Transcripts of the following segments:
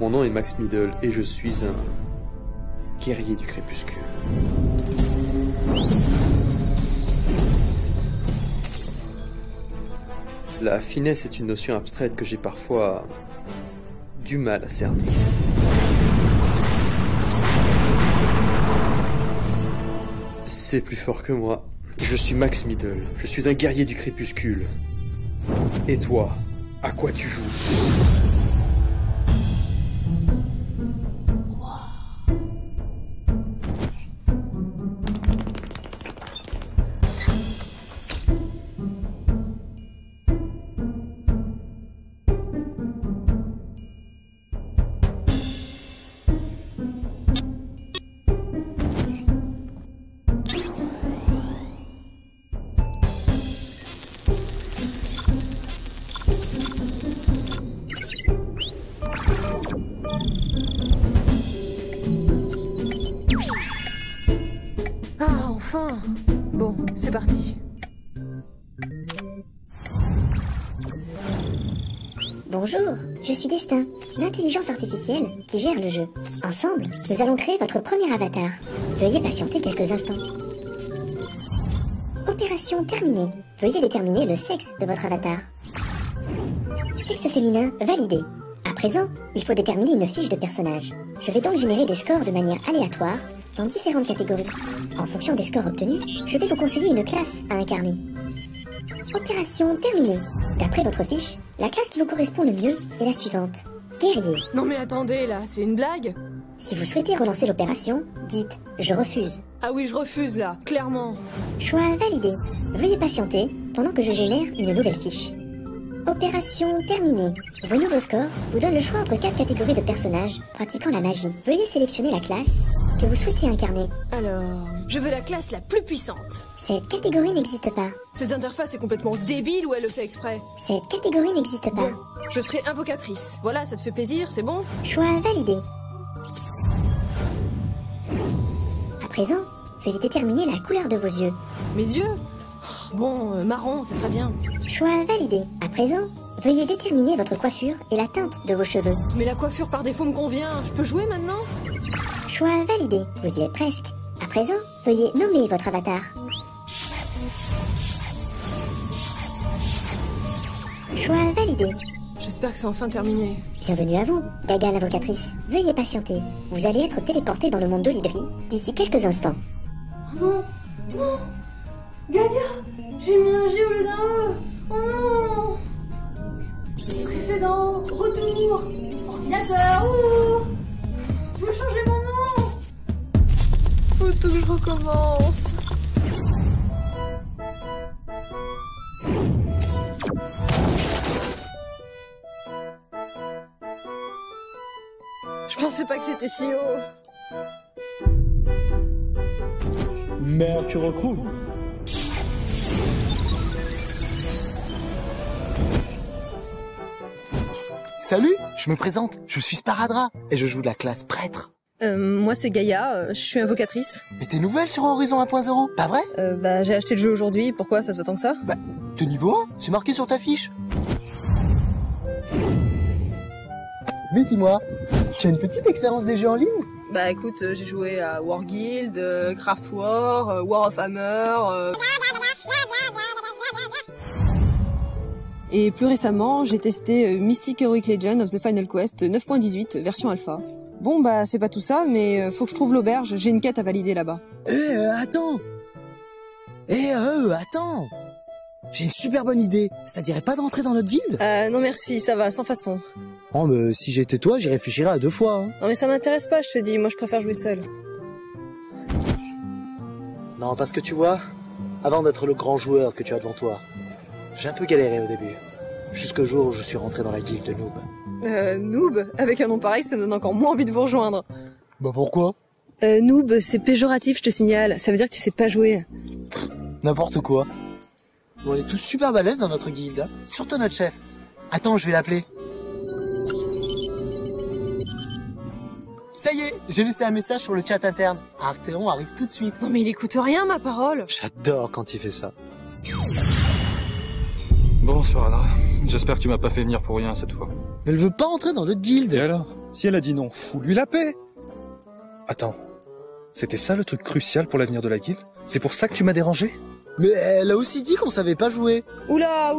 Mon nom est Max Middle et je suis un guerrier du crépuscule. La finesse est une notion abstraite que j'ai parfois du mal à cerner. C'est plus fort que moi. Je suis Max Middle. Je suis un guerrier du crépuscule. Et toi, à quoi tu joues? Ah, enfin! Bon, c'est parti. Bonjour, je suis Destin, l'intelligence artificielle qui gère le jeu. Ensemble, nous allons créer votre premier avatar. Veuillez patienter quelques instants. Opération terminée. Veuillez déterminer le sexe de votre avatar. Sexe féminin validé. À présent, il faut déterminer une fiche de personnage. Je vais donc générer des scores de manière aléatoire dans différentes catégories. En fonction des scores obtenus, je vais vous conseiller une classe à incarner. Opération terminée. D'après votre fiche, la classe qui vous correspond le mieux est la suivante. Guerrier. Non mais attendez, là, c'est une blague? Si vous souhaitez relancer l'opération, dites « Je refuse ». Ah oui, je refuse, là, clairement. Choix validé. Veuillez patienter pendant que je génère une nouvelle fiche. Opération terminée. Vos nouveaux scores vous donnent le choix entre 4 catégories de personnages pratiquant la magie. Veuillez sélectionner la classe que vous souhaitez incarner. Alors, je veux la classe la plus puissante. Cette catégorie n'existe pas. Cette interface est complètement débile ou elle le fait exprès? Cette catégorie n'existe pas. Bon, je serai invocatrice. Voilà, ça te fait plaisir, c'est bon? Choix validé. À présent, veuillez déterminer la couleur de vos yeux. Mes yeux? Oh, bon, marron, c'est très bien. Choix validé. À présent, veuillez déterminer votre coiffure et la teinte de vos cheveux. Mais la coiffure par défaut me convient. Je peux jouer maintenant? Choix validé. Vous y êtes presque. À présent, veuillez nommer votre avatar. Choix validé. J'espère que c'est enfin terminé. Bienvenue à vous, Gaga l'avocatrice. Veuillez patienter. Vous allez être téléporté dans le monde d'Olydri d'ici quelques instants. Non, non, Gaga, j'ai mis un G au lieu d'un E. Oh non. Précédent, retour, ordinateur, ouh. Je veux changer mon nom. Faut tout que je recommence. Je pensais pas que c'était si haut. Mercure Crew. Salut, je me présente, je suis Sparadra et je joue la classe prêtre. Moi c'est Gaïa, je suis invocatrice. Mais t'es nouvelle sur Horizon 1.0, pas vrai? Bah j'ai acheté le jeu aujourd'hui, pourquoi ça se fait tant que ça? Bah, t'es niveau 1, c'est marqué sur ta fiche. Mais dis-moi, tu as une petite expérience des jeux en ligne? Bah écoute, j'ai joué à Warguild, Craft War, War of Hammer... Et plus récemment, j'ai testé Mystic Heroic Legend of the Final Quest 9.18 version alpha. Bon bah c'est pas tout ça, mais faut que je trouve l'auberge, j'ai une quête à valider là-bas. Attends. Attends. J'ai une super bonne idée, ça dirait pas de rentrer dans notre guilde? Non merci, ça va, sans façon. Oh mais si j'étais toi, j'y réfléchirais à 2 fois. Hein. Non mais ça m'intéresse pas, je te dis, moi je préfère jouer seul. Non, parce que tu vois, avant d'être le grand joueur que tu as devant toi, j'ai un peu galéré au début. Jusqu'au jour où je suis rentré dans la guilde de Noob. Noob? Avec un nom pareil, ça me donne encore moins envie de vous rejoindre. Bah pourquoi? Noob, c'est péjoratif, je te signale. Ça veut dire que tu sais pas jouer. N'importe quoi. Bon, on est tous super balèzes dans notre guilde, hein. Surtout notre chef. Attends, je vais l'appeler. Ça y est, j'ai laissé un message sur le chat interne. Arthéon arrive tout de suite. Non mais il écoute rien, ma parole. J'adore quand il fait ça. Bon, Sparadra, j'espère que tu m'as pas fait venir pour rien cette fois. Elle veut pas entrer dans notre guilde. Et alors? Si elle a dit non, fous-lui la paix. Attends, c'était ça le truc crucial pour l'avenir de la guilde? C'est pour ça que tu m'as dérangé? Mais elle a aussi dit qu'on savait pas jouer. Oula,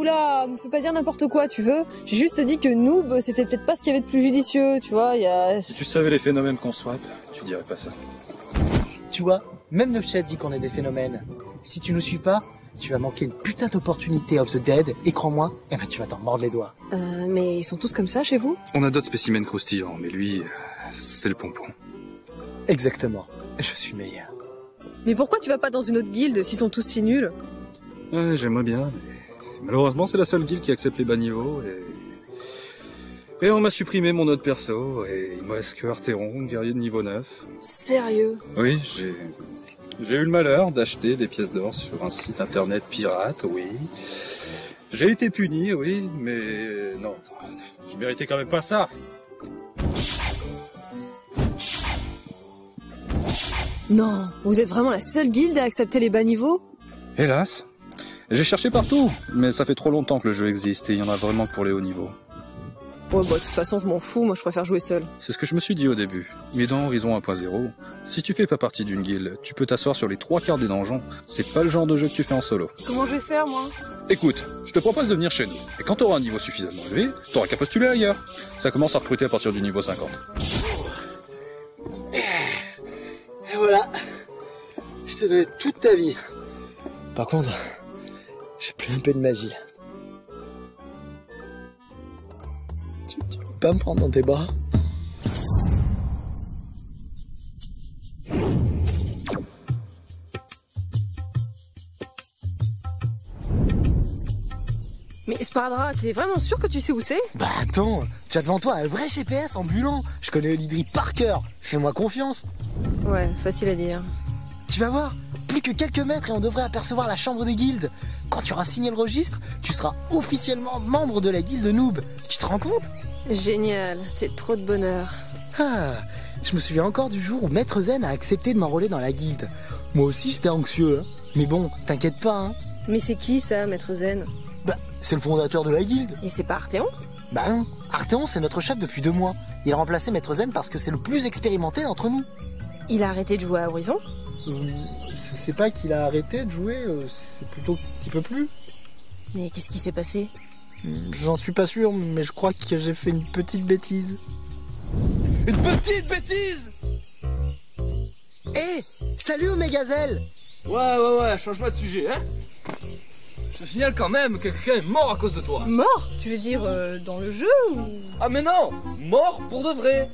me fais pas dire n'importe quoi, tu veux? J'ai juste dit que noob, c'était peut-être pas ce qu'il y avait de plus judicieux, tu vois, Si tu savais les phénomènes qu'on swap, tu dirais pas ça. Tu vois, même le chat dit qu'on est des phénomènes. Si tu nous suis pas, tu vas manquer une putain d'opportunité of the dead, et crois-moi, eh ben tu vas t'en mordre les doigts. Mais ils sont tous comme ça chez vous? On a d'autres spécimens croustillants, mais lui, c'est le pompon. Exactement, je suis meilleur. Mais pourquoi tu vas pas dans une autre guilde s'ils sont tous si nuls? Ouais, j'aimerais bien, mais malheureusement c'est la seule guilde qui accepte les bas niveaux, et on m'a supprimé mon autre perso, et il me reste que Arthéron, guerrier de niveau 9. Sérieux? Oui, j'ai eu le malheur d'acheter des pièces d'or sur un site internet pirate, oui. J'ai été puni, oui, mais non, je méritais quand même pas ça. Non, vous êtes vraiment la seule guilde à accepter les bas niveaux? Hélas. J'ai cherché partout, mais ça fait trop longtemps que le jeu existe et il y en a vraiment que pour les hauts niveaux. Ouais, bah de toute façon je m'en fous, moi je préfère jouer seul. C'est ce que je me suis dit au début. Mais dans Horizon 1.0, si tu fais pas partie d'une guilde, tu peux t'asseoir sur les 3/4 des donjons. C'est pas le genre de jeu que tu fais en solo. Comment je vais faire moi? Écoute, je te propose de venir chez nous. Et quand t'auras un niveau suffisamment élevé, t'auras qu'à postuler ailleurs. Ça commence à recruter à partir du niveau 50. Et voilà, je t'ai donné toute ta vie. Par contre, j'ai plus un peu de magie. Tu peux pas me prendre dans tes bras? Mais Sparadrap, t'es vraiment sûr que tu sais où c'est? Bah attends, tu as devant toi un vrai GPS ambulant. Je connais Olydri par cœur. Fais-moi confiance. Ouais, facile à dire. Tu vas voir, plus que quelques mètres et on devrait apercevoir la chambre des guildes. Quand tu auras signé le registre, tu seras officiellement membre de la guilde noob. Tu te rends compte? Génial, c'est trop de bonheur. Ah, je me souviens encore du jour où Maître Zen a accepté de m'enrôler dans la guilde. Moi aussi j'étais anxieux, hein. Mais bon, t'inquiète pas, hein. Mais c'est qui ça, Maître Zen? Bah, c'est le fondateur de la guilde. Et c'est pas Arthéon? Bah non, Arthéon c'est notre chef depuis 2 mois. Il a remplacé Maître Zen parce que c'est le plus expérimenté d'entre nous. Il a arrêté de jouer à Horizon? C'est pas qu'il a arrêté de jouer, c'est plutôt qu'il peut plus. Mais qu'est-ce qui s'est passé? J'en suis pas sûr, mais je crois que j'ai fait une petite bêtise. Une petite bêtise! Hé, salut Omegazelle! Ouais, change-moi de sujet, hein. Je te signale quand même que quelqu'un est mort à cause de toi. Mort? Tu veux dire dans le jeu ou... Ah mais non, mort pour de vrai.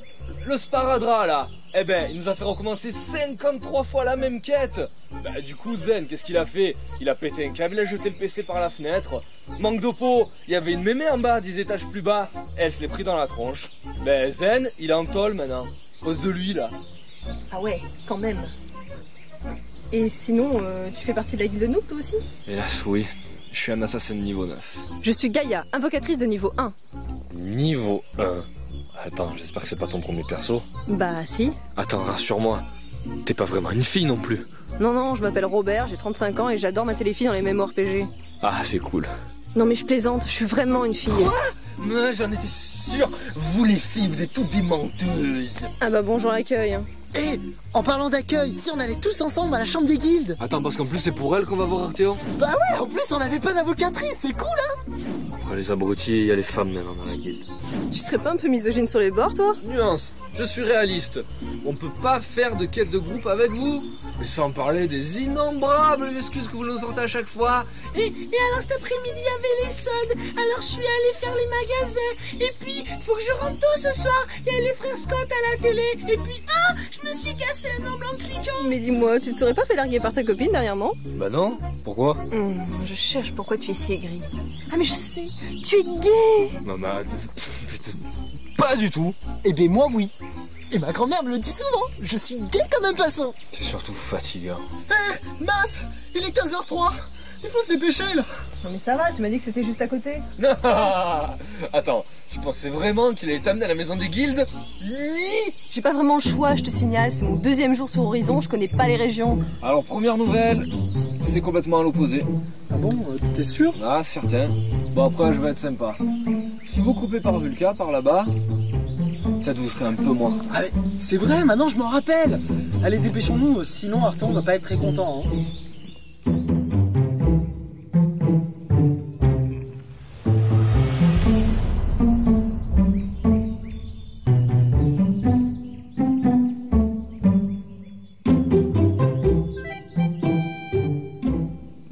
Le Sparadrap là, eh ben, il nous a fait recommencer 53 fois la même quête. Bah du coup Zen, qu'est-ce qu'il a fait? Il a pété un câble, il a jeté le PC par la fenêtre. Manque de peau, il y avait une mémé en bas, 10 étages plus bas. Elle se l'est pris dans la tronche. Ben Zen, il est en tôle maintenant, à cause de lui là. Ah ouais, quand même. Et sinon, tu fais partie de la guilde noob toi aussi? Hélas oui, je suis un assassin de niveau 9. Je suis Gaïa, invocatrice de niveau 1. Niveau 1. Attends, j'espère que c'est pas ton premier perso. Bah si. Attends, rassure-moi, t'es pas vraiment une fille non plus. Non, je m'appelle Robert, j'ai 35 ans et j'adore mater les filles dans les MMORPG. Ah, c'est cool. Non mais je plaisante, je suis vraiment une fille. Quoi? Mais j'en étais sûr. Vous les filles, vous êtes toutes des menteuses. Ah bah bonjour l'accueil. Hé, en parlant d'accueil, si on allait tous ensemble à la chambre des guildes. Attends, parce qu'en plus c'est pour elle qu'on va voir Arthéon. Bah ouais, en plus on avait pas d'invocatrice, c'est cool hein. Après les abrutis, il y a les femmes maintenant dans la guilde. Tu serais pas un peu misogyne sur les bords toi? Nuance, je suis réaliste. On peut pas faire de quête de groupe avec vous. Mais sans parler des innombrables excuses que vous nous sortez à chaque fois. Et alors cet après-midi il y avait les soldes, alors je suis allée faire les magasins. Et puis, faut que je rentre tôt ce soir, il y a les frères Scott à la télé. Et puis, je me suis cassé un ongle en cliquant. Mais dis-moi, tu te serais pas fait larguer par ta copine dernièrement? Bah non, pourquoi? Je cherche pourquoi tu es si aigri. Ah mais je sais, tu es gay. Non mais pas du tout. Eh ben moi oui. Et ma grand-mère me le dit souvent, je suis gay comme un poisson. T'es surtout fatigant. Hé, Mas, il est 15h03. Il faut se dépêcher là. Non mais ça va, tu m'as dit que c'était juste à côté. Attends, tu pensais vraiment qu'il allait t'amener à la maison des guildes? Lui? J'ai pas vraiment le choix, je te signale, c'est mon 2e jour sur Horizon, je connais pas les régions. Alors première nouvelle, c'est complètement à l'opposé. Ah bon, t'es sûr? Ah certain. Bon après je vais être sympa. Si vous coupez par Vulca, par là-bas, peut-être vous serez un peu moins. Ah, mais c'est vrai, maintenant je m'en rappelle. Allez, dépêchons-nous, sinon Arthur va pas être très content. Hein.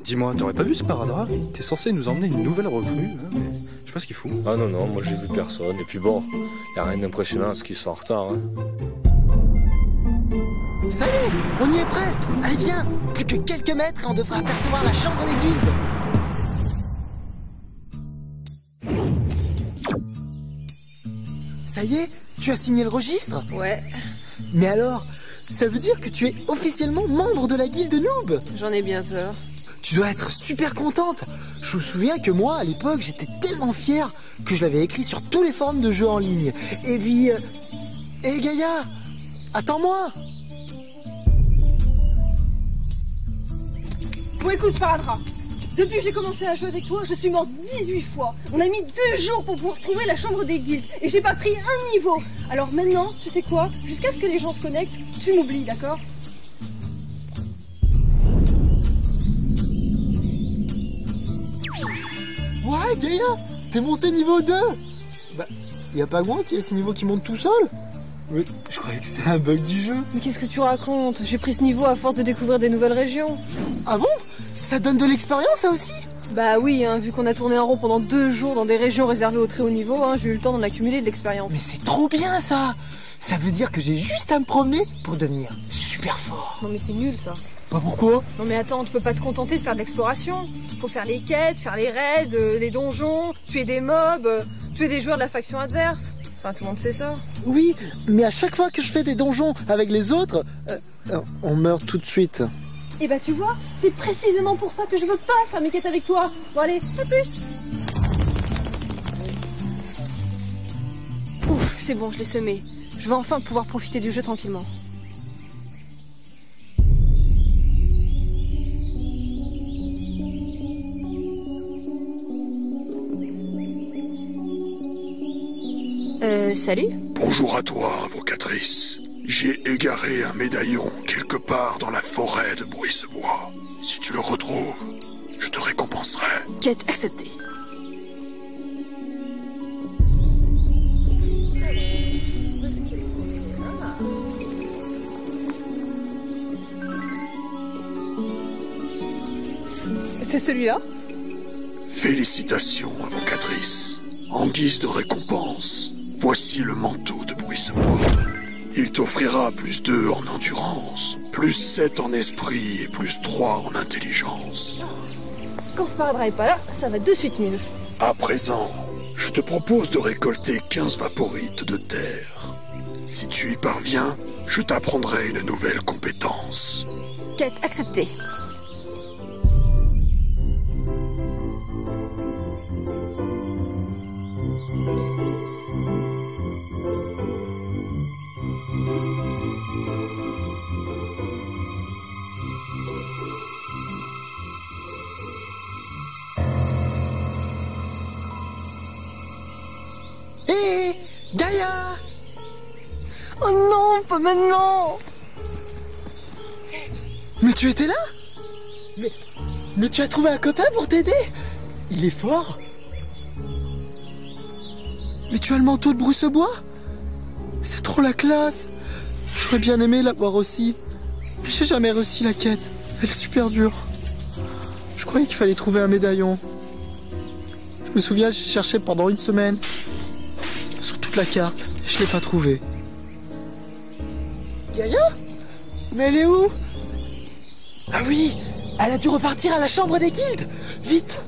Dis-moi, t'aurais pas vu ce sparadrap? T'es censé nous emmener une nouvelle recrue, hein, mais je sais pas ce qu'il fout. Ah non, moi j'ai vu personne. Et puis bon, y a rien d'impressionnant à ce qu'ils soient en retard. Hein. Salut, on y est presque. Allez, viens. Plus que quelques mètres et on devra apercevoir la chambre des guildes. Ça y est, tu as signé le registre? Ouais, Mais alors, ça veut dire que tu es officiellement membre de la guilde Noob. j'en ai bien peur. Tu dois être super contente. Je me souviens que moi, à l'époque, j'étais tellement fier que je l'avais écrit sur tous les forums de jeux en ligne. Et puis... Hé Gaïa, attends-moi. Bon écoute Sparadrap, depuis que j'ai commencé à jouer avec toi, je suis mort 18 fois. On a mis 2 jours pour pouvoir trouver la chambre des guildes et j'ai pas pris un niveau. Alors maintenant, tu sais quoi? Jusqu'à ce que les gens se connectent, tu m'oublies, d'accord? Ouais, Gaïa, t'es monté niveau 2. Bah, y a pas moi qui ai ce niveau qui monte tout seul. Oui, je croyais que c'était un bug du jeu. Mais qu'est-ce que tu racontes? J'ai pris ce niveau à force de découvrir des nouvelles régions. Ah bon? Ça donne de l'expérience, ça aussi? Bah oui, hein, vu qu'on a tourné en rond pendant 2 jours dans des régions réservées au très haut niveau, hein, j'ai eu le temps d'en accumuler de l'expérience. Mais c'est trop bien, ça. Ça veut dire que j'ai juste à me promener pour devenir super fort. Non mais c'est nul ça. Bah pourquoi? Non mais attends, tu peux pas te contenter de faire de l'exploration. Faut faire les quêtes, faire les raids, les donjons, tuer des mobs, tuer des joueurs de la faction adverse. Enfin, tout le monde sait ça. Oui, mais à chaque fois que je fais des donjons avec les autres, on meurt tout de suite. Et bah tu vois, c'est précisément pour ça que je veux pas faire mes quêtes avec toi. Bon allez, à plus. Ouf, c'est bon, je l'ai semé. Je vais enfin pouvoir profiter du jeu tranquillement. Salut. Bonjour à toi, invocatrice. J'ai égaré un médaillon quelque part dans la forêt de Bruissebois. Si tu le retrouves, je te récompenserai. Quête acceptée. C'est celui-là? Félicitations, invocatrice. En guise de récompense, voici le manteau de Bruissebois. Il t'offrira plus 2 en endurance, plus 7 en esprit et plus 3 en intelligence. Quand Sparadrap est pas là, ça va de suite mieux. À présent, je te propose de récolter 15 vaporites de terre. Si tu y parviens, je t'apprendrai une nouvelle compétence. Quête acceptée. Hé, Gaïa! Oh non, pas maintenant! Mais tu étais là? Mais tu as trouvé un copain pour t'aider? Il est fort. Mais tu as le manteau de Bruissebois? C'est trop la classe. J'aurais bien aimé l'avoir aussi. Mais j'ai jamais réussi la quête. Elle est super dure. Je croyais qu'il fallait trouver un médaillon. Je me souviens, j'ai cherché pendant 1 semaine. Sur toute la carte. Et je l'ai pas trouvé. Gaïa? Mais elle est où? Ah oui, elle a dû repartir à la chambre des guildes. Vite.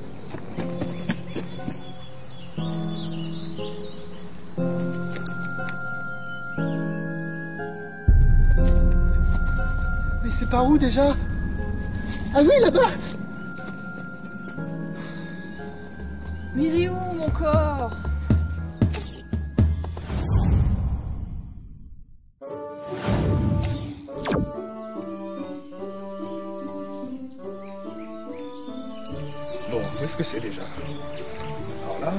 Mais c'est par où déjà? Ah oui, là-bas. Mais il est où mon corps? Bon, où est-ce que c'est déjà? Alors là...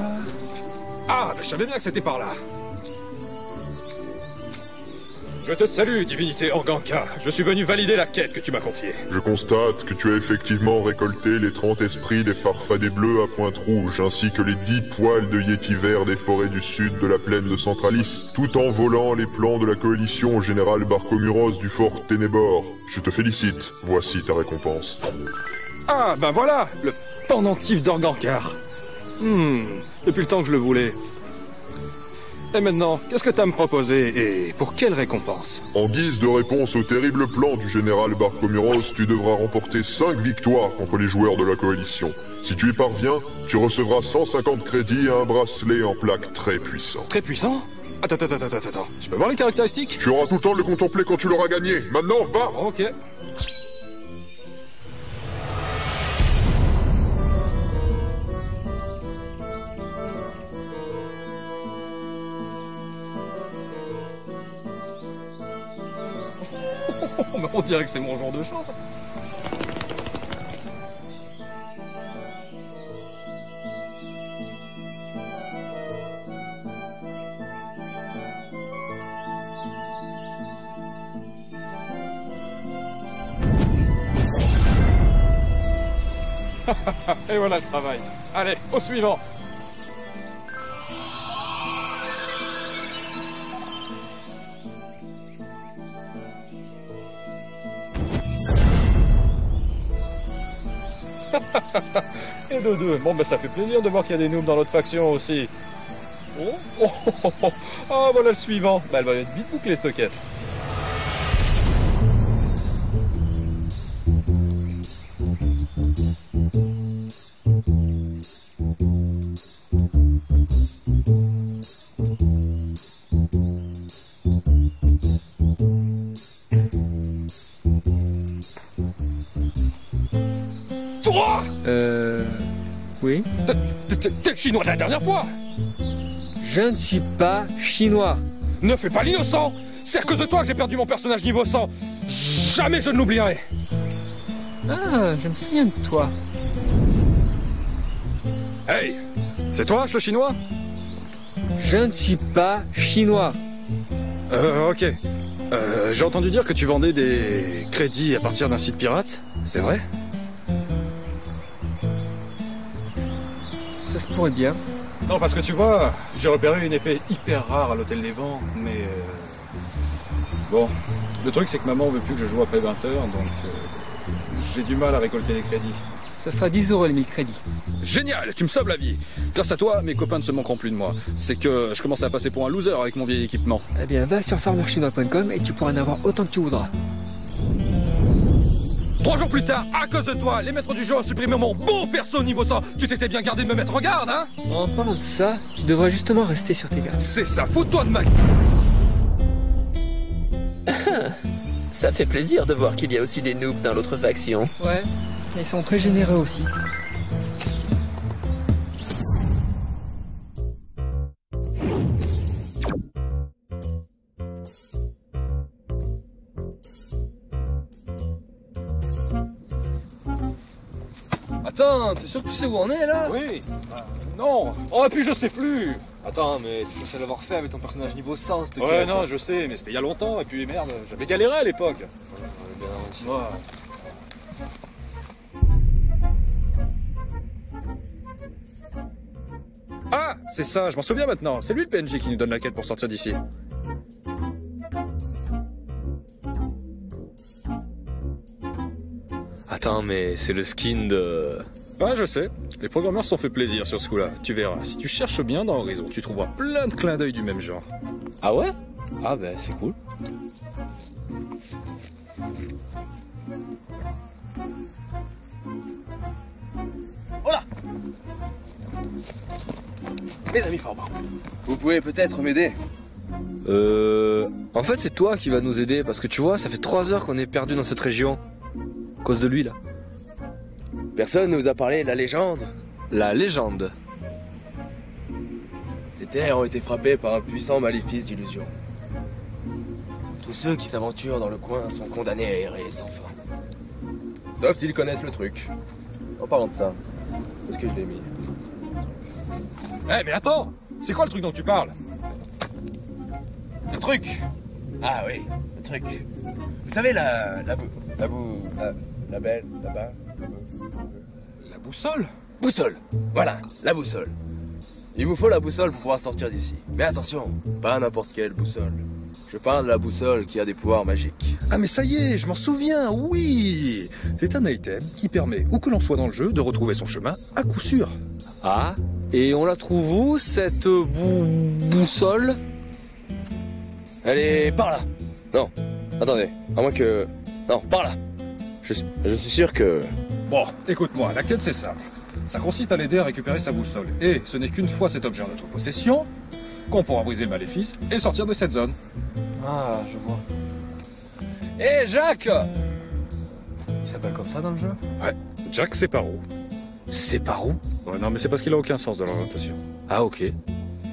Ah, ben, je savais bien que c'était par là. Je te salue, divinité Organka. Je suis venu valider la quête que tu m'as confiée. Je constate que tu as effectivement récolté les 30 esprits des farfadets bleus à pointe rouge, ainsi que les 10 poils de yéti vert des forêts du sud de la plaine de Centralis, tout en volant les plans de la coalition au général Barcomuros du fort Ténébor. Je te félicite, voici ta récompense. Ah, ben voilà, le pendentif d'Organkar. Depuis le temps que je le voulais. Et maintenant, qu'est-ce que t'as à me proposer et pour quelle récompense? En guise de réponse au terrible plan du général Barcomuros, tu devras remporter 5 victoires contre les joueurs de la coalition. Si tu y parviens, tu recevras 150 crédits et un bracelet en plaque très puissant. Très puissant? Attends. Je peux voir les caractéristiques? Tu auras tout le temps de le contempler quand tu l'auras gagné. Maintenant, va! Ok. On dirait que c'est mon genre de chance. Et voilà le travail. Allez, au suivant. Et de deux. Bon, ben ça fait plaisir de voir qu'il y a des noobs dans l'autre faction aussi. Oh, voilà le suivant. Bah, elle va être vite bouclée, cette quête. Toi! Oui? T'es le chinois de la dernière fois! Je ne suis pas chinois. Ne fais pas l'innocent! C'est à cause de toi que j'ai perdu mon personnage niveau 100! Jamais je ne l'oublierai! Ah, je me souviens de toi. Hey! C'est toi, le chinois? Je ne suis pas chinois. Ok. J'ai entendu dire que tu vendais des crédits à partir d'un site pirate, c'est vrai? Ça se pourrait bien. Non, parce que tu vois, j'ai repéré une épée hyper rare à l'hôtel des Vents, mais... Bon, le truc c'est que maman veut plus que je joue après 20h, donc j'ai du mal à récolter les crédits. Ça sera 10 € les 1000 crédits. Génial, tu me sauves la vie. Grâce à toi, mes copains ne se manqueront plus de moi. C'est que je commence à passer pour un loser avec mon vieil équipement. Eh bien, va sur farmerchinois.com et tu pourras en avoir autant que tu voudras. 3 jours plus tard, à cause de toi, les maîtres du jeu ont supprimé mon bon perso niveau 100. Tu t'étais bien gardé de me mettre en garde, hein? En parlant de ça, tu devrais justement rester sur tes gardes. C'est ça, fous-toi de ma... Ça fait plaisir de voir qu'il y a aussi des noobs dans l'autre faction. Ouais, ils sont très généreux aussi. Attends, t'es sûr que tu sais où on est là? Oui. Non. Oh, et puis je sais plus. Attends, mais tu sais l'avoir fait avec ton personnage niveau 100, cette Ouais, quête. non, je sais, mais c'était il y a longtemps, et puis merde, j'avais galéré à l'époque. Ouais. Ah, c'est ça, je m'en souviens maintenant. C'est lui le PNJ qui nous donne la quête pour sortir d'ici. Attends, mais c'est le skin de... Ouais, je sais. Les programmeurs se sont fait plaisir sur ce coup-là. Tu verras, si tu cherches bien dans Horizon, tu trouveras plein de clins d'œil du même genre. Ah ouais? Ah ben c'est cool. Voilà. Mes amis Forban, vous pouvez peut-être m'aider. En fait c'est toi qui vas nous aider, parce que tu vois, ça fait 3 heures qu'on est perdu dans cette région. À cause de lui là. Personne ne vous a parlé de la légende. La légende. Ces terres ont été frappées par un puissant maléfice d'illusion. Tous ceux qui s'aventurent dans le coin sont condamnés à errer sans fin. Sauf s'ils connaissent le truc. En parlant de ça, où est-ce que je l'ai mis? Eh, mais attends! C'est quoi le truc dont tu parles? Le truc! Ah oui, le truc. Vous savez, la boussole? Boussole, voilà, la boussole. Il vous faut la boussole pour pouvoir sortir d'ici. Mais attention, pas n'importe quelle boussole. Je parle de la boussole qui a des pouvoirs magiques. Ah mais ça y est, je m'en souviens, oui. C'est un item qui permet, où que l'on soit dans le jeu, de retrouver son chemin à coup sûr. Ah, et on la trouve où, cette boussole? Elle est par là. Non, attendez, à moins que... Non, par là. Je suis sûr que... Bon, écoute-moi, la quête c'est simple. Ça consiste à l'aider à récupérer sa boussole. Et ce n'est qu'une fois cet objet en notre possession qu'on pourra briser le maléfice et sortir de cette zone. Ah, je vois. Hé, Jacques! Il s'appelle comme ça dans le jeu? Ouais, Jack Separo. Separo? Ouais, non, mais c'est parce qu'il a aucun sens de l'orientation. Ah, ok.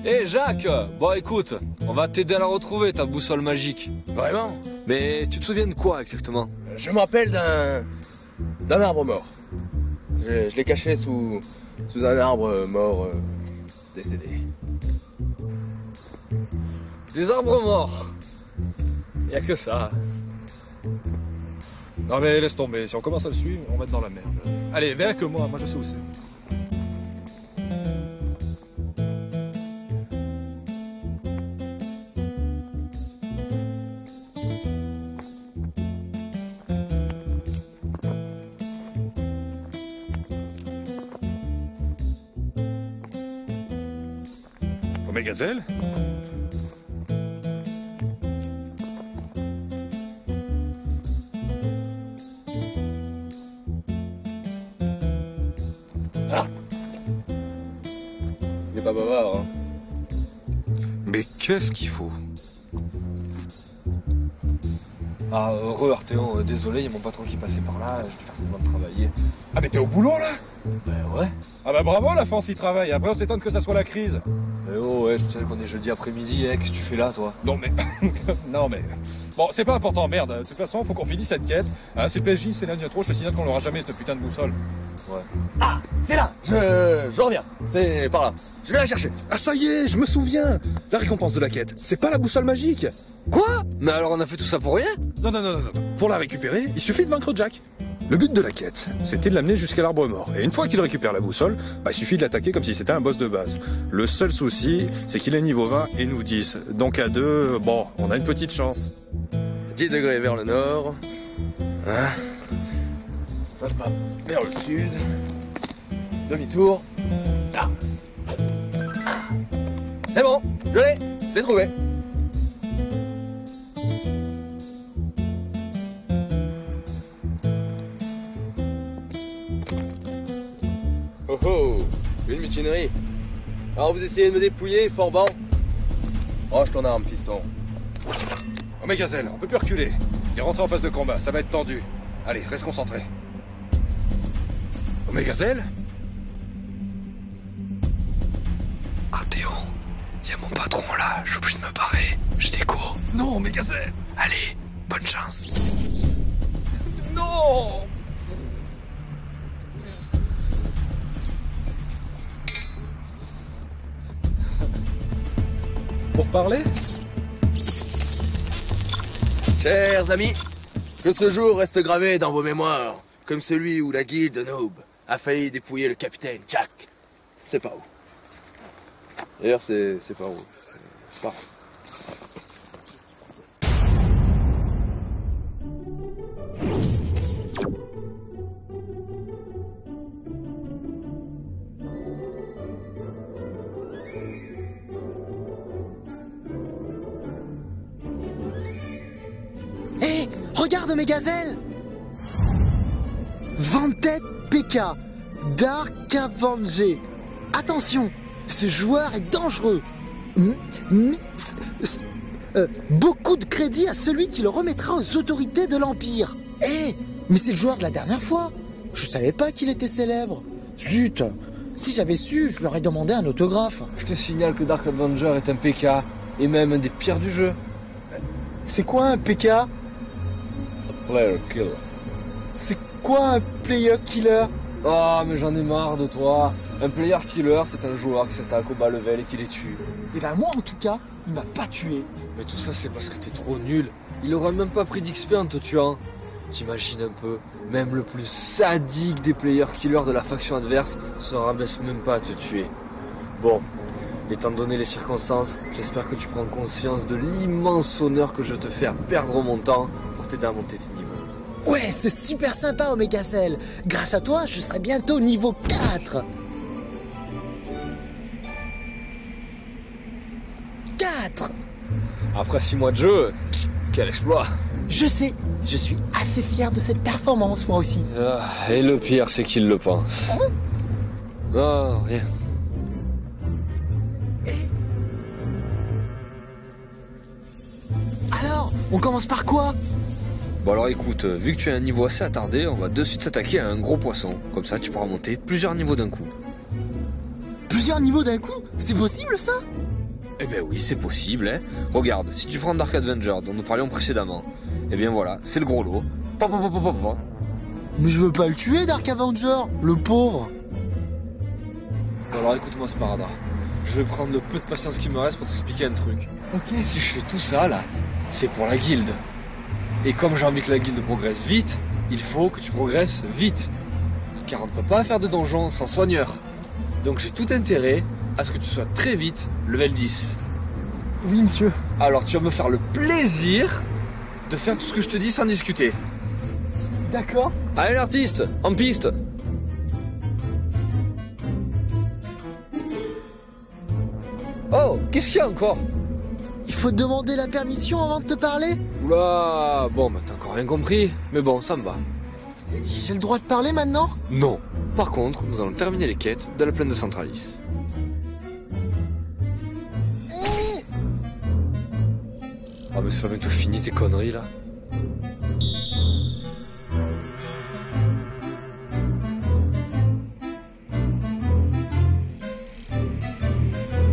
Hé, Jacques! Bon, écoute, on va t'aider à la retrouver, ta boussole magique. Vraiment? Mais tu te souviens de quoi, exactement? Je me rappelle d'un arbre mort. Je l'ai caché sous un arbre mort décédé. Des arbres morts. Y a que ça. Non mais laisse tomber, si on commence à le suivre, on va être dans la merde. Allez, viens avec moi je sais où c'est. Omegazelle? Ah. Il est pas bavard, hein. Mais qu'est-ce qu'il faut? Ah, heureux Arthéon, désolé, il y a mon patron qui passait par là, je vais faire semblant de travailler. Ah mais t'es au boulot là? Ben ouais. Ah bah bravo, la France y travaille, après on s'étonne que ça soit la crise. Mais oh ouais, je sais qu'on est jeudi après-midi, qu'est-ce que tu fais là toi? Non mais... non mais... Bon, c'est pas important, merde, de toute façon, faut qu'on finisse cette quête. Hein, c'est PJ, c'est l'agneau trop, je te signale qu'on l'aura jamais cette putain de boussole. Ouais. Ah, c'est là, je reviens, c'est par là. Je vais la chercher. Ah ça y est, je me souviens. La récompense de la quête, c'est pas la boussole magique. Quoi? Mais alors on a fait tout ça pour rien? Non. Pour la récupérer, il suffit de vaincre Jack. Le but de la quête, c'était de l'amener jusqu'à l'arbre mort. Et une fois qu'il récupère la boussole, bah, il suffit de l'attaquer comme si c'était un boss de base. Le seul souci, c'est qu'il est niveau 20 et nous 10. Donc à 2, bon, on a une petite chance. 10 degrés vers le nord. Hein? Vers le sud. Demi-tour. Ah. C'est bon, je l'ai trouvé. Oh oh, une mutinerie. Alors vous essayez de me dépouiller, Forban? Range ton arme, fiston. Omegazelle, on peut plus reculer. Il est rentré en phase de combat, ça va être tendu. Allez, reste concentré. Omegazelle? Arthéon, y a mon patron là, je suis obligé de me barrer. Je découvre. Non, Omegazelle! Allez, bonne chance. Non! Pour parler? Chers amis, que ce jour reste gravé dans vos mémoires, comme celui où la guilde de Noob a failli dépouiller le capitaine Jack. C'est pas où. D'ailleurs, c'est pas où. C'est pas où. Hé, regarde mes gazelles! Ventet PK, Dark Avenger. Attention, ce joueur est dangereux. Beaucoup de crédit à celui qui le remettra aux autorités de l'Empire. Hé, mais c'est le joueur de la dernière fois. Je savais pas qu'il était célèbre. Zut, si j'avais su, je lui aurais demandé un autographe. Je te signale que Dark Avenger est un PK, et même un des pires du jeu. C'est quoi un PK? Player killer. C'est quoi un player killer? Ah, mais j'en ai marre de toi. Un player killer, c'est un joueur qui s'attaque aux bas level et qui les tue. Eh ben moi, en tout cas, il m'a pas tué. Mais tout ça, c'est parce que t'es trop nul. Il aurait même pas pris d'XP en te tuant. T'imagines un peu, même le plus sadique des player killers de la faction adverse se rabaisse même pas à te tuer. Bon, étant donné les circonstances, j'espère que tu prends conscience de l'immense honneur que je te fais à perdre mon temps pour t'aider à monter tes niveaux. Ouais, c'est super sympa, Omega Cell. Grâce à toi, je serai bientôt niveau 4. 4. Après 6 mois de jeu, quel exploit! Je sais, je suis assez fier de cette performance, moi aussi. Ah, et le pire, c'est qu'il le pense. Oh, rien. Alors, on commence par quoi? Bon alors écoute, vu que tu as un niveau assez attardé, on va de suite s'attaquer à un gros poisson. Comme ça, tu pourras monter plusieurs niveaux d'un coup. Plusieurs niveaux d'un coup? C'est possible, ça? Eh ben oui, c'est possible, hein. Regarde, si tu prends Dark Avenger, dont nous parlions précédemment, eh bien voilà, c'est le gros lot. Mais je veux pas le tuer, Dark Avenger, le pauvre. Alors écoute-moi, Sparadra. Je vais prendre le peu de patience qui me reste pour t'expliquer un truc. Ok. Si je fais tout ça, là, c'est pour la guilde. Et comme j'ai envie que la guilde progresse vite, il faut que tu progresses vite. Car on ne peut pas faire de donjon sans soigneur. Donc j'ai tout intérêt à ce que tu sois très vite level 10. Oui, monsieur. Alors tu vas me faire le plaisir de faire tout ce que je te dis sans discuter. D'accord. Allez l'artiste, en piste. Oh, qu'est-ce qu'il y a encore? Il faut demander la permission avant de te parler? Oula, bon, bah t'as encore rien compris. Mais bon, ça me va. J'ai le droit de parler maintenant? Non. Par contre, nous allons terminer les quêtes de la plaine de Centralis. Ah mais c'est pas bientôt fini tes conneries là.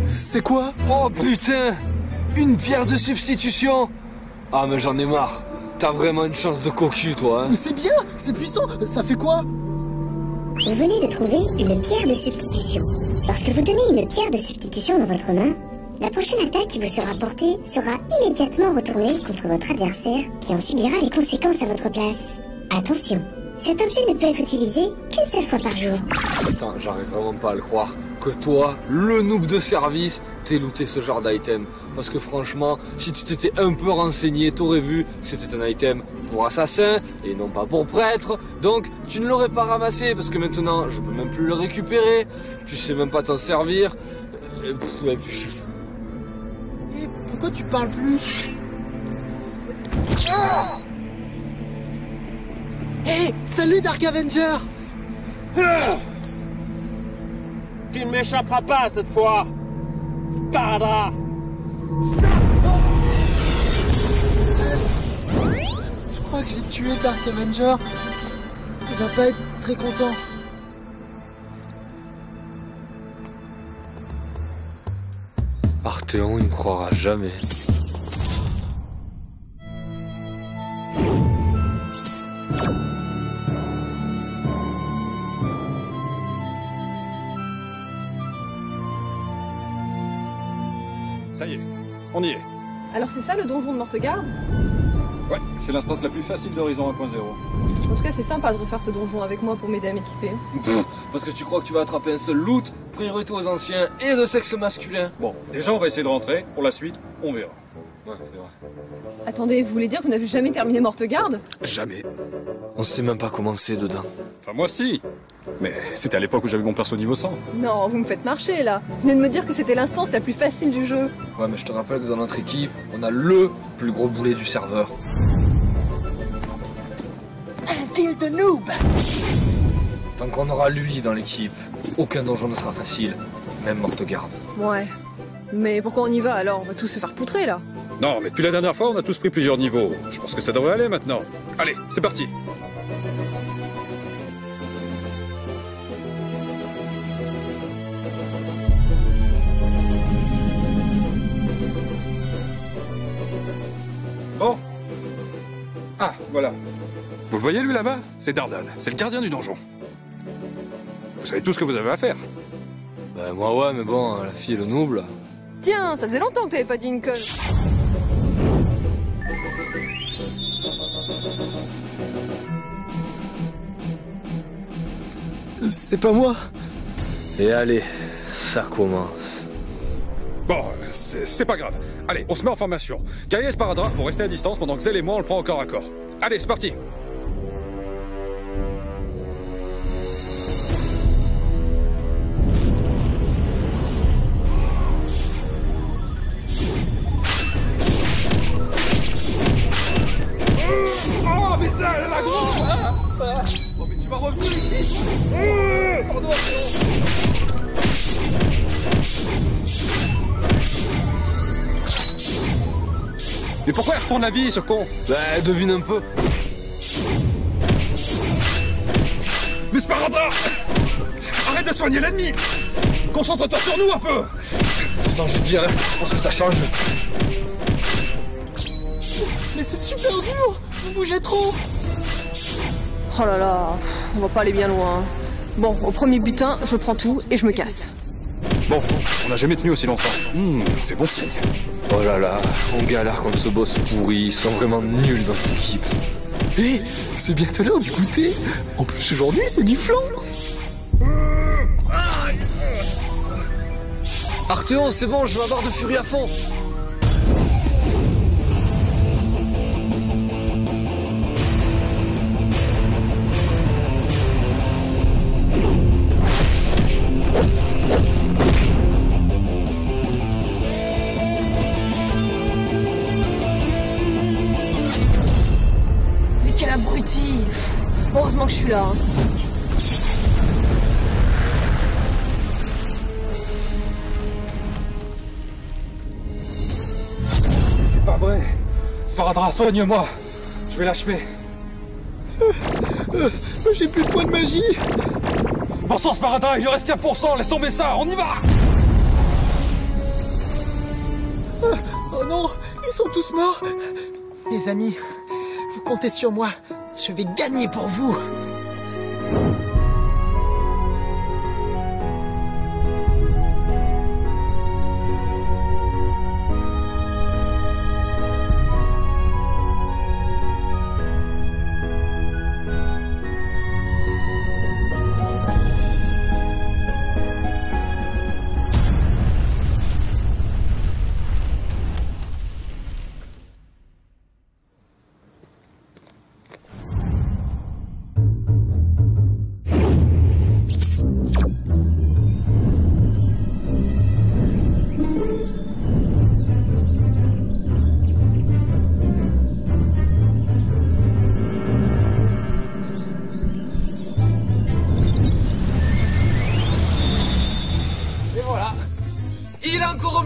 C'est quoi? Oh putain! Une pierre de substitution! Ah mais j'en ai marre. T'as vraiment une chance de cocu toi, hein. Mais c'est bien, c'est puissant, ça fait quoi? Vous venez de trouver une pierre de substitution. Lorsque vous tenez une pierre de substitution dans votre main, la prochaine attaque qui vous sera portée sera immédiatement retournée contre votre adversaire qui en subira les conséquences à votre place. Attention, cet objet ne peut être utilisé qu'une seule fois par jour. Putain, j'arrive vraiment pas à le croire que toi, le noob de service, t'aies looté ce genre d'item. Parce que franchement, si tu t'étais un peu renseigné, t'aurais vu que c'était un item pour assassin et non pas pour prêtre. Donc, tu ne l'aurais pas ramassé parce que maintenant, je peux même plus le récupérer. Tu sais même pas t'en servir. Et puis je suis... Et pourquoi tu parles plus? Hey, salut Dark Avenger! Tu ne m'échapperas pas cette fois, Sparadra! Je crois que j'ai tué Dark Avenger. Il va pas être très content. Arthéon, il ne croira jamais. Ça y est, on y est. Alors c'est ça le donjon de Mortegarde? Ouais, c'est l'instance la plus facile d'Horizon 1.0. En tout cas c'est sympa de refaire ce donjon avec moi pour m'aider à m'équiper. Parce que tu crois que tu vas attraper un seul loot, priorité aux anciens et de sexe masculin. Bon, déjà on va essayer de rentrer, pour la suite, on verra. Ouais, c'est vrai. Attendez, vous voulez dire que vous n'avez jamais terminé Mortegarde? Jamais. On sait même pas comment c'est dedans. Enfin moi si. Mais c'était à l'époque où j'avais mon perso niveau 100. Non, vous me faites marcher là. Vous venez de me dire que c'était l'instance la plus facile du jeu. Ouais, mais je te rappelle que dans notre équipe, on a le plus gros boulet du serveur. Un deal de noob! Tant qu'on aura lui dans l'équipe, aucun donjon ne sera facile, même Mortegarde. Ouais. Mais pourquoi on y va alors? On va tous se faire poutrer là. Non, mais depuis la dernière fois, on a tous pris plusieurs niveaux. Je pense que ça devrait aller maintenant. Allez, c'est parti. Bon. Ah, voilà. Vous le voyez lui là-bas? C'est Dardan, c'est le gardien du donjon. Vous savez tout ce que vous avez à faire. Ben moi ouais, mais bon, la fille est le noob là. Tiens, ça faisait longtemps que t'avais pas dit une conne. C'est pas moi. Et allez, ça commence. Bon, c'est pas grave. Allez, on se met en formation. Gaïa et Sparadra vont rester à distance pendant que Zell et moi on le prend au corps à corps. Allez, c'est parti. Oh, mais ça, la grosse. Oh, mais tu vas revenir ici. Pardon. Mais pourquoi il retourne la vie, ce con? Bah, devine un peu. Mais Sparadra! Arrête de soigner l'ennemi! Concentre-toi sur nous un peu! Tu sens, je dirais, je pense que ça change. Mais c'est super dur! Vous bougez trop! Oh là là, on va pas aller bien loin. Bon, au premier butin, je prends tout et je me casse. Bon, on n'a jamais tenu aussi longtemps. C'est bon signe. Oh là là, on galère contre ce boss pourri, ils sont vraiment nuls dans cette équipe. Hé, c'est bientôt l'heure du goûter. En plus aujourd'hui, c'est du flan. Arthéon, c'est bon, je vais avoir de furie à fond. Heureusement que je suis là. C'est pas vrai. Sparadra, soigne-moi. Je vais l'achever. J'ai plus de points de magie. Bon sang, Sparadra, il lui reste 4%. Laisse tomber ça, on y va. Oh non, ils sont tous morts. Les amis, vous comptez sur moi. Je vais gagner pour vous.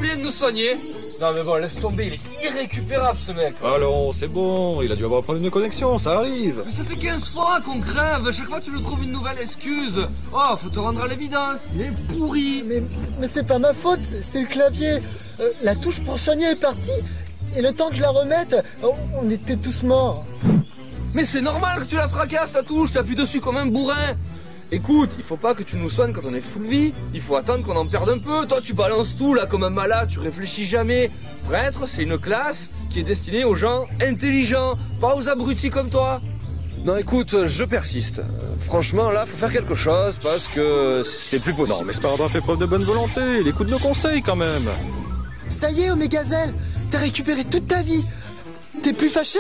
De nous soigner. Non mais bon, laisse tomber, il est irrécupérable ce mec. Allons, c'est bon, il a dû avoir un problème de connexion, ça arrive. Mais ça fait 15 fois qu'on crève, chaque fois tu nous trouves une nouvelle excuse. Oh, faut te rendre à l'évidence, il est pourri. Mais c'est pas ma faute, c'est le clavier. La touche pour soigner est partie, et le temps que je la remette, on était tous morts. Mais c'est normal que tu la fracasses ta touche, t'appuies dessus comme un bourrin. Écoute, il faut pas que tu nous soignes quand on est full vie, il faut attendre qu'on en perde un peu. Toi tu balances tout là comme un malade, tu réfléchis jamais. Prêtre, c'est une classe qui est destinée aux gens intelligents, pas aux abrutis comme toi. Non écoute, je persiste. Franchement là, faut faire quelque chose parce que c'est plus possible. Non mais Sparadra fait preuve de bonne volonté, il écoute nos conseils quand même. Ça y est, Omegazelle, t'as récupéré toute ta vie. T'es plus fâché?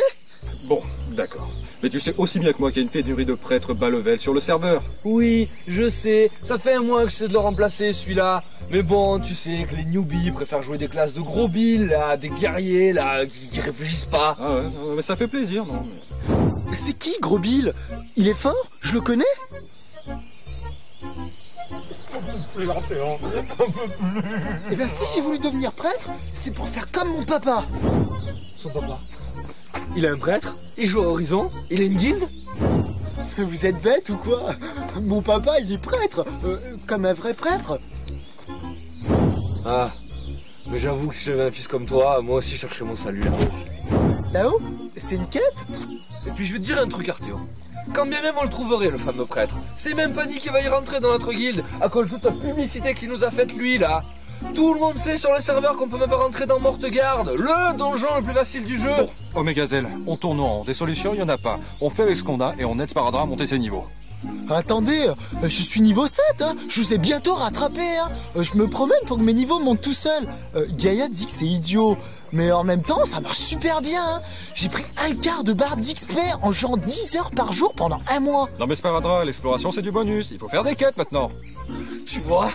Bon, d'accord. Mais tu sais aussi bien que moi qu'il y a une pénurie de prêtres bas level sur le serveur. Oui, je sais, ça fait un mois que j'essaie de le remplacer celui-là. Mais bon, tu sais que les newbies préfèrent jouer des classes de gros billes, là, des guerriers, là, qui réfléchissent pas. Ah ouais, mais ça fait plaisir, non mais... C'est qui, Gros Bill? Il est fort? Je le connais? C'est l'Arthéon, un peu plus. Eh bien, si j'ai voulu devenir prêtre, c'est pour faire comme mon papa. Son papa? Il est un prêtre? Il joue à Horizon? Il a une guilde? Vous êtes bête ou quoi? Mon papa, il est prêtre, comme un vrai prêtre. Ah, mais j'avoue que si j'avais un fils comme toi, moi aussi je chercherais mon salut là-haut. Là-haut? C'est une quête? Et puis je vais te dire un truc, Arthéon. Quand bien même on le trouverait, le fameux prêtre, c'est même pas dit qu'il va y rentrer dans notre guilde, à cause de toute la publicité qu'il nous a faite lui, là. Tout le monde sait sur le serveur qu'on peut même pas rentrer dans Mortegarde, le donjon le plus facile du jeu. Bon, Omégazel, on tourne en rond. Des solutions, il y en a pas. On fait avec ce qu'on a et on aide Sparadrap à monter ses niveaux. Attendez, je suis niveau 7, hein. Je vous ai bientôt rattrapé, hein. Je me promène pour que mes niveaux montent tout seuls. Gaïa dit que c'est idiot, mais en même temps, ça marche super bien, hein. J'ai pris un quart de barre d'XP en jouant 10 heures par jour pendant 1 mois. Non mais Sparadrap, l'exploration c'est du bonus. Il faut faire des quêtes maintenant. Tu vois,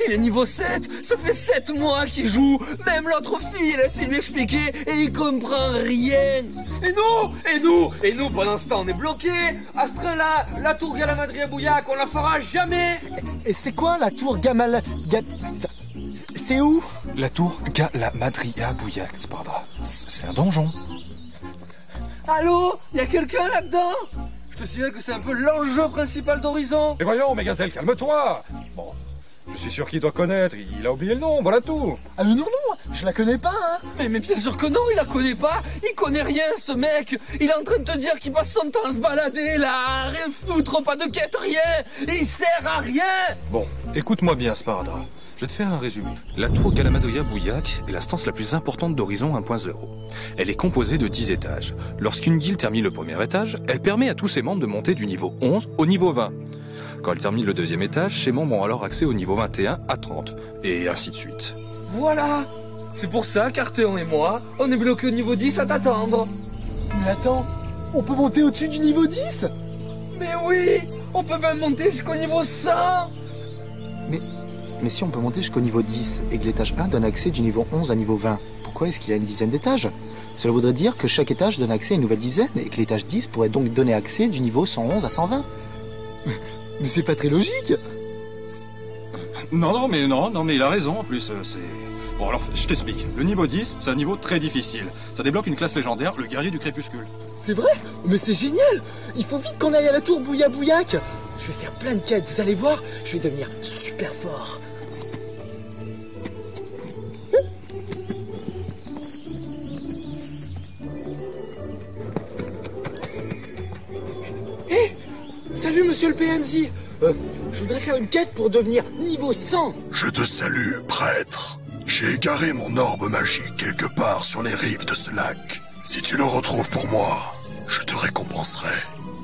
il est niveau 7, ça fait 7 mois qu'il joue. Même l'autre fille, elle essaie de lui expliquer et il comprend rien. Et nous, pendant ce temps, on est bloqués. À ce train-là, la tour Galamadria Bouillac, on la fera jamais. Et c'est quoi la tour C'est où? La tour Galamadria Bouillac, Sparadrap. C'est un donjon. Allô? Y a quelqu'un là-dedans? Je te signale que c'est un peu l'enjeu principal d'Horizon. Et voyons, Omégazel, calme-toi. Bon, je suis sûr qu'il doit connaître. Il a oublié le nom, voilà tout. Ah mais non, je la connais pas, hein. Mais bien sûr que non, il la connaît pas. Il connaît rien, ce mec. Il est en train de te dire qu'il passe son temps à se balader, là. Rien foutre, pas de quête, rien. Il sert à rien. Bon, écoute-moi bien, Sparadrap. Je vais te faire un résumé. La tour Galamadria Bouillac est l'instance la plus importante d'Horizon 1.0. Elle est composée de 10 étages. Lorsqu'une guilde termine le premier étage, elle permet à tous ses membres de monter du niveau 11 au niveau 20. Quand elle termine le deuxième étage, ses membres ont alors accès au niveau 21 à 30, et ainsi de suite. Voilà. C'est pour ça qu'Arthéon et moi, on est bloqués au niveau 10 à t'attendre. Mais attends, on peut monter au-dessus du niveau 10? Mais oui, on peut même monter jusqu'au niveau 100. Mais si on peut monter jusqu'au niveau 10 et que l'étage 1 donne accès du niveau 11 à niveau 20, pourquoi est-ce qu'il y a une dizaine d'étages? Cela voudrait dire que chaque étage donne accès à une nouvelle dizaine et que l'étage 10 pourrait donc donner accès du niveau 111 à 120. Mais c'est pas très logique. Non, mais il a raison en plus, c'est... Bon alors, je t'explique. Le niveau 10, c'est un niveau très difficile. Ça débloque une classe légendaire, le guerrier du crépuscule. C'est vrai? Mais c'est génial! Il faut vite qu'on aille à la tour Bouillac. Je vais faire plein de quêtes, vous allez voir, je vais devenir super fort. Salut monsieur le PNJ. Je voudrais faire une quête pour devenir niveau 100. Je te salue, prêtre. J'ai égaré mon orbe magique quelque part sur les rives de ce lac. Si tu le retrouves pour moi, je te récompenserai.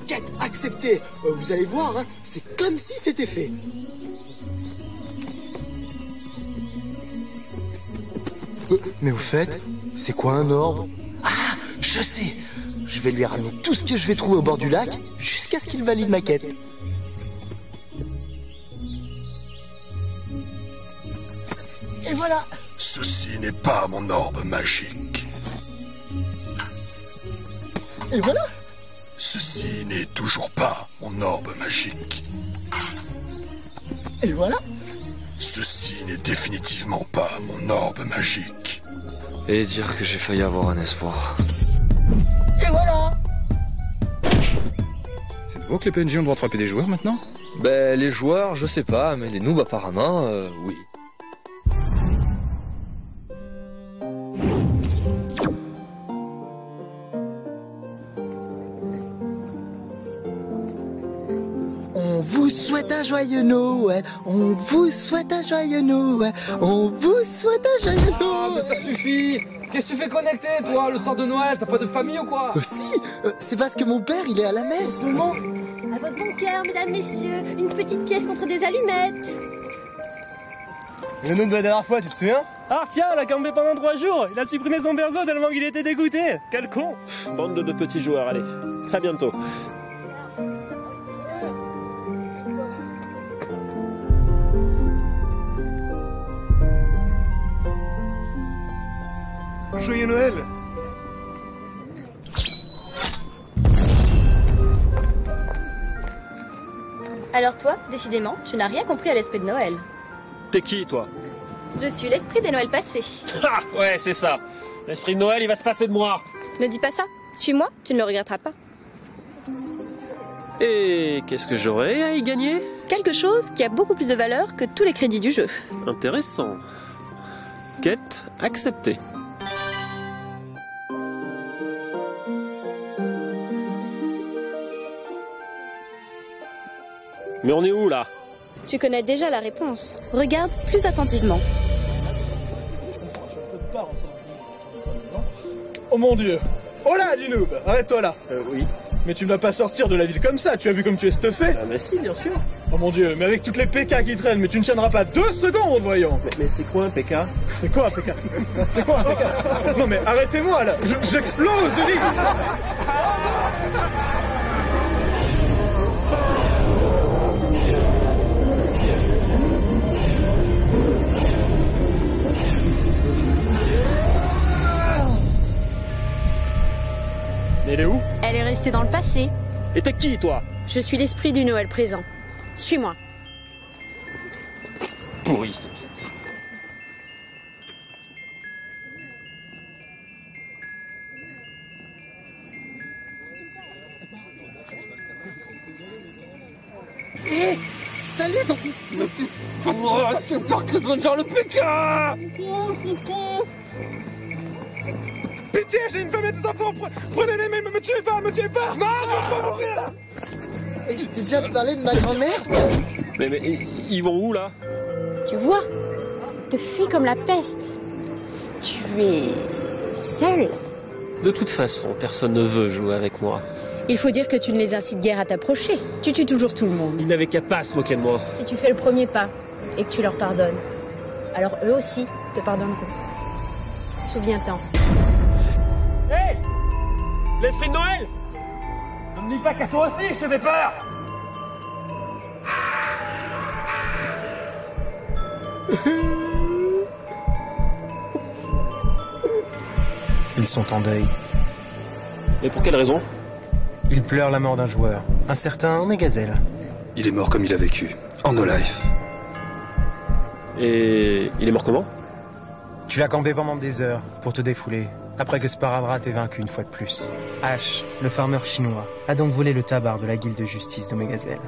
Quête acceptée. Vous allez voir, hein, c'est comme si c'était fait. Mais au fait, c'est quoi un orbe? Ah, je sais. Je vais lui ramener tout ce que je vais trouver au bord du lac jusqu'à ce qu'il valide ma quête. Et voilà. Ceci n'est pas mon orbe magique. Et voilà. Ceci n'est toujours pas mon orbe magique. Et voilà. Ceci n'est définitivement pas mon orbe magique. Et dire que j'ai failli avoir un espoir. Et voilà. C'est nouveau que les PNJ ont le droit de frapper des joueurs maintenant? Ben, les joueurs, je sais pas, mais les noobs apparemment, oui. On vous souhaite un joyeux Noël. On vous souhaite un joyeux Noël. On vous souhaite un joyeux Noël. Ah, mais ça suffit. Qu'est-ce que tu fais connecter, toi, le soir de Noël? T'as pas de famille ou quoi? Si, c'est parce que mon père, il est à la messe. Maman. À votre bon cœur, mesdames, messieurs, une petite pièce contre des allumettes. Le noob de la dernière fois, tu te souviens? Ah tiens, il a campé pendant 3 jours. Il a supprimé son berceau tellement qu'il était dégoûté. Quel con. Bande de petits joueurs, allez. À bientôt. Joyeux Noël. Alors toi, décidément, tu n'as rien compris à l'esprit de Noël. T'es qui, toi? Je suis l'esprit des Noëls passés. Ah, ouais, c'est ça. L'esprit de Noël, il va se passer de moi. Ne dis pas ça. Suis-moi, tu ne le regretteras pas. Et qu'est-ce que j'aurais à y gagner? Quelque chose qui a beaucoup plus de valeur que tous les crédits du jeu. Intéressant. Quête acceptée. Mais on est où, là? Tu connais déjà la réponse. Regarde plus attentivement. Oh mon dieu. Oh là, du noob, arrête-toi là. Oui. Mais tu ne vas pas sortir de la ville comme ça, tu as vu comme tu es stuffé? Ah bah si, bien sûr. Oh mon dieu, mais avec toutes les PK qui traînent, mais tu ne tiendras pas 2 secondes, voyons. Mais c'est quoi un PK? C'est quoi un PK? C'est quoi un PK? Non mais arrêtez-moi là, j'explose de rire. Elle est où? Elle est restée dans le passé. Et t'es qui, toi? Je suis l'esprit du Noël présent. Suis-moi. Pourri, cette quête. Hé, salut donc. Oh, c'est toi qui dois dire le PK. Pitié, j'ai une femme et des enfants, prenez-les, mais me tuez pas, me tuez pas. Non, je veux pas mourir. Et je t'ai déjà parlé de ma grand-mère? Mais ils vont où, là? Tu vois, te fuis comme la peste. Tu es seul. De toute façon, personne ne veut jouer avec moi. Il faut dire que tu ne les incites guère à t'approcher. Tu tues toujours tout le monde. Ils n'avaient qu'à pas se moquer de moi. Si tu fais le premier pas et que tu leur pardonnes, alors eux aussi te pardonneront. Souviens-t'en. Hé, l'esprit de Noël! Ne me dis pas qu'à toi aussi je te fais peur! Ils sont en deuil. Mais pour quelle raison? Ils pleurent la mort d'un joueur, un certain Megazelle. Il est mort comme il a vécu, en no life. Et il est mort comment? Tu l'as campé pendant des heures pour te défouler, après que Sparadrap t'ait vaincu une fois de plus. Ash, le farmer chinois, a donc volé le tabard de la guilde de justice de Megazelle.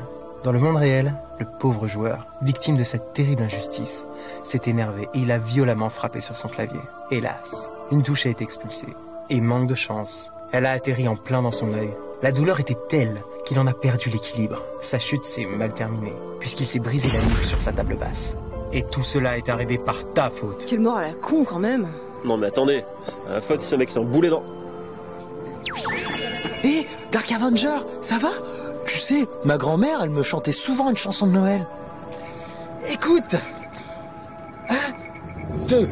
Dans le monde réel, le pauvre joueur, victime de cette terrible injustice, s'est énervé et il a violemment frappé sur son clavier. Hélas, une touche a été expulsée. Et manque de chance, elle a atterri en plein dans son œil. La douleur était telle qu'il en a perdu l'équilibre. Sa chute s'est mal terminée, puisqu'il s'est brisé la nuque sur sa table basse. Et tout cela est arrivé par ta faute. Quelle mort à la con quand même. Non mais attendez, c'est pas la faute de ce mec qui t'en boulé dans... Hé, Dark Avenger, ça va? Tu sais, ma grand-mère, elle me chantait souvent une chanson de Noël. Écoute. 1, 2.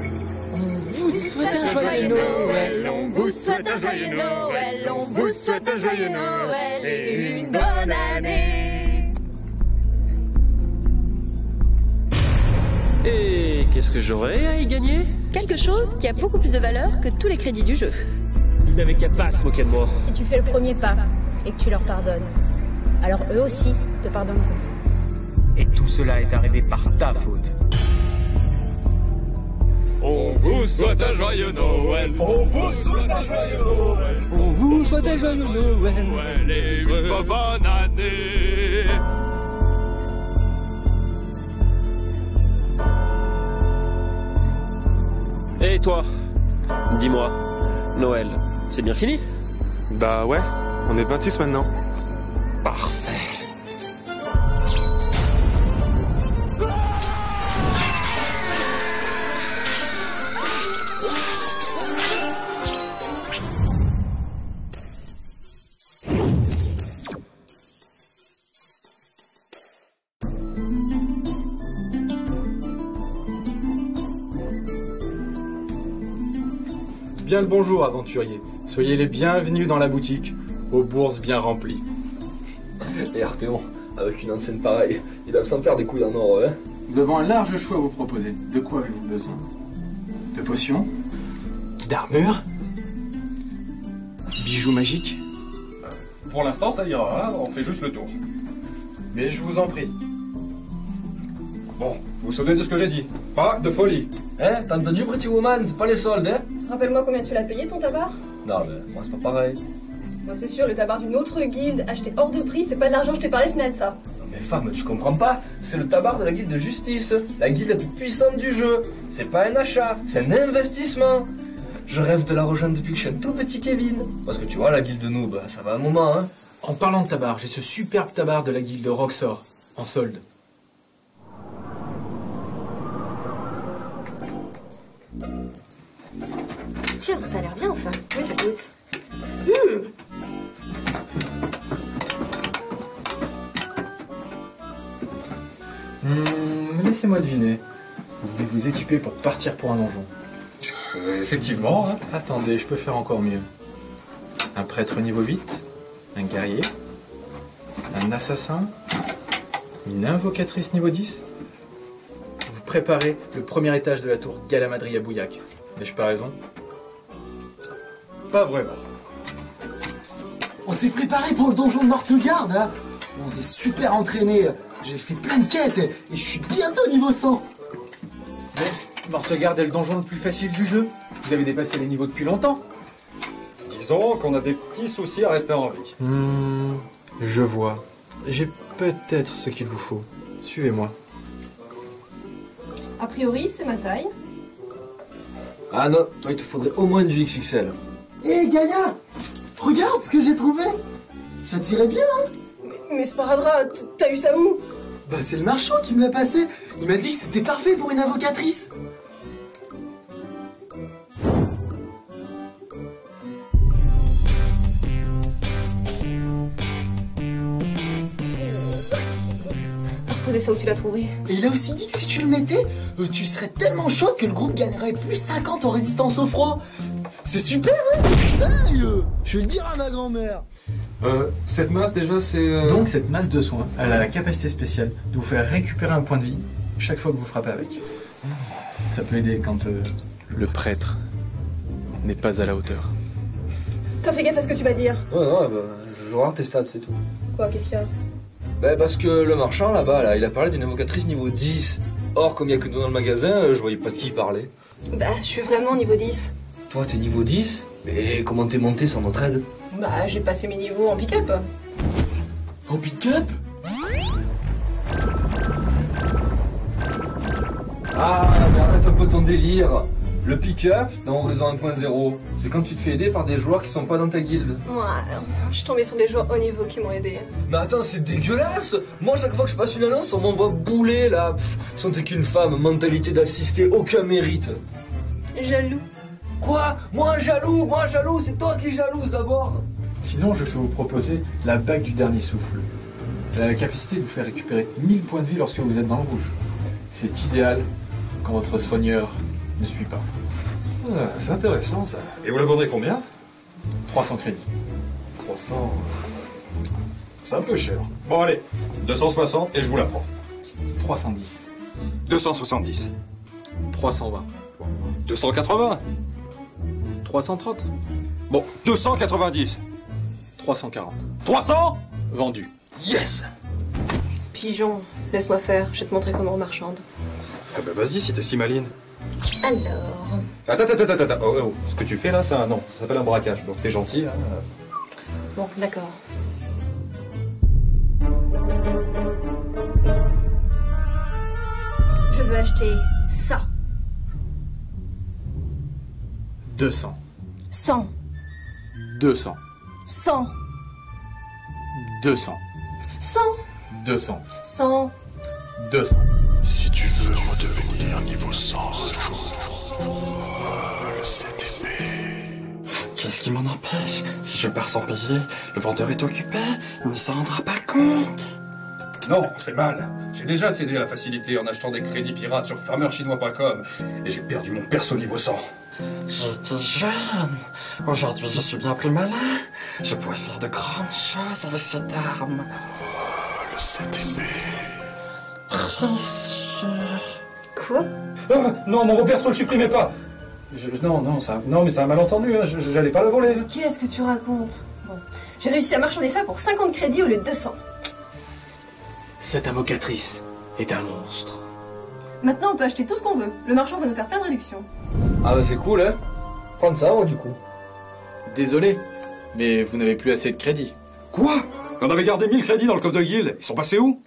On vous souhaite un joyeux Noël, on vous souhaite un joyeux Noël, on vous souhaite un joyeux Noël et une bonne année. Et qu'est-ce que j'aurais à y gagner? Quelque chose qui a beaucoup plus de valeur que tous les crédits du jeu. Ils n'avaient qu'à pas se moquer de moi. Si tu fais le premier pas et que tu leur pardonnes, alors eux aussi te pardonneront. Et tout cela est arrivé par ta faute. On vous souhaite un joyeux Noël. On vous souhaite un joyeux Noël. On vous souhaite un joyeux Noël et une bonne année. Et toi, dis-moi, Noël, c'est bien fini? Bah ouais, on est 26 maintenant. Parfait. Bien le bonjour, aventuriers. Soyez les bienvenus dans la boutique, aux bourses bien remplies. Et Arthéon, avec une enseigne pareille, ils doivent s'en faire des couilles en or, hein. Nous avons un large choix à vous proposer. De quoi avez-vous besoin? De potions? D'armure? Bijoux magiques? Pour l'instant, ça ira, on fait juste le tour. Mais je vous en prie. Bon, vous vous souvenez de ce que j'ai dit? Pas de folie. Hein, t'as entendu, Pretty Woman? C'est pas les soldes, hein? Rappelle-moi combien tu l'as payé ton tabac? Non, mais moi, c'est pas pareil. Moi, c'est sûr, le tabac d'une autre guilde, acheté hors de prix, c'est pas de l'argent, je t'ai parlé, Fned, ça. Non, mais femme, tu comprends pas? C'est le tabac de la guilde de justice, la guilde la plus puissante du jeu. C'est pas un achat, c'est un investissement. Je rêve de la rejoindre depuis que je suis un tout petit Kevin. Parce que tu vois, la guilde de noob, ça va un moment, hein. En parlant de tabac, j'ai ce superbe tabac de la guilde de Roxor, en solde. Tiens, ça a l'air bien ça. Oui, ça coûte. Laissez-moi deviner. Vous devez vous équiper pour partir pour un donjon. Effectivement, hein. Attendez, je peux faire encore mieux. Un prêtre niveau 8, un guerrier, un assassin, une invocatrice niveau 10. Vous préparez le premier étage de la tour Galamadri à Bouillac. N'ai-je pas raison? Pas vraiment. On s'est préparé pour le donjon de Mortegarde, hein. On est super entraînés. J'ai fait plein de quêtes et je suis bientôt niveau 100. Mortegarde est le donjon le plus facile du jeu. Vous avez dépassé les niveaux depuis longtemps. Disons qu'on a des petits soucis à rester en vie. Je vois. J'ai peut-être ce qu'il vous faut. Suivez-moi. A priori, c'est ma taille. Ah non, toi il te faudrait au moins du XXL. Hé Gaïa, regarde ce que j'ai trouvé. Ça t'irait bien, hein? Mais Sparadrap, t'as eu ça où? Bah c'est le marchand qui me l'a passé. Il m'a dit que c'était parfait pour une invocatrice. Reposez ça où tu l'as trouvé. Et il a aussi dit que si tu le mettais, tu serais tellement chaud que le groupe gagnerait plus 50 en résistance au froid. C'est super, hein? Hey, je vais le dire à ma grand-mère. Cette masse déjà c'est... Donc cette masse de soins, elle a la capacité spéciale de vous faire récupérer un point de vie chaque fois que vous frappez avec. Ça peut aider quand le prêtre n'est pas à la hauteur. Toi, fais gaffe à ce que tu vas dire. Ouais, je vais voir tes stats, c'est tout. Quoi, qu'est-ce qu'il y a? Bah parce que le marchand là-bas, là, il a parlé d'une invocatrice niveau 10. Or, comme il y a que nous dans le magasin, je voyais pas de qui il parlait. Bah, je suis vraiment niveau 10. Toi, t'es niveau 10? Mais comment t'es monté sans notre aide? Bah, j'ai passé mes niveaux en pick-up. En pick-up? Ah, mais arrête un peu ton délire. Le pick-up, dans Horizon 1.0, c'est quand tu te fais aider par des joueurs qui sont pas dans ta guilde. Ouais, je suis tombé sur des joueurs haut niveau qui m'ont aidé. Mais attends, c'est dégueulasse. Moi, chaque fois que je passe une annonce, on m'envoie bouler, là. Sont t'es qu'une femme, mentalité d'assister, aucun mérite. Jaloux. Quoi? Moi jaloux, c'est toi qui es jalouse d'abord. Sinon, je peux vous proposer la bague du dernier souffle. Elle a la capacité de vous faire récupérer 1000 points de vie lorsque vous êtes dans le rouge. C'est idéal quand votre soigneur ne suit pas. Ah, c'est intéressant ça. Et vous la vendrez combien? 300 crédits. 300... C'est un peu cher. Bon allez, 260 et je vous la prends. 310. 270. 320. 280. 330. Bon, 290. 340. 300. Vendu. Yes. Pigeon, laisse-moi faire, je vais te montrer comment on marchande. Ah bah vas-y si t'es si maline. Alors... Attends. Oh, ce que tu fais là, ça s'appelle un braquage. Donc t'es gentil, hein. Bon, d'accord. Je veux acheter ça. 200. 100. 200. 100. 200. 100. 200. 100. 200. Si tu veux redevenir niveau 100 un jour, le 7 épée. Qu'est-ce qui m'en empêche? Si je pars sans payer, le vendeur est occupé, il ne s'en rendra pas compte. Non, c'est mal. J'ai déjà cédé à la facilité en achetant des crédits pirates sur farmerchinois.com et j'ai perdu mon perso niveau 100. J'étais jeune. Aujourd'hui, je suis bien plus malin. Je pourrais faire de grandes choses avec cette arme. Le 7 épée. Précieux. Quoi? Non, mon perso, le supprimez pas. Non, mais c'est un malentendu, hein. J'allais pas le voler. Qu'est-ce que tu racontes? Bon, j'ai réussi à marchander ça pour 50 crédits au lieu de 200. Cette invocatrice est un monstre. Maintenant, on peut acheter tout ce qu'on veut. Le marchand va nous faire plein de réductions. Ah bah c'est cool, hein. Prendre ça, moi, du coup. Désolé, mais vous n'avez plus assez de crédits. Quoi? On avait gardé 1000 crédits dans le coffre de guild. Ils sont passés où?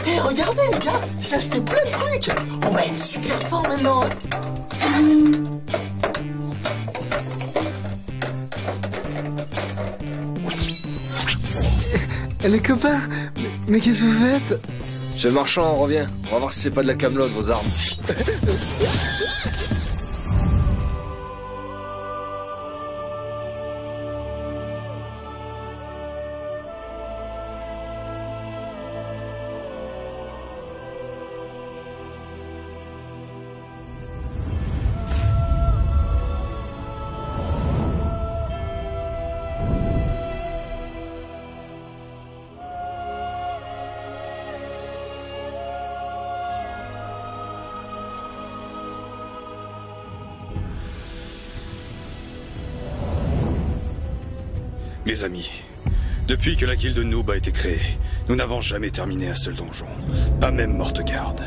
Hé, regardez les gars, j'ai acheté plein de trucs. On va être super fort maintenant. Les copains, mais qu'est-ce que vous faites? Chez le marchand, on revient. On va voir si c'est pas de la camelote, vos armes. Mes amis, depuis que la guilde Noob a été créée, nous n'avons jamais terminé un seul donjon. Pas même Mortegarde.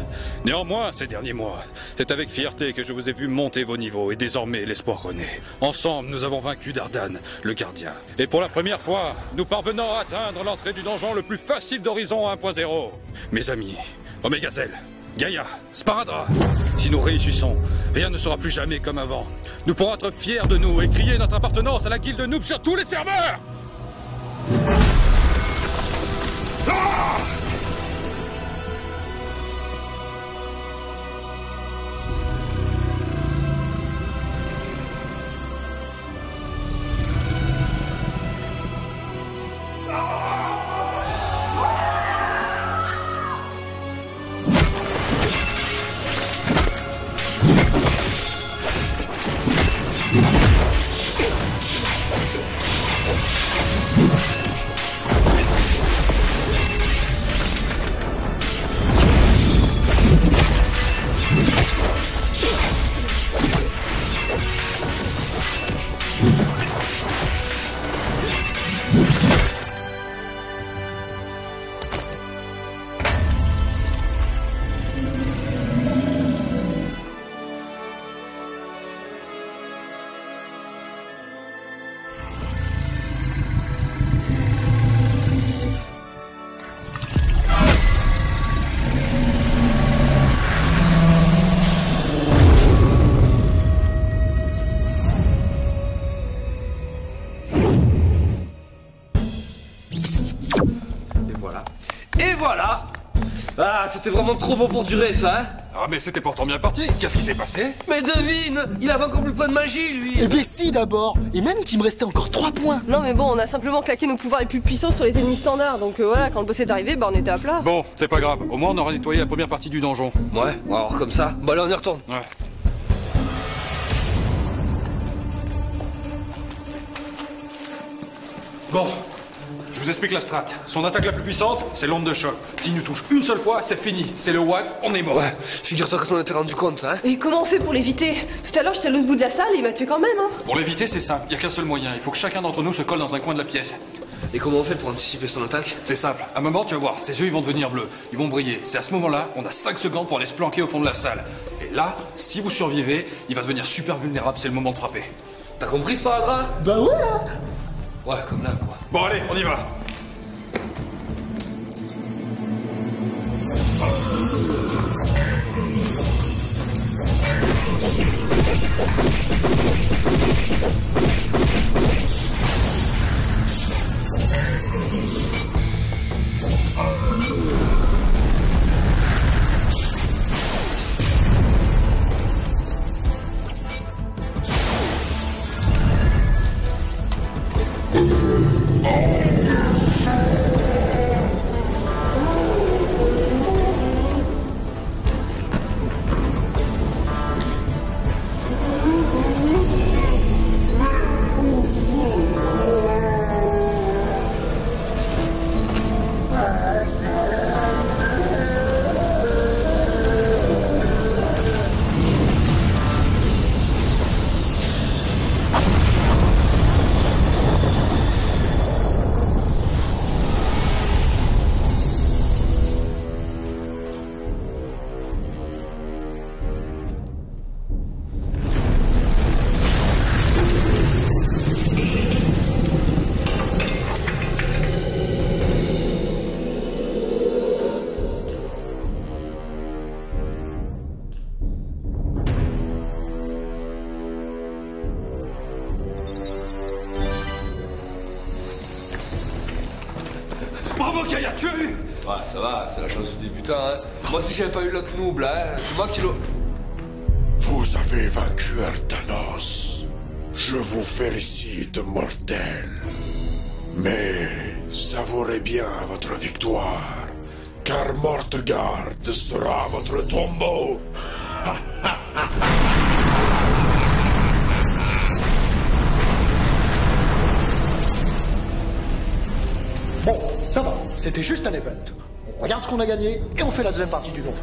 Néanmoins, ces derniers mois, c'est avec fierté que je vous ai vu monter vos niveaux et désormais l'espoir renaît. Ensemble, nous avons vaincu Dardan, le gardien. Et pour la première fois, nous parvenons à atteindre l'entrée du donjon le plus facile d'Horizon 1.0. Mes amis, Omegazelle, Gaïa, Sparadra, si nous réussissons, rien ne sera plus jamais comme avant. Nous pourrons être fiers de nous et crier notre appartenance à la guilde Noob sur tous les serveurs. Ah! Ah, c'était vraiment trop beau pour durer, ça, hein? Ah, mais c'était pourtant bien parti. Qu'est-ce qui s'est passé? Mais devine! Il avait encore plus de points de magie, lui! Eh bien si, d'abord! Et même qu'il me restait encore 3 points! Non mais bon, on a simplement claqué nos pouvoirs les plus puissants sur les ennemis standards, donc voilà, quand le boss est arrivé, bah on était à plat. Bon, c'est pas grave. Au moins, on aura nettoyé la première partie du donjon. Ouais, alors comme ça, bah là on y retourne. Ouais. Bon, je vous explique la strat. Son attaque la plus puissante, c'est l'onde de choc. S'il nous touche une seule fois, c'est fini. C'est le whack, on est mort. Ouais, figure-toi que t'en étais rendu compte, ça, hein? Et comment on fait pour l'éviter? Tout à l'heure, j'étais à l'autre bout de la salle et il m'a tué quand même, hein. Pour l'éviter, c'est simple. Il y a qu'un seul moyen. Il faut que chacun d'entre nous se colle dans un coin de la pièce. Et comment on fait pour anticiper son attaque? C'est simple. À un moment, tu vas voir, ses yeux ils vont devenir bleus. Ils vont briller. C'est à ce moment-là, on a 5 secondes pour aller se planquer au fond de la salle. Et là, si vous survivez, il va devenir super vulnérable. C'est le moment de frapper. T'as compris, Sparadra? Bah ouais! Ouais, comme là, quoi. Bon, allez, on y va. Gaïa, tu as vu? Ouais, ça va, c'est la chance du débutant, hein. Moi, si j'avais pas eu l'autre noob, là, hein, c'est moi qui l'ai... Vous avez vaincu Artanos. Je vous félicite, mortel. Mais savourez bien votre victoire, car Mortegarde sera votre tombeau. Bon, ça va, c'était juste un event. On regarde ce qu'on a gagné et on fait la deuxième partie du donjon.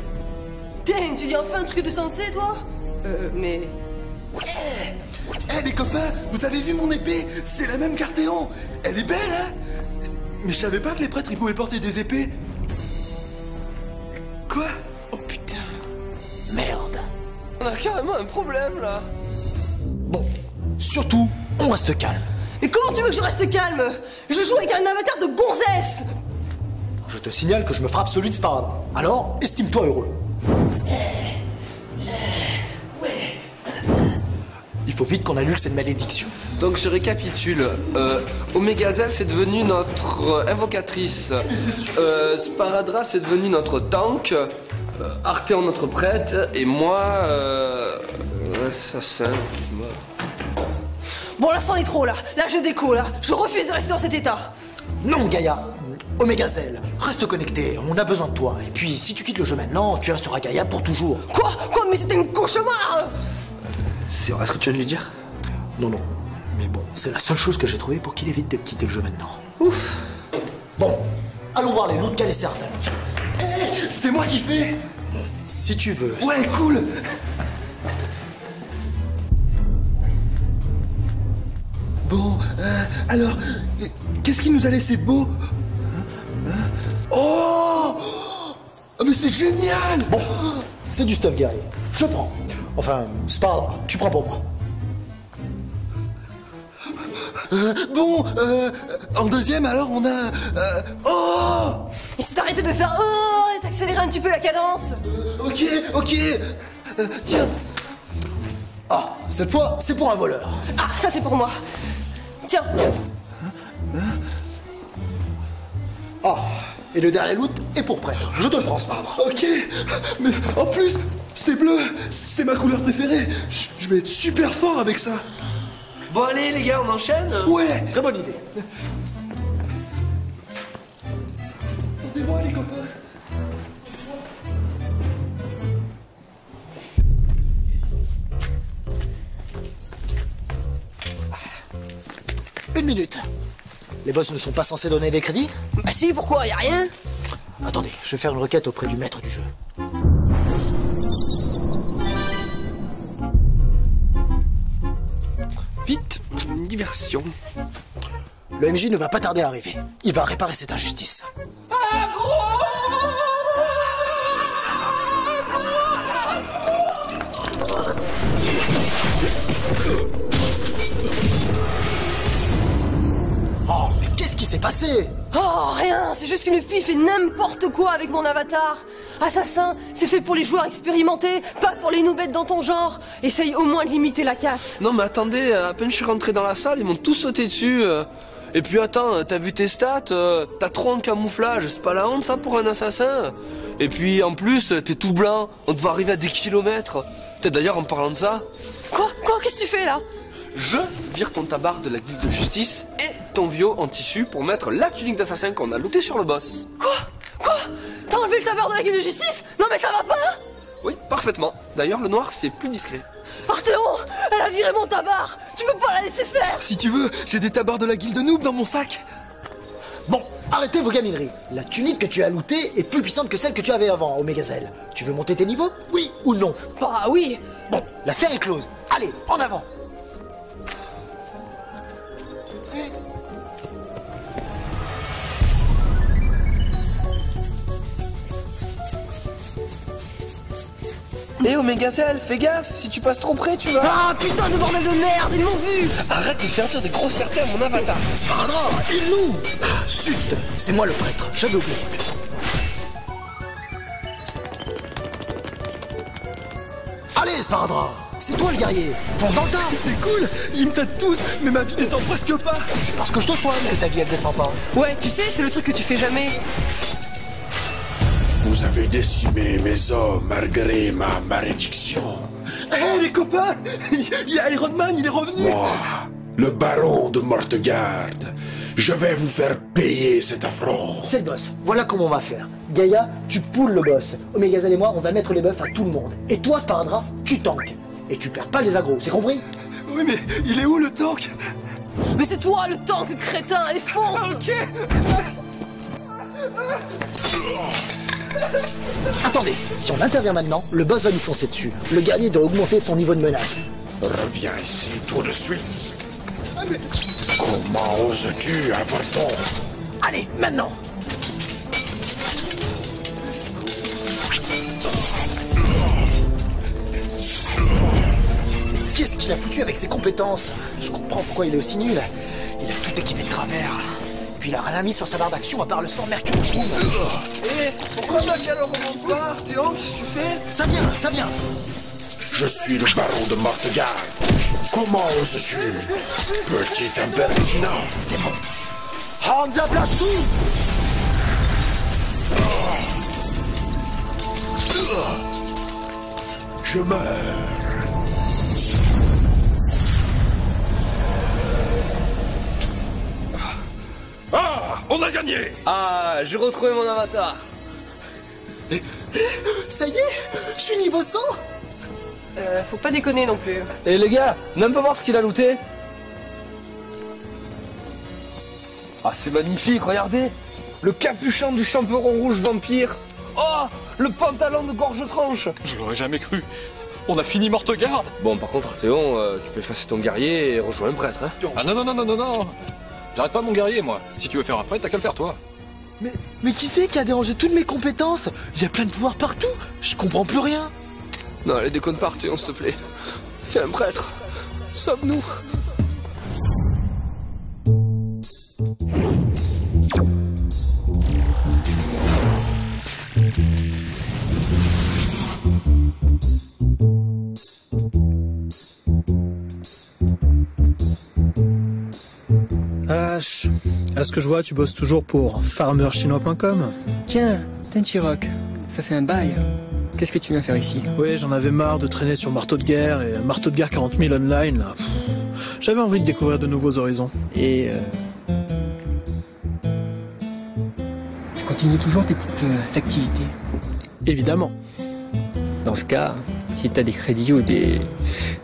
Dang, tu dis enfin un truc de sensé, toi mais... Eh les copains, vous avez vu mon épée? C'est la même qu'Arthéon. Elle est belle, hein? Mais je savais pas que les prêtres ils pouvaient porter des épées. Quoi? Oh putain. Merde. On a carrément un problème là. Bon, surtout, on reste calme. Mais comment tu veux que je reste calme? Je joue avec un avatar de gonzesse. Je te signale que je me frappe celui de Sparadra. Alors, estime-toi heureux. Il faut vite qu'on annule cette malédiction. Donc je récapitule. Omégazel c'est devenu notre invocatrice. Sparadra c'est devenu notre tank. Arthéon notre prêtre. Et moi... assassin. Bon là c'en est trop là. Là je déco là. Je refuse de rester dans cet état. Non Gaïa. Omégazel, reste connecté, on a besoin de toi. Et puis si tu quittes le jeu maintenant, tu resteras Gaïa pour toujours. Quoi? Mais c'était un cauchemar. C'est vrai ce que tu viens de lui dire? Non. Mais bon, c'est la seule chose que j'ai trouvée pour qu'il évite de quitter le jeu maintenant. Ouf. Bon, allons voir les loups de Calissarda. C'est moi qui fais. Si tu veux. Ouais, cool. Bon, alors, qu'est-ce qui nous a laissé beau? Oh! Mais c'est génial! Bon, c'est du stuff guerrier. Je prends. Enfin, c'est pas grave, tu prends pour moi. En deuxième, alors, on a... oh! Et si t'arrêtais de faire oh et t'accélérer un petit peu la cadence. Ok. Tiens. Ah, cette fois, c'est pour un voleur. Ah, ça c'est pour moi. Tiens. Ah, et le dernier loot est pour prêtre. Je te le prends, Sparadra. Ok, mais en plus, c'est bleu. C'est ma couleur préférée. Je vais être super fort avec ça. Bon allez les gars, on enchaîne? Ouais, très bonne idée. Aidez-moi les copains. Une minute. Les boss ne sont pas censés donner des crédits? Bah si, pourquoi? Y'a rien? Attendez, je vais faire une requête auprès du maître du jeu. Vite, une diversion. Le MJ ne va pas tarder à arriver. Il va réparer cette injustice. Oh, mais qu'est-ce qui s'est passé? Oh, rien, c'est juste qu'une fille fait n'importe quoi avec mon avatar. Assassin, c'est fait pour les joueurs expérimentés, pas pour les noubettes dans ton genre. Essaye au moins de limiter la casse. Non mais attendez, à peine je suis rentré dans la salle, ils m'ont tous sauté dessus. Et puis attends, t'as vu tes stats? T'as 3 en camouflage, c'est pas la honte ça pour un assassin? Et puis en plus, t'es tout blanc, on te voit arriver à des kilomètres. Peut-être d'ailleurs en parlant de ça... Quoi? Qu'est-ce que tu fais là? Je vire ton tabard de la guilde de justice et ton vieux en tissu pour mettre la tunique d'assassin qu'on a looté sur le boss. Quoi? T'as enlevé le tabard de la guilde de justice? Non mais ça va pas? Oui, parfaitement. D'ailleurs, le noir, c'est plus discret. Arthéon, elle a viré mon tabard. Tu peux pas la laisser faire. Si tu veux, j'ai des tabards de la guilde noob dans mon sac. Bon, arrêtez vos gamineries. La tunique que tu as lootée est plus puissante que celle que tu avais avant, Omégazel. Tu veux monter tes niveaux? Oui ou non? Bah oui. Bon, l'affaire est close. Allez, en avant. Eh Omégazel, fais gaffe, si tu passes trop près, tu vas... Ah putain de bordel de merde, ils m'ont vu. Arrête de faire dire des grossièretés à mon avatar. Sparadra, il nous. Zut, c'est moi le prêtre, j'avais oublié. Allez Sparadra, c'est toi le guerrier. Fonce dans le tas. C'est cool, ils me tâtent tous, mais ma vie descend presque pas. C'est parce que je te soigne que ta vie elle descend pas. Ouais, tu sais, c'est le truc que tu fais jamais. Vous avez décimé mes hommes malgré ma malédiction. Hé les copains, il y a Iron Man, il est revenu. Moi, le baron de Mortegarde, je vais vous faire payer cet affront. C'est le boss, voilà comment on va faire. Gaïa, tu poules le boss. Omégazel et moi, on va mettre les buffs à tout le monde. Et toi, Sparadra, tu tankes. Et tu perds pas les agros, c'est compris? Oui, mais il est où le tank? Mais c'est toi le tank, crétin, allez fonce. Ok. Attendez, si on intervient maintenant, le boss va nous foncer dessus. Le guerrier doit augmenter son niveau de menace. Reviens ici tout de suite. Comment oses-tu, Avorton? Allez, maintenant! Qu'est-ce qu'il a foutu avec ses compétences? Je comprends pourquoi il est aussi nul. Il a tout équipé de travers. Puis il a rien mis sur sa barre d'action à part le sang mercure rouge. Pourquoi Magal ne remonte pas? Théo, qu'est-ce que tu fais? Ça vient, ça vient. Je suis le baron de Mortegarde. Comment oses-tu, petit impertinent? C'est bon. Hansa Blasou! Je meurs. Ah, on a gagné! Ah, j'ai retrouvé mon avatar. Ça y est, je suis niveau 100. Faut pas déconner non plus. Et les gars, n'aime pas voir ce qu'il a looté? Ah, c'est magnifique, regardez. Le capuchon du champion rouge vampire. Oh, le pantalon de gorge tranche. Je l'aurais jamais cru. On a fini Mortegarde. Bon, par contre, Théon, tu peux effacer ton guerrier et rejoindre un prêtre, hein. Ah non. J'arrête pas mon guerrier, moi. Si tu veux faire un prêtre, t'as qu'à le faire, toi. Mais qui c'est qui a dérangé toutes mes compétences? Il y a plein de pouvoirs partout. Je comprends plus rien. Non, allez, déconne pas, Théon, s'il te plaît. Fais un prêtre. Sauve-nous. H, à ce que je vois, tu bosses toujours pour farmerchinois.com. Tiens, Tenchirok, ça fait un bail. Qu'est-ce que tu viens faire ici? Oui, j'en avais marre de traîner sur Marteau de Guerre et Marteau de Guerre 40 000 online, là. J'avais envie de découvrir de nouveaux horizons. Et tu continues toujours tes petites activités? Évidemment. Dans ce cas, si t'as des crédits ou des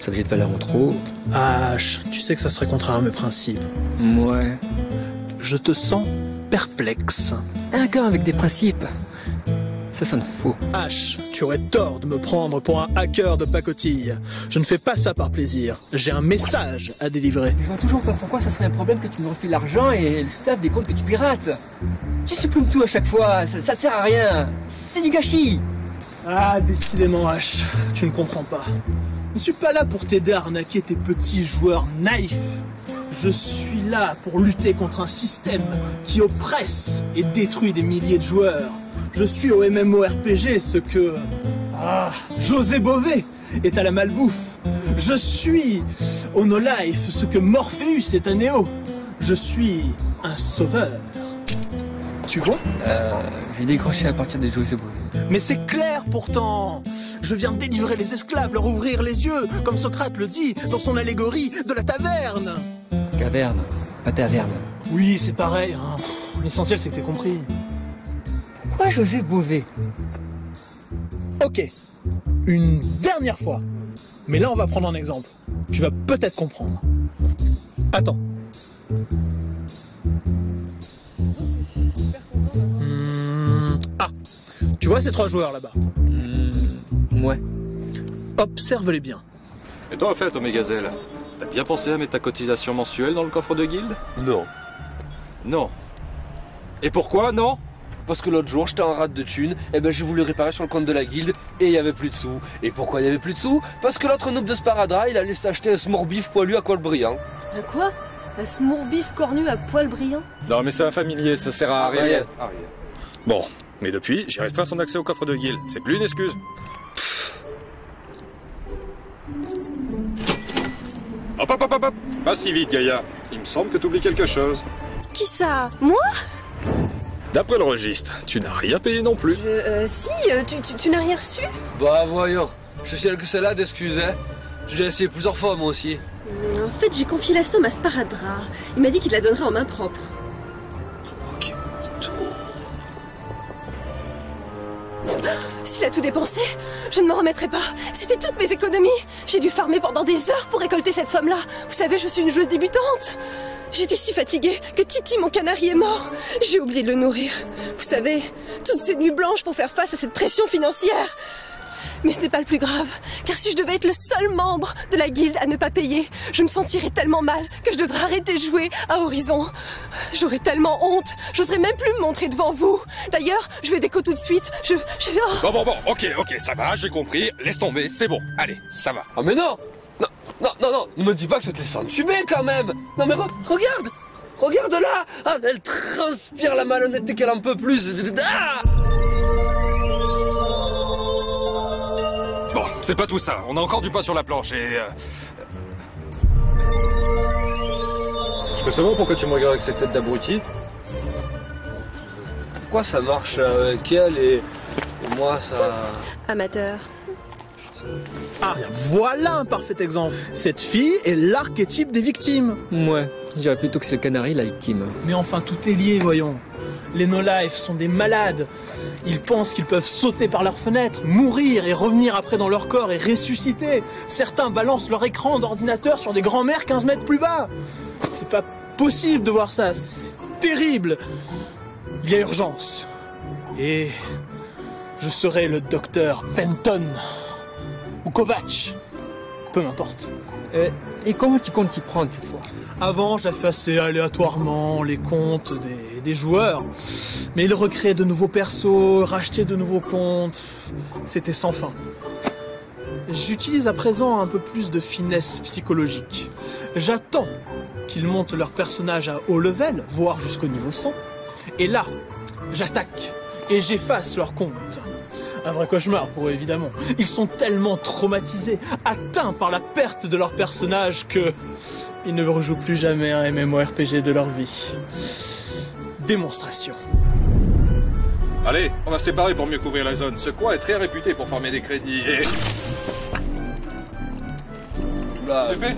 objets de valeur en trop... H, tu sais que ça serait contraire à mes principes. Ouais. Je te sens perplexe. Un gars avec des principes, ça sonne faux. H, tu aurais tort de me prendre pour un hacker de pacotille. Je ne fais pas ça par plaisir. J'ai un message à délivrer. Je vois toujours pas pourquoi ça serait un problème que tu me refiles l'argent et le staff des comptes que tu pirates. Tu supprimes tout à chaque fois, ça te sert à rien. C'est du gâchis. Ah, décidément, H, tu ne comprends pas. Je ne suis pas là pour t'aider à arnaquer tes petits joueurs naïfs. Je suis là pour lutter contre un système qui oppresse et détruit des milliers de joueurs. Je suis au MMORPG ce que... José Bové est à la malbouffe. Je suis au No Life ce que Morpheus est à Néo. Je suis un sauveur. Tu vois? J'ai décroché à partir des José Bové. Mais c'est clair pourtant. Je viens de délivrer les esclaves, leur ouvrir les yeux, comme Socrate le dit dans son allégorie de la taverne. Caverne, pas taverne. Oui, c'est pareil. Hein. L'essentiel, c'est que t'aies compris. Pourquoi José Bové? Ok, une dernière fois. Mais là, on va prendre un exemple. Tu vas peut-être comprendre. Attends. Tu vois ces 3 joueurs là-bas? Ouais. Observe-les bien. Et toi, en fait, Omegazelle, t'as bien pensé à mettre ta cotisation mensuelle dans le coffre de guilde? Non. Non. Et pourquoi non? Parce que l'autre jour, j'étais en rate de thunes, et ben j'ai voulu réparer sur le compte de la guilde, et il y avait plus de sous. Et pourquoi il y avait plus de sous? Parce que l'autre noob de Sparadra, il allait s'acheter un smoorbif poilu à col brillant. Un quoi? Un smoorbif cornu à poil brillant? Non, mais c'est un familier, ça sert à rien. Rien. Bon, mais depuis, j'ai restreint son accès au coffre de guilde. C'est plus une excuse. Hop. Pas si vite, Gaïa. Il me semble que t'oublies quelque chose. Qui ça? Moi? D'après le registre, tu n'as rien payé non plus. Si, tu n'as rien reçu? Bah voyons, je sais que c'est là d'excuses, hein. J'ai essayé plusieurs fois moi aussi. En fait, j'ai confié la somme à Sparadra. Il m'a dit qu'il la donnerait en main propre. S'il a tout dépensé, je ne m'en remettrai pas. C'était toutes mes économies. J'ai dû farmer pendant des heures pour récolter cette somme-là. Vous savez, je suis une joueuse débutante. J'étais si fatiguée que Titi, mon canari, est mort. J'ai oublié de le nourrir. Vous savez, toutes ces nuits blanches pour faire face à cette pression financière. Mais ce n'est pas le plus grave, car si je devais être le seul membre de la guilde à ne pas payer, je me sentirais tellement mal que je devrais arrêter de jouer à Horizon. J'aurais tellement honte, j'oserais même plus me montrer devant vous. D'ailleurs, je vais déco tout de suite, oh. Bon, ok, ça va, j'ai compris. Laisse tomber, c'est bon. Allez, ça va. Oh mais non, ne me dis pas que je vais te laisser entuber quand même. Non mais regarde. Regarde là. Ah, elle transpire la malhonnêteté qu'elle en peut plus. Ah. Bon, c'est pas tout ça. On a encore du pain sur la planche et... Je peux savoir pourquoi tu me regardes avec cette tête d'abruti? Pourquoi ça marche avec elle et moi ça... Amateur. Ah, voilà un parfait exemple. Cette fille est l'archétype des victimes. Ouais, je dirais plutôt que c'est le canari, la victime. Mais enfin, tout est lié, voyons. Les no-life sont des malades. Ils pensent qu'ils peuvent sauter par leurs fenêtres, mourir et revenir après dans leur corps et ressusciter. Certains balancent leur écran d'ordinateur sur des grands-mères 15 mètres plus bas. C'est pas possible de voir ça, c'est terrible. Il y a urgence. Et je serai le docteur Penton. Ou Kovac. Peu m'importe. Et comment tu comptes t'y prendre cette fois? Avant, j'effaçais aléatoirement les comptes des joueurs. Mais ils recréaient de nouveaux persos, rachetaient de nouveaux comptes. C'était sans fin. J'utilise à présent un peu plus de finesse psychologique. J'attends qu'ils montent leur personnage à haut level, voire jusqu'au niveau 100. Et là, j'attaque et j'efface leur compte. Un vrai cauchemar pour eux, évidemment. Ils sont tellement traumatisés, atteints par la perte de leur personnage que... ils ne rejouent plus jamais un MMORPG de leur vie. Démonstration. Allez, on va se séparer pour mieux couvrir la zone. Ce coin est très réputé pour farmer des crédits et...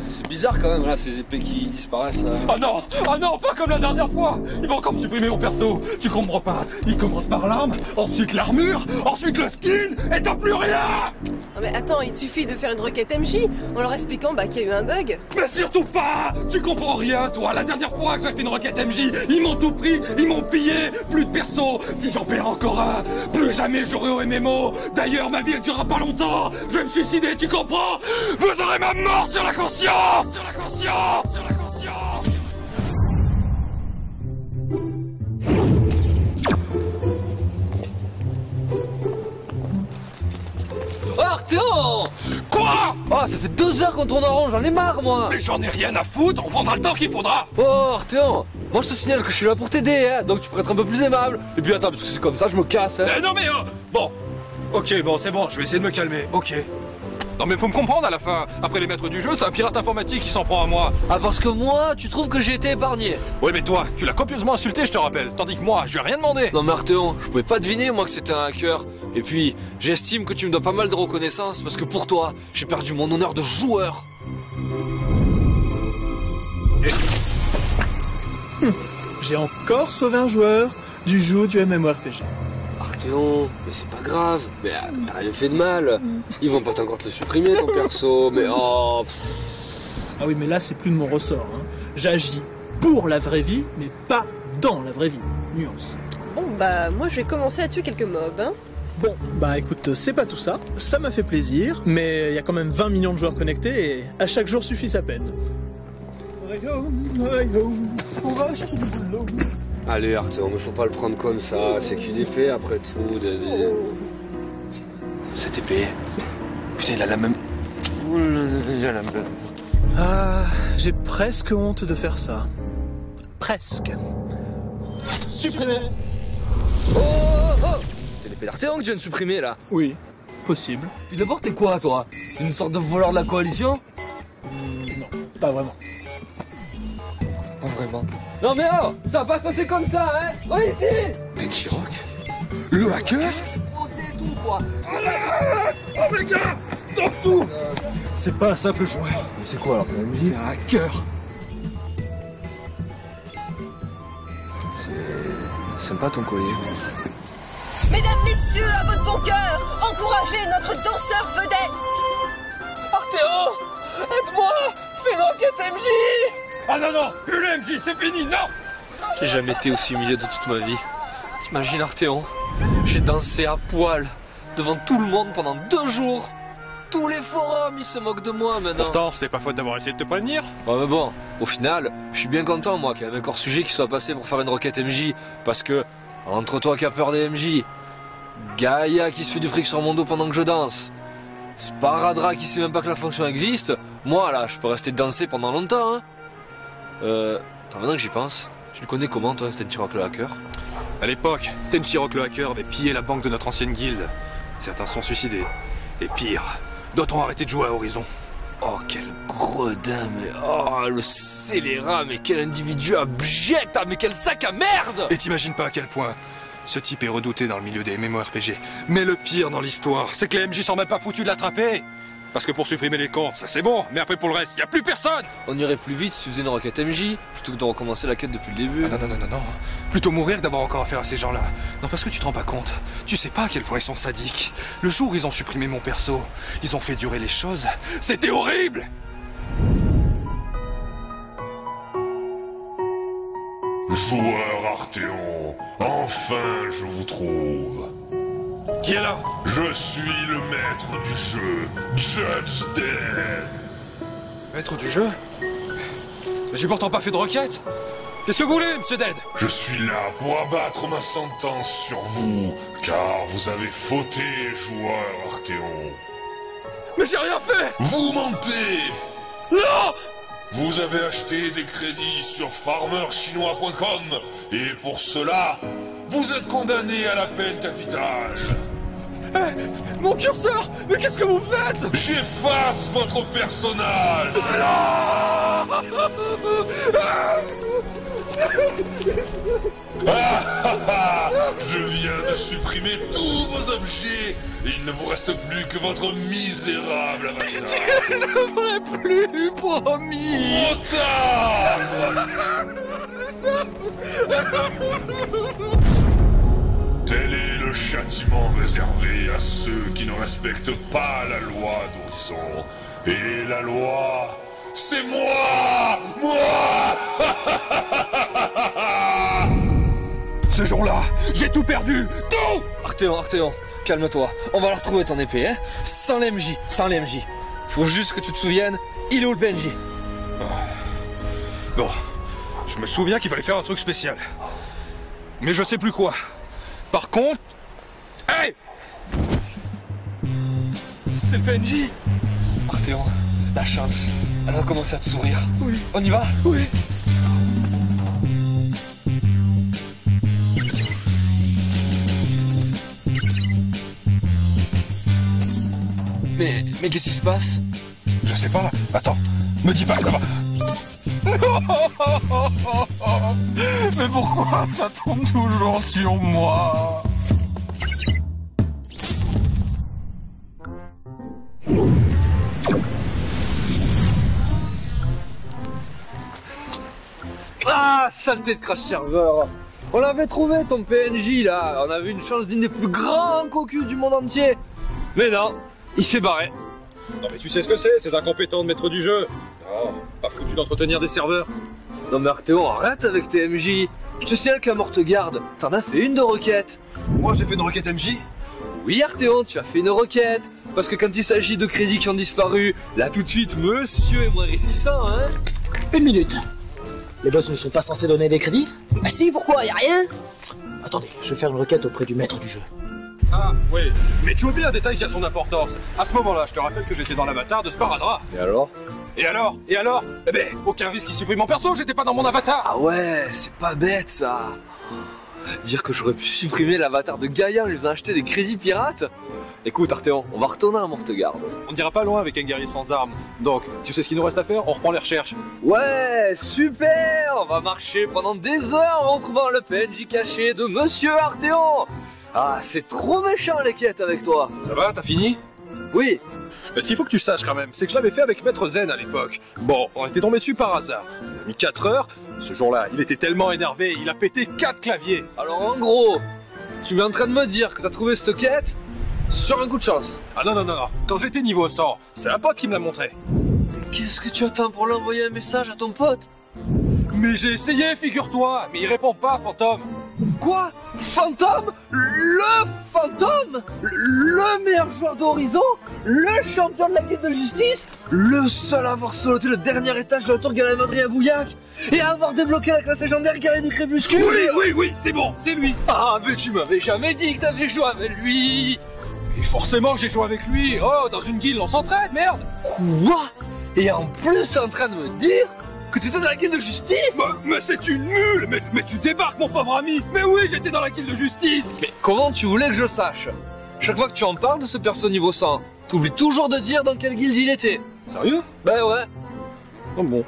C'est bizarre quand même là, ces épées qui disparaissent. Oh non, pas comme la dernière fois. Ils vont encore me supprimer mon perso. Tu comprends pas? Ils commencent par l'arme, ensuite l'armure, ensuite le skin, et t'as plus rien. Oh mais attends, il suffit de faire une requête MJ en leur expliquant qu'il y a eu un bug. Mais surtout pas. Tu comprends rien, toi. La dernière fois que j'ai fait une requête MJ, ils m'ont tout pris, ils m'ont pillé. Plus de perso. Si j'en perds encore un, plus jamais j'aurai au MMO. D'ailleurs, ma vie elle durera pas longtemps. Je vais me suicider, tu comprends? Vous aurez ma mort sur la conscience. Sur la conscience. Sur la conscience. Oh Arthéon! Quoi? Oh, ça fait 2 heures qu'on tourne en rond, j'en ai marre moi! Mais j'en ai rien à foutre, on prendra le temps qu'il faudra! Oh Arthéon! Moi je te signale que je suis là pour t'aider, hein, donc tu pourrais être un peu plus aimable. Et puis attends, parce que c'est comme ça, je me casse, hein. Non mais bon! Ok, bon, c'est bon, je vais essayer de me calmer, ok. Non mais faut me comprendre à la fin. Après les maîtres du jeu, c'est un pirate informatique qui s'en prend à moi. Ah parce que moi, tu trouves que j'ai été épargné? Oui mais toi, tu l'as copieusement insulté, je te rappelle. Tandis que moi, je lui ai rien demandé. Non mais Arthéon, je pouvais pas deviner moi que c'était un hacker. Et puis, j'estime que tu me dois pas mal de reconnaissance parce que pour toi, j'ai perdu mon honneur de joueur. J'ai encore sauvé un joueur du jeu du MMORPG. Arthéon, mais c'est pas grave, mais t'as rien fait de mal. Ils vont pas encore te le supprimer ton perso, mais oh. Ah oui, mais là c'est plus de mon ressort. Hein. J'agis pour la vraie vie, mais pas dans la vraie vie. Nuance. Bon moi je vais commencer à tuer quelques mobs. Hein. Bon, écoute, c'est pas tout ça. Ça m'a fait plaisir, mais il y a quand même 20 millions de joueurs connectés et à chaque jour suffit sa peine. Allez Arthéon, mais faut pas le prendre comme ça, c'est qu'une épée après tout. Cette épée. Putain, il a la même. Il a la même. Ah, j'ai presque honte de faire ça. Presque. Supprimer. Oh. C'est l'épée d'Arthéon que tu viens de supprimer là. Oui, possible. Puis d'abord t'es quoi toi? T'es une sorte de voleur de la coalition? Non, pas vraiment. Pas vraiment. Non mais ça va pas se passer comme ça, hein. Oh ici. T'es Kirok? Le hacker? C'est tout quoi. Oh les gars, stop tout. C'est pas un simple joueur. Mais c'est quoi alors? C'est un hacker. C'est sympa ton collier. Mesdames, messieurs, à votre bon cœur, encouragez notre danseur vedette. Arthéon, aide-moi. Fais une enquête MJ. Ah non, plus le MJ, c'est fini, non. J'ai jamais été aussi humilié de toute ma vie. T'imagines Arthéon? J'ai dansé à poil devant tout le monde pendant 2 jours. Tous les forums, ils se moquent de moi maintenant. Pourtant, c'est pas faute d'avoir essayé de te prévenir. Ouais, mais bon, au final, je suis bien content, moi, qu'il y ait un corps sujet qui soit passé pour faire une requête MJ. Parce que, entre toi qui as peur des MJ, Gaïa qui se fait du fric sur mon dos pendant que je danse, Sparadra qui sait même pas que la fonction existe, moi, là, je peux rester danser pendant longtemps, hein. Maintenant que j'y pense, tu le connais comment, toi, Tenchirock le hacker? À l'époque, Tenchirock le hacker avait pillé la banque de notre ancienne guilde. Certains sont suicidés. Et pire, d'autres ont arrêté de jouer à Horizon. Oh, quel gredin, mais... Oh, le scélérat, mais quel individu abject, mais quel sac à merde! Et t'imagines pas à quel point ce type est redouté dans le milieu des MMORPG. Mais le pire dans l'histoire, c'est que les MJ sont même pas foutus de l'attraper. Parce que pour supprimer les cons, ça c'est bon, mais après pour le reste, y a plus personne. On irait plus vite si tu faisais une requête MJ, plutôt que de recommencer la quête depuis le début. Ah non. Plutôt mourir que d'avoir encore affaire à ces gens-là. Non, parce que tu te rends pas compte. Tu sais pas à quel point ils sont sadiques. Le jour où ils ont supprimé mon perso, ils ont fait durer les choses. C'était horrible. Joueur Arthéon, enfin je vous trouve. Qui est là? Je suis le maître du jeu, Judge Dead. Maître du jeu? Mais j'ai pourtant pas fait de requête. Qu'est-ce que vous voulez, Monsieur Dead? Je suis là pour abattre ma sentence sur vous, car vous avez fauté, joueur Arthéon. Mais j'ai rien fait! Vous mentez! Non! Vous avez acheté des crédits sur farmerchinois.com, et pour cela, vous êtes condamné à la peine capitale. Mon curseur! Mais qu'est-ce que vous faites? J'efface votre personnage! Je viens de supprimer tous vos objets et il ne vous reste plus que votre misérable avatar. Je ne ferai plus, promis! Trop tard! Tel est le châtiment réservé à ceux qui ne respectent pas la loi d'Horizon. Et la loi, c'est moi! Ce jour-là, j'ai tout perdu! Tout! Arthéon, calme-toi. On va leur retrouver ton épée, hein? Sans l'MJ. Faut juste que tu te souviennes, il est où le PNJ? Bon, je me souviens qu'il fallait faire un truc spécial. Mais je sais plus quoi. Par contre... Hey! C'est le PNJ? Arthéon, la chance. Elle va commencer à te sourire. Oui. On y va? Oui. Mais qu'est-ce qui se passe? Je sais pas. Attends, me dis pas que ça va. Mais pourquoi ça tombe toujours sur moi? Ah, saleté de crash server! On l'avait trouvé ton PNJ là, on avait une chance d'une des plus grands cocus du monde entier. Mais non, il s'est barré. Non mais tu sais ce que c'est, ces incompétents de maître du jeu. Oh, pas foutu d'entretenir des serveurs. Non mais Arthéon, arrête avec tes MJ. Je te signale qu'à Mortegarde, t'en as fait une de requête. Moi j'ai fait une requête MJ? Oui Arthéon, tu as fait une requête. Parce que quand il s'agit de crédits qui ont disparu, là tout de suite, monsieur est moins réticent, hein. Une minute. Les boss ne sont pas censés donner des crédits? Ah si, pourquoi? Y'a rien? Attendez, je vais faire une requête auprès du maître du jeu. Ah, oui, mais tu oublies un détail qui a son importance. À ce moment-là, je te rappelle que j'étais dans l'avatar de Sparadra. Et alors? Et alors? Eh ben, aucun risque qui supprime mon perso, j'étais pas dans mon avatar. Ah ouais, c'est pas bête ça. Dire que j'aurais pu supprimer l'avatar de Gaïa en lui faisant acheter des crédits pirates? Écoute Arthéon, on va retourner à Mortegarde. On n'ira pas loin avec un guerrier sans armes. Donc, tu sais ce qu'il nous reste à faire? On reprend les recherches. Ouais, super. On va marcher pendant des heures en trouvant le PNJ caché de Monsieur Arthéon. Ah, c'est trop méchant les quêtes avec toi. Ça va, t'as fini? Oui. Mais ce qu'il faut que tu saches quand même, c'est que je l'avais fait avec Maître Zen à l'époque. Bon, on était tombé dessus par hasard. On a mis 4 heures. Ce jour-là, il était tellement énervé, il a pété 4 claviers. Alors en gros, tu es en train de me dire que t'as trouvé cette quête sur un coup de chance? Ah non. Quand j'étais niveau 100, c'est un pote qui me l'a montré. Qu'est-ce que tu attends pour l'envoyer un message à ton pote? Mais j'ai essayé, figure-toi. Mais il répond pas, fantôme. Quoi? Fantôme, le fantôme, le meilleur joueur d'Horizon, le champion de la guilde de justice, le seul à avoir sauté le dernier étage de la tour Galamandry à Bouillac et à avoir débloqué la classe légendaire guerrier du crépuscule. Oui, c'est bon, c'est lui. Ah, mais tu m'avais jamais dit que t'avais joué avec lui. Et forcément que j'ai joué avec lui. Oh, dans une guilde, on s'entraide, merde. Quoi? Et en plus, t'es en train de me dire que t'étais dans la guilde de justice? Mais c'est une mule. Mais tu débarques, mon pauvre ami. Mais oui, j'étais dans la guilde de justice. Mais comment tu voulais que je sache? Chaque fois que tu en parles de ce perso niveau 100, t'oublies toujours de dire dans quelle guilde il était. Sérieux? Ben ouais. Oh bon.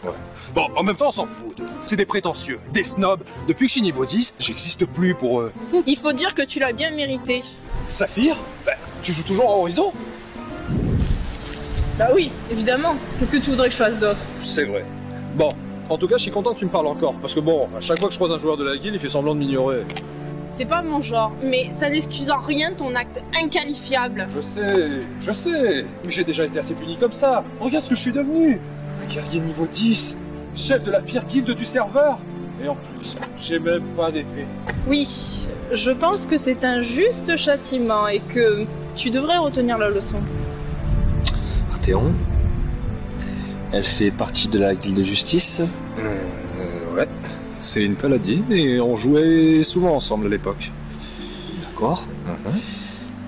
Ouais. Bon, en même temps, on s'en fout. C'est des prétentieux, des snobs. Depuis que je suis niveau 10, j'existe plus pour eux. Il faut dire que tu l'as bien mérité. Saphir? Ben, tu joues toujours à Horizon? Bah oui, évidemment. Qu'est-ce que tu voudrais que je fasse d'autre? C'est vrai. Bon, en tout cas, je suis content que tu me parles encore. Parce que bon, à chaque fois que je croise un joueur de la guilde, il fait semblant de m'ignorer. C'est pas mon genre, mais ça n'excuse en rien ton acte inqualifiable. Je sais. Mais j'ai déjà été assez puni comme ça. Regarde ce que je suis devenu. Un guerrier niveau 10, chef de la pire guilde du serveur. Et en plus, j'ai même pas d'épée. Oui, je pense que c'est un juste châtiment et que tu devrais retenir la leçon. Arthéon, elle fait partie de la guilde de justice? Ouais. C'est une paladine et on jouait souvent ensemble à l'époque. D'accord.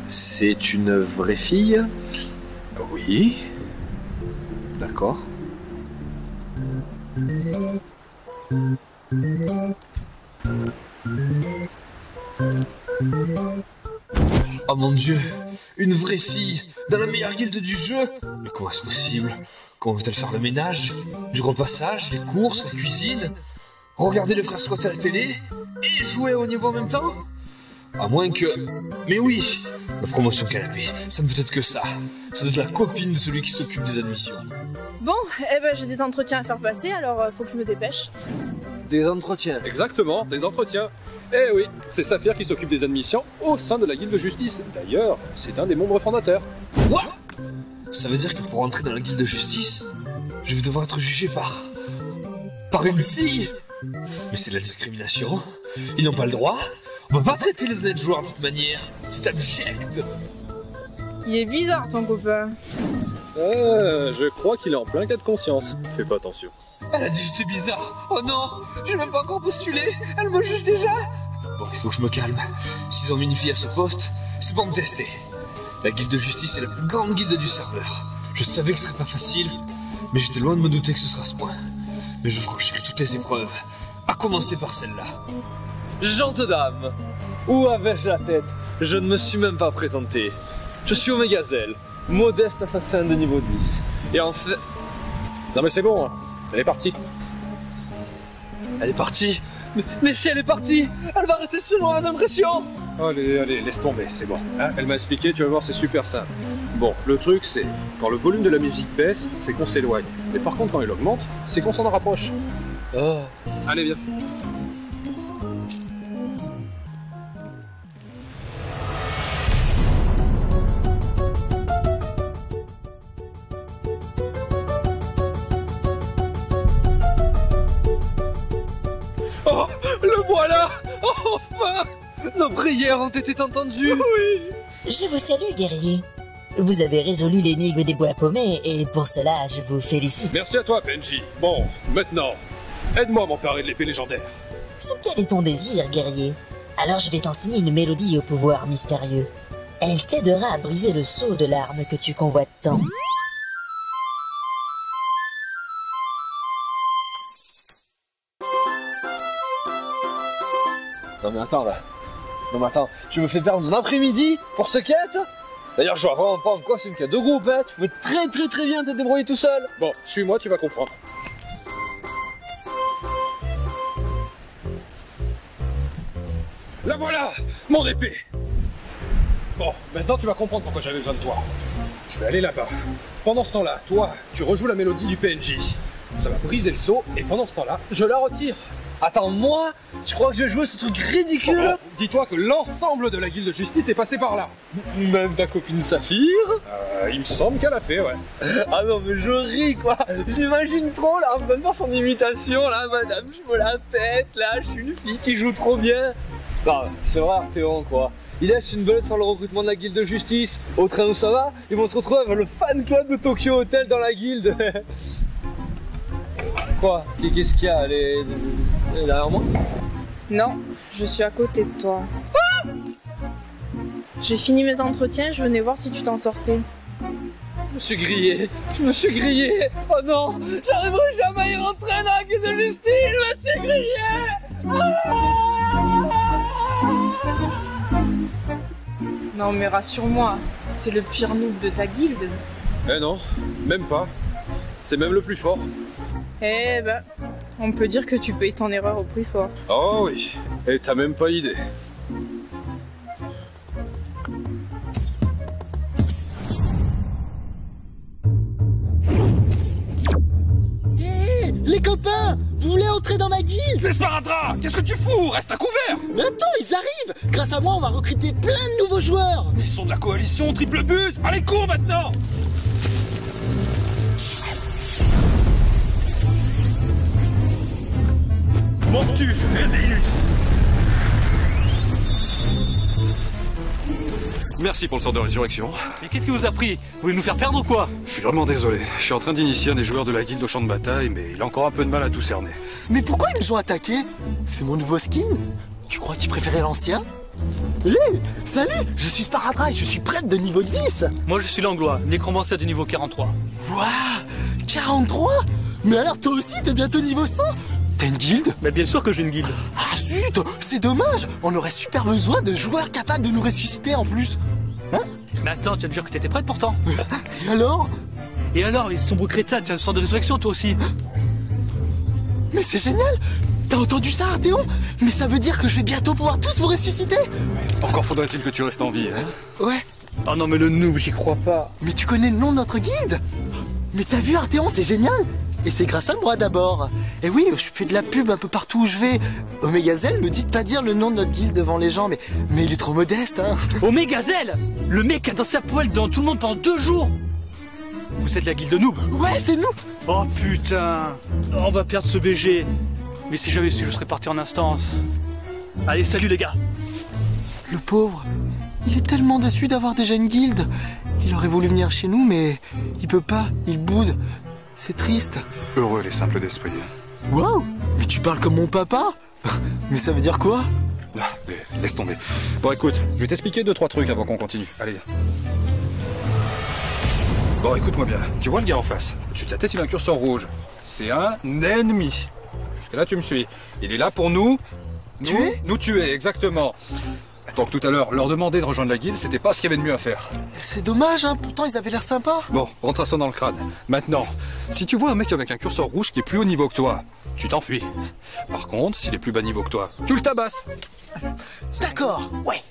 C'est une vraie fille? Oui. D'accord. Oh mon dieu, une vraie fille dans la meilleure guilde du jeu? Mais comment est-ce possible? Comment veut-elle faire le ménage, du repassage, les courses, la cuisine, regarder les frères Scott à la télé et jouer au niveau en même temps? À moins que... Mais oui, la promotion canapé, ça ne peut être que ça. Ça doit être la copine de celui qui s'occupe des admissions. Bon, eh ben j'ai des entretiens à faire passer, alors faut que je me dépêche. Des entretiens? Exactement, des entretiens. Eh oui, c'est Saphir qui s'occupe des admissions au sein de la guilde de justice. D'ailleurs, c'est un des membres fondateurs. What? Ça veut dire que pour entrer dans la guilde de justice, je vais devoir être jugé par une fille? Mais c'est de la discrimination. Ils n'ont pas le droit. On peut pas traiter les honnêtes joueurs de cette manière. C'est abject. Il est bizarre ton copain. Je crois qu'il est en plein cas de conscience. Fais pas attention. Elle a dit que j'étais bizarre. Oh non, j'ai même pas encore postulé. Elle me juge déjà. Bon, il faut que je me calme. S'ils ont mis une fille à ce poste, c'est pour me tester. La guilde de justice est la plus grande guilde du serveur. Je savais que ce serait pas facile, mais j'étais loin de me douter que ce serait à ce point. Mais je franchirai toutes les épreuves, à commencer par celle-là. Gente dame, où avais-je la tête? Je ne me suis même pas présenté. Je suis Omegazelle, modeste assassin de niveau 10. Et en fait... Non mais c'est bon, elle est partie. Elle est partie? Mais si elle est partie, elle va rester sur nos impressions. Allez, laisse tomber, c'est bon. Hein, elle m'a expliqué, tu vas voir, c'est super simple. Bon, le truc c'est, quand le volume de la musique baisse, c'est qu'on s'éloigne. Mais par contre, quand il augmente, c'est qu'on s'en rapproche. Oh. Allez, viens. Oh, le voilà! Oh, enfin! Nos prières ont été entendues! Oui! Je vous salue, guerrier. Vous avez résolu l'énigme des bois paumés et pour cela, je vous félicite. Merci à toi, Benji. Bon, maintenant, aide-moi à m'emparer de l'épée légendaire. Quel est ton désir, guerrier? Alors je vais t'enseigner une mélodie au pouvoir mystérieux. Elle t'aidera à briser le sceau de l'arme que tu convoites tant. Non mais attends là. Non mais attends, tu me fais perdre mon après-midi pour ce quête? D'ailleurs je vois vraiment pas en quoi c'est une quête de groupe, hein. Tu peux très bien te débrouiller tout seul. Bon, suis-moi, tu vas comprendre. La voilà, mon épée. Bon, maintenant tu vas comprendre pourquoi j'avais besoin de toi. Je vais aller là-bas. Pendant ce temps-là, toi, tu rejoues la mélodie du PNJ. Ça va briser le seau et pendant ce temps-là, je la retire. Attends, moi? Tu crois que je vais jouer ce truc ridicule? Oh, dis-toi que l'ensemble de la guilde de justice est passé par là. Même ta copine Saphir? Il me semble qu'elle a fait, ouais. Ah non, mais je ris, quoi. J'imagine trop, là, en train de faire son imitation, là, madame, je me la pète, là, je suis une fille qui joue trop bien. Bah, c'est vrai, Arthéon, quoi. Il laisse une belette faire le recrutement de la guilde de justice. Au train où ça va, ils vont se retrouver avec le fan club de Tokyo Hotel dans la guilde. Quoi? Qu'est-ce qu'il y a? Elle est derrière moi? Non, je suis à côté de toi. Ah, j'ai fini mes entretiens, je venais voir si tu t'en sortais. Je me suis grillé. Oh non, j'arriverai jamais à y rentrer dans la guilde de justice. Je me suis grillé. Non mais rassure-moi, c'est le pire noob de ta guilde. Eh non, même pas. C'est même le plus fort. Eh ben, on peut dire que tu payes ton erreur au prix fort. Oh oui, et t'as même pas idée. Les copains, vous voulez entrer dans ma guilde? L'esparadra, qu'est-ce que tu fous? Reste à couvert! Mais attends, ils arrivent! Grâce à moi, on va recruter plein de nouveaux joueurs! Ils sont de la coalition Triple Bus! Allez, cours maintenant! Mortus Reveillus! Merci pour le sort de résurrection. Mais qu'est-ce qui vous a pris? Vous voulez nous faire perdre ou quoi? Je suis vraiment désolé. Je suis en train d'initier un des joueurs de la guilde au champ de bataille, mais il a encore un peu de mal à tout cerner. Mais pourquoi ils nous ont attaqués? C'est mon nouveau skin? Tu crois qu'ils préféraient l'ancien? Hé, salut! Je suis Sparadra et je suis prêtre de niveau 10! Moi je suis l'Anglois, nécromancien de niveau 43. Waouh! 43? Mais alors toi aussi t'es bientôt niveau 100? T'as une guilde? Mais bien sûr que j'ai une guilde. Ah zut! C'est dommage! On aurait super besoin de joueurs capables de nous ressusciter en plus! Hein? Mais attends, tu viens de dire que t'étais prête pourtant. Et alors? Et alors, les sombres crétins, tu as le sort de résurrection toi aussi. Mais c'est génial! T'as entendu ça, Arthéon? Mais ça veut dire que je vais bientôt pouvoir tous vous ressusciter! Encore faudrait-il que tu restes en vie, hein? Ouais. Oh non mais le noob, j'y crois pas. Mais tu connais le nom de notre guilde? Mais t'as vu, Arthéon, c'est génial! Et c'est grâce à moi d'abord. Et oui, je fais de la pub un peu partout où je vais. Omégazel me dit de pas dire le nom de notre guilde devant les gens, mais il est trop modeste, hein. Omégazel, le mec qui a dansé à poil devant tout le monde pendant 2 jours. Vous êtes la guilde noob? Ouais, c'est nous. Oh putain, on va perdre ce BG. Mais si j'avais su, je serais parti en instance. Allez, salut les gars. Le pauvre, il est tellement déçu d'avoir déjà une guilde. Il aurait voulu venir chez nous, mais il peut pas, il boude. C'est triste. Heureux les simples d'esprit. Wow! Mais tu parles comme mon papa? Mais ça veut dire quoi? Ah, laisse tomber. Bon écoute, je vais t'expliquer 2-3 trucs avant qu'on continue. Allez. Bon écoute-moi bien. Tu vois le gars en face? Au-dessus de sa tête il a un curseur rouge. C'est un ennemi. Jusque là tu me suis. Il est là pour nous tuer, exactement. Donc tout à l'heure, leur demander de rejoindre la guilde, c'était pas ce qu'il y avait de mieux à faire. C'est dommage, hein, pourtant ils avaient l'air sympas. Bon, rentre ça dans le crâne. Maintenant, si tu vois un mec avec un curseur rouge qui est plus haut niveau que toi, tu t'enfuis. Par contre, s'il est plus bas niveau que toi, tu le tabasses. D'accord, ouais.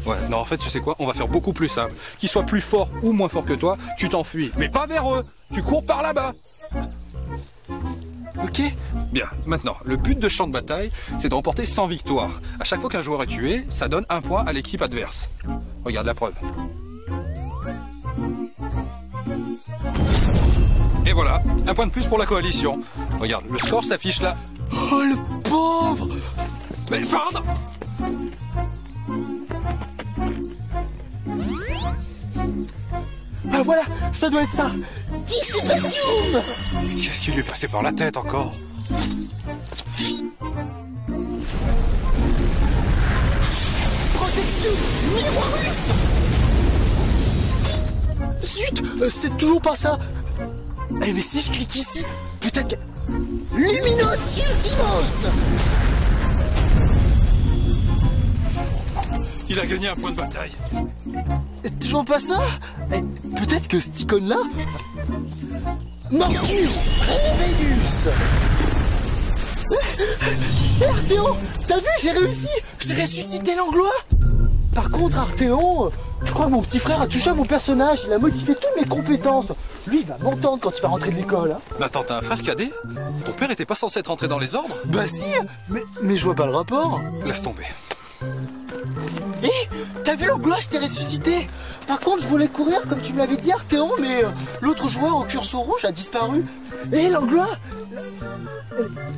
Ouais, non, en fait, tu sais quoi? On va faire beaucoup plus simple. Qu'il soit plus fort ou moins fort que toi, tu t'enfuis. Mais pas vers eux. Tu cours par là-bas. Ok. Bien, maintenant, le but de champ de bataille, c'est de remporter 100 victoires. À chaque fois qu'un joueur est tué, ça donne 1 point à l'équipe adverse. Regarde la preuve. Et voilà, 1 point de plus pour la coalition. Regarde, le score s'affiche là. Oh le pauvre! Mais pardon! Ah voilà, ça doit être ça! Dissipation! Qu'est-ce qui lui est passé par la tête encore? Protection Miroirus! Zut! C'est toujours pas ça! Eh mais si je clique ici, peut-être que... Luminos Ultimos! Il a gagné 1 point de bataille. Toujours pas ça? Peut-être que cette icône-là... Mortus Reveillus! Arthéon, t'as vu, j'ai réussi! J'ai ressuscité l'Anglois! Par contre, Arthéon, je crois que mon petit frère a touché à mon personnage. Il a modifié toutes mes compétences. Lui, il va m'entendre quand il va rentrer de l'école. Hein. Mais attends, t'as un frère cadet? Ton père était pas censé être rentré dans les ordres? Bah si, mais je vois pas le rapport. Laisse tomber. Hé, t'as vu l'Anglois, je t'ai ressuscité. Par contre, je voulais courir comme tu me l'avais dit, Arthéon, mais l'autre joueur au curseur rouge a disparu. Hé, l'Anglois,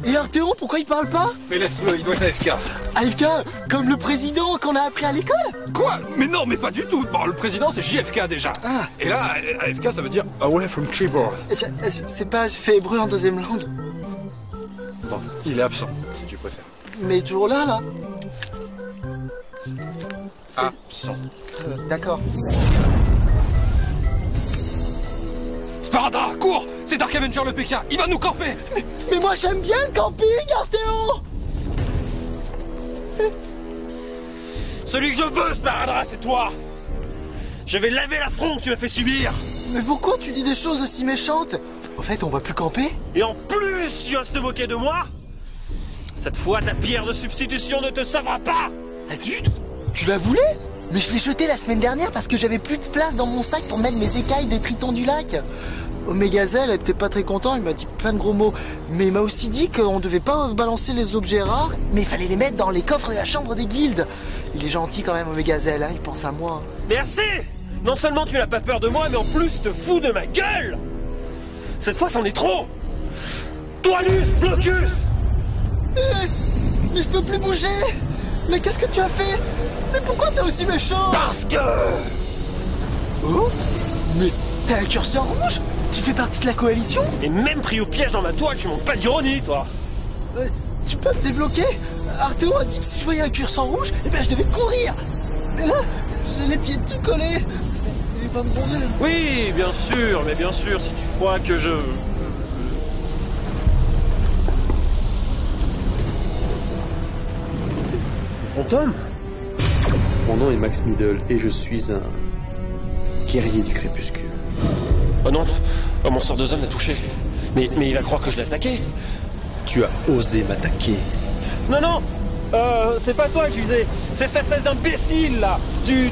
Et Arthéon, pourquoi il parle pas? Mais laisse-le, il doit être AFK. AFK, comme le président qu'on a appris à l'école? Quoi? Mais non, mais pas du tout. Bon, le président, c'est JFK déjà. Ah. Et là, AFK, ça veut dire Away from Keyboard. Je sais pas, j'ai fait hébreu en deuxième langue. Bon, il est absent, si tu préfères. Mais toujours là. Absent. D'accord. Sparada, cours! C'est Dark Avenger le PK, il va nous camper! Mais moi j'aime bien le camping, Arthéon! Celui que je veux, Sparada, c'est toi! Je vais laver l'affront que tu m'as fait subir! Mais pourquoi tu dis des choses aussi méchantes? Au fait, on va plus camper? Et en plus, tu oses te moquer de moi? Cette fois, ta pierre de substitution ne te sauvera pas! Ah zut! Tu la voulais? Mais je l'ai jetée la semaine dernière parce que j'avais plus de place dans mon sac pour mettre mes écailles des tritons du lac. Omegazelle était pas très content, il m'a dit plein de gros mots. Mais il m'a aussi dit qu'on devait pas balancer les objets rares, mais il fallait les mettre dans les coffres de la chambre des guildes. Il est gentil quand même, Omegazelle, hein, il pense à moi. Merci! Non seulement tu n'as pas peur de moi, mais en plus tu te fous de ma gueule! Cette fois, c'en est trop! Toi, Blocus! Mais je peux plus bouger! Mais qu'est-ce que tu as fait? Mais pourquoi t'es aussi méchant? Parce que... Oh? Mais t'as un curseur rouge? Tu fais partie de la coalition? Et même pris au piège dans ma toile, tu montes pas d'ironie, toi! Tu peux me débloquer? Arthéon a dit que si je voyais un curseur rouge, eh ben je devais courir! Mais là, j'ai les pieds tout collés! Il va me gronder. Oui, bien sûr, mais bien sûr, si tu crois que je... C'est Fantôme? Mon nom est Max Middle et je suis un guerrier du crépuscule. Oh non, oh, mon sort de zone l'a touché. Mais il va croire que je l'ai attaqué. Tu as osé m'attaquer. Non, c'est pas toi que je visais. C'est cette espèce d'imbécile là. Je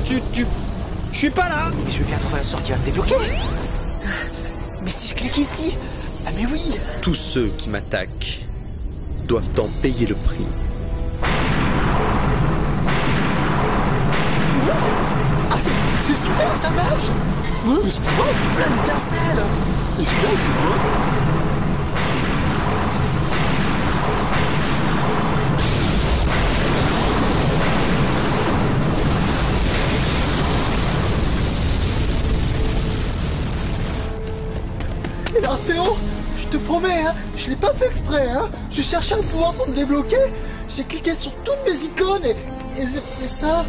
suis pas là. Mais je vais bien trouver un sort qui va me débloquer. Mais si je clique ici? Ah mais oui. Tous ceux qui m'attaquent doivent en payer le prix. Ah c'est super, ça marche. Mais ce pouvoir il fait plein d'étincelles. Et celui-là il fait quoi? Et Arthéon, je te promets, hein, je l'ai pas fait exprès, hein. Je cherchais un pouvoir pour me débloquer. J'ai cliqué sur toutes mes icônes et j'ai fait ça.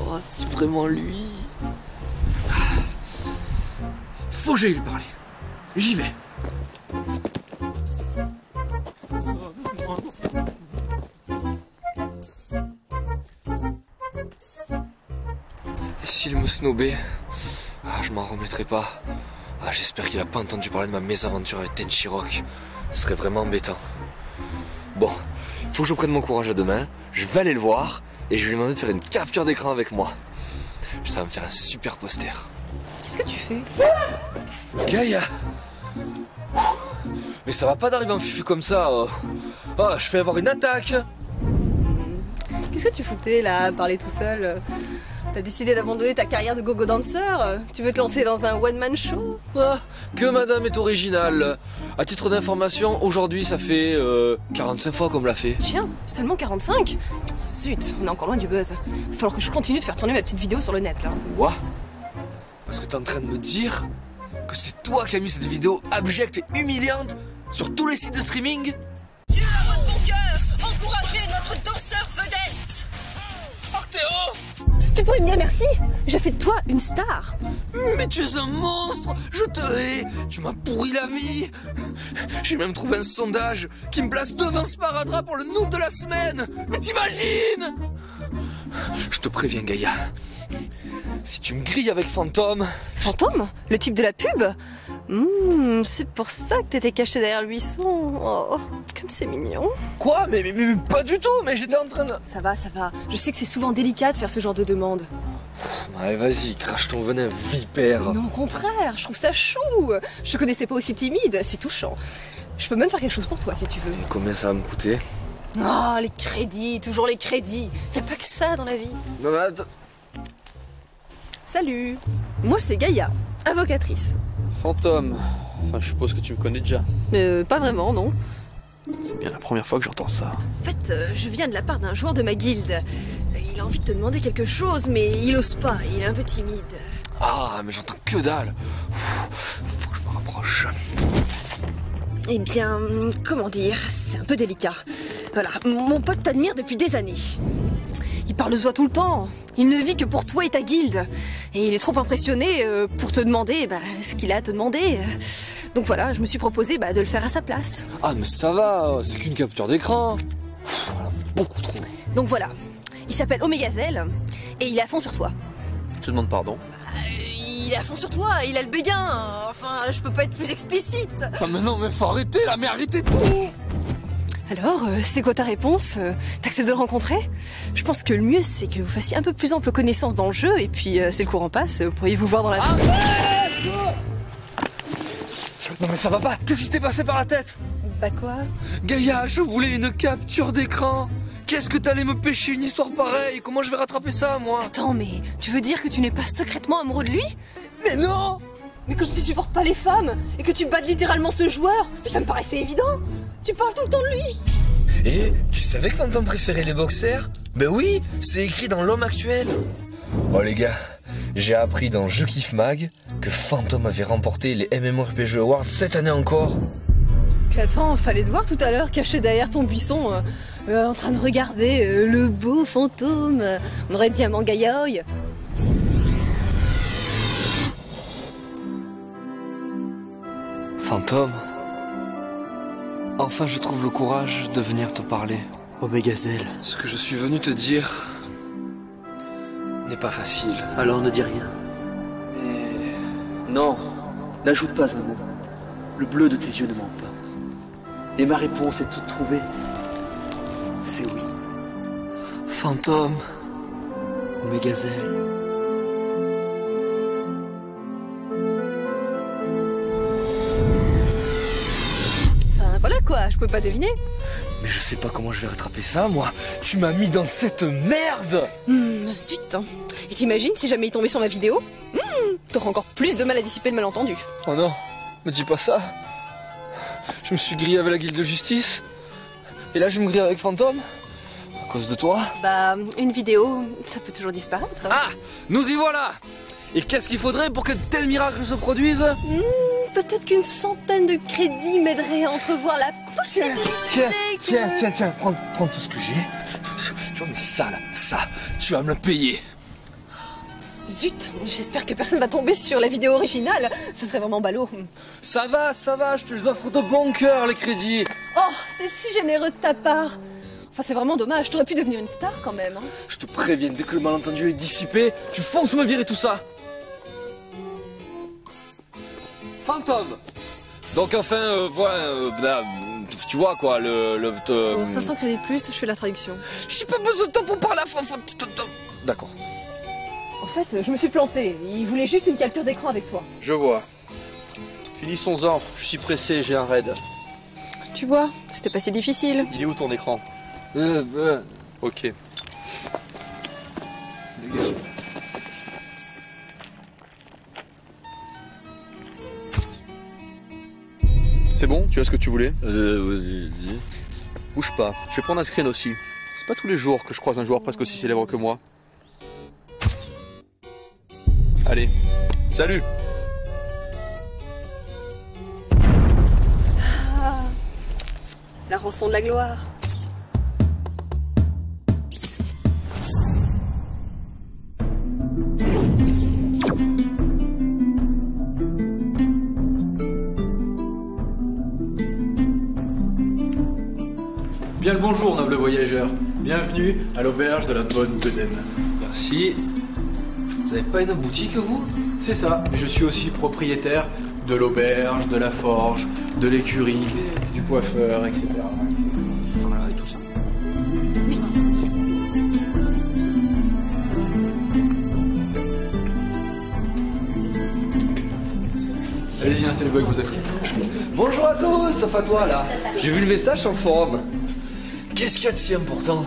Oh, c'est vraiment lui. Faut que j'aille lui parler. J'y vais. Et s'il me snobait, je m'en remettrai pas. J'espère qu'il a pas entendu parler de ma mésaventure avec Tenchirok. Ce serait vraiment embêtant. Bon, faut que je prenne mon courage à deux mains. Je vais aller le voir et je vais lui demander de faire une capture d'écran avec moi. Ça va me faire un super poster. Qu'est-ce que tu fais? Gaïa! Mais ça va pas d'arriver en fufu comme ça. Je fais avoir une attaque. Qu'est-ce que tu foutais là, à parler tout seul? T'as décidé d'abandonner ta carrière de gogo danseur? Tu veux te lancer dans un one-man show? Que madame est originale. À titre d'information, aujourd'hui ça fait 45 fois qu'on me l'a fait. Tiens, seulement 45? Zut, on est encore loin du buzz. Il va falloir que je continue de faire tourner ma petite vidéo sur le net là. Quoi? Parce que t'es en train de me dire que c'est toi qui as mis cette vidéo abjecte et humiliante sur tous les sites de streaming? Dieu à votre bon cœur, encouragez notre danseur vedette! Arthéon! Tu pourrais me dire merci? J'ai fait de toi une star. Mais tu es un monstre! Je te hais! Tu m'as pourri la vie! J'ai même trouvé un sondage qui me place devant Sparadra pour le noob de la semaine! Mais t'imagines? Je te préviens, Gaïa. Si tu me grilles avec Fantôme... Fantôme? Le type de la pub? C'est pour ça que t'étais caché derrière le buisson. Oh, comme c'est mignon. Quoi? Mais pas du tout, mais j'étais en train de... Ça va. Je sais que c'est souvent délicat de faire ce genre de demande. Allez, vas-y, crache ton venin, vipère. Non, au contraire, je trouve ça chou. Je te connaissais pas aussi timide, c'est touchant. Je peux même faire quelque chose pour toi si tu veux. Et combien ça va me coûter? Oh, les crédits, toujours les crédits. T'as pas que ça dans la vie. Non, mais attends. Salut, moi c'est Gaïa, avocatrice. Fantôme. Enfin, je suppose que tu me connais déjà. Pas vraiment, non. C'est bien la première fois que j'entends ça. En fait, je viens de la part d'un joueur de ma guilde. Il a envie de te demander quelque chose, mais il ose pas, il est un peu timide. Ah, mais j'entends que dalle. Faut que je me rapproche. Eh bien, comment dire, c'est un peu délicat. Voilà, mon pote t'admire depuis des années. Il parle de toi tout le temps. Il ne vit que pour toi et ta guilde. Et il est trop impressionné pour te demander ce qu'il a à te demander. Donc voilà, je me suis proposé de le faire à sa place. Ah, mais ça va, c'est qu'une capture d'écran. Voilà, beaucoup trop. Donc voilà, il s'appelle Omégazel et il est à fond sur toi. Je te demande pardon. Il est à fond sur toi, il a le béguin. Enfin, je peux pas être plus explicite. Ah mais non, mais faut arrêter là, mais arrêtez tout. Alors, c'est quoi ta réponse? T'acceptes de le rencontrer? Je pense que le mieux, c'est que vous fassiez un peu plus ample connaissance dans le jeu, et puis, c'est le courant passe, vous pourriez vous voir dans la vie. Non mais ça va pas, qu'est-ce qui t'est passé par la tête? Bah quoi? Gaïa, je voulais une capture d'écran. Qu'est-ce que t'allais me pêcher une histoire pareille? Comment je vais rattraper ça, moi? Attends, mais tu veux dire que tu n'es pas secrètement amoureux de lui? Mais non! Mais comme tu supportes pas les femmes, et que tu bades littéralement ce joueur, ça me paraissait évident. Tu parles tout le temps de lui. Et tu savais que Fantôme préférait les boxers? Ben oui, c'est écrit dans l'homme actuel. Oh les gars, j'ai appris dans Je Kiffe Mag que Fantôme avait remporté les MMORPG Awards cette année encore. Puis attends, fallait te voir tout à l'heure caché derrière ton buisson, en train de regarder le beau Fantôme. On aurait dit un manga yaoi. Fantôme, enfin je trouve le courage de venir te parler. Omégazel. Ce que je suis venu te dire n'est pas facile. Alors ne dis rien. Mais... Non, n'ajoute pas un mot. Le bleu de tes yeux ne ment pas. Et ma réponse est toute trouvée. C'est oui. Fantôme. Omégazel. Voilà quoi, je peux pas deviner. Mais je sais pas comment je vais rattraper ça, moi. Tu m'as mis dans cette merde. Zut. Et t'imagines si jamais il tombait sur ma vidéo? T'auras encore plus de mal à dissiper le malentendu. Oh non, me dis pas ça. Je me suis grillé avec la guilde de justice. Et là je me grille avec Fantôme. À cause de toi. Bah, une vidéo, ça peut toujours disparaître. Ah, nous y voilà. Et qu'est-ce qu'il faudrait pour que tel miracle se produise? Peut-être qu'une centaine de crédits m'aiderait à entrevoir la possibilité. Tiens, prends tout ce que j'ai. Tu vois, mais ça, là, ça, tu vas me le payer. Zut, j'espère que personne va tomber sur la vidéo originale. Ce serait vraiment ballot. Ça va, je te les offre de bon cœur, les crédits. Oh, c'est si généreux de ta part. Enfin, c'est vraiment dommage, t'aurais pu devenir une star quand même. Je te préviens, dès que le malentendu est dissipé, tu fonces me virer tout ça. Fantôme. Donc enfin, voilà, tu vois quoi, Pour 500 crédits de plus, je fais la traduction. J'ai pas besoin de temps pour parler à D'accord. En fait, je me suis planté. Il voulait juste une capture d'écran avec toi. Je vois. Finissons-en, je suis pressé, j'ai un raid. Tu vois, c'était pas si difficile. Il est où ton écran? Ok. Dégage. C'est bon? Tu as ce que tu voulais? Vas-y. Bouge pas, je vais prendre un screen aussi. C'est pas tous les jours que je croise un joueur presque aussi célèbre que moi. Allez, salut! Ah, la rançon de la gloire. Bien le bonjour, noble voyageur. Bienvenue à l'auberge de la bonne Bedaine. Merci. Vous avez pas une boutique, vous? C'est ça, mais je suis aussi propriétaire de l'auberge, de la forge, de l'écurie, du coiffeur, etc. Voilà, et tout ça. Cassez-les-vous avec vos amis. Bonjour à tous, sauf à toi là. J'ai vu le message sur le forum. Qu'est-ce qu'il y a de si important?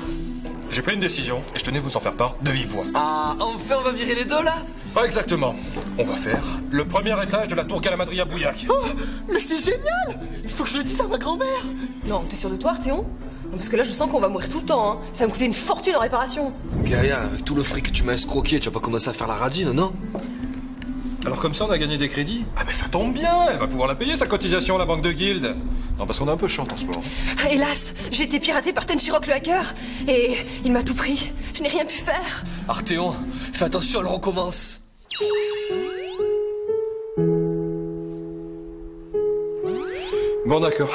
J'ai pris une décision et je tenais à vous en faire part de vive voix. Ah, enfin on va virer les deux là? Pas exactement. On va faire le premier étage de la tour Galamadria Bouillac. Oh, mais c'est génial! Il faut que je le dise à ma grand-mère! Non, t'es sûr de toi, Arthéon? Parce que là, je sens qu'on va mourir tout le temps, hein. Ça va me coûter une fortune en réparation. Gaïa, avec tout le fric que tu m'as escroqué, tu vas pas commencer à faire la radine, non? Alors comme ça, on a gagné des crédits? Ah ben ça tombe bien, elle va pouvoir la payer sa cotisation à la banque de Guild. Non, parce qu'on est un peu chante en ce moment. Hélas, j'ai été piraté par Tenshirok le hacker, et il m'a tout pris. Je n'ai rien pu faire. Arthéon, fais attention, elle recommence. Bon d'accord,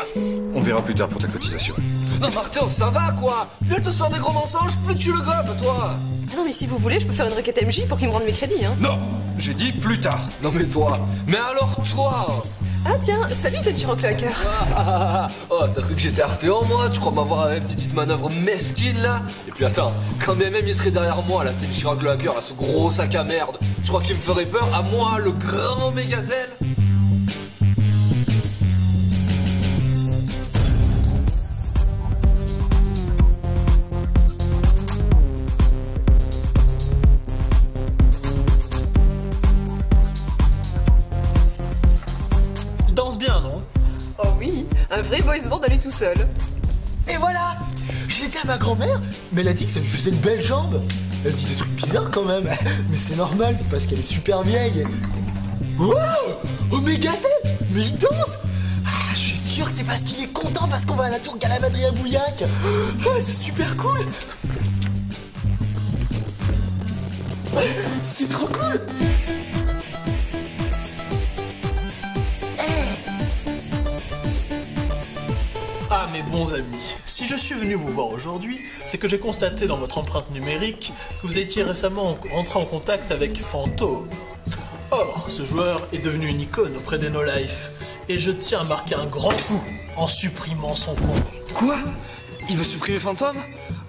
on verra plus tard pour ta cotisation. Non Arthéon, ça va quoi? Plus elle te sort des gros mensonges, plus tu le gobes, toi. Ah non mais si vous voulez, je peux faire une requête MJ pour qu'il me rende mes crédits, hein. Non, j'ai dit plus tard. Non mais toi, mais alors toi? Ah tiens, salut Tenshirok le hacker. Oh, t'as cru que j'étais Arthéon moi? Tu crois m'avoir une petite manœuvre mesquine là? Et puis attends, quand bien même il serait derrière moi, là, Tenshirok le hacker, là, ce gros sac à merde, tu crois qu'il me ferait peur à moi, le grand Mégazel? Un vrai boys band à lui tout seul. Et voilà! Je l'ai dit à ma grand-mère, mais elle a dit que ça lui faisait une belle jambe. Elle dit des trucs bizarres quand même, mais c'est normal, c'est parce qu'elle est super vieille. Wow! Oh Mégazel! Mais il danse! Ah, je suis sûr que c'est parce qu'il est content parce qu'on va à la tour Galamadria Bouillac. Ah, c'est super cool! C'est trop cool! Ah mes bons amis, si je suis venu vous voir aujourd'hui, c'est que j'ai constaté dans votre empreinte numérique que vous étiez récemment rentré en contact avec Fantôme. Or, ce joueur est devenu une icône auprès des No Life, et je tiens à marquer un grand coup en supprimant son compte. Quoi? Il veut supprimer Fantôme?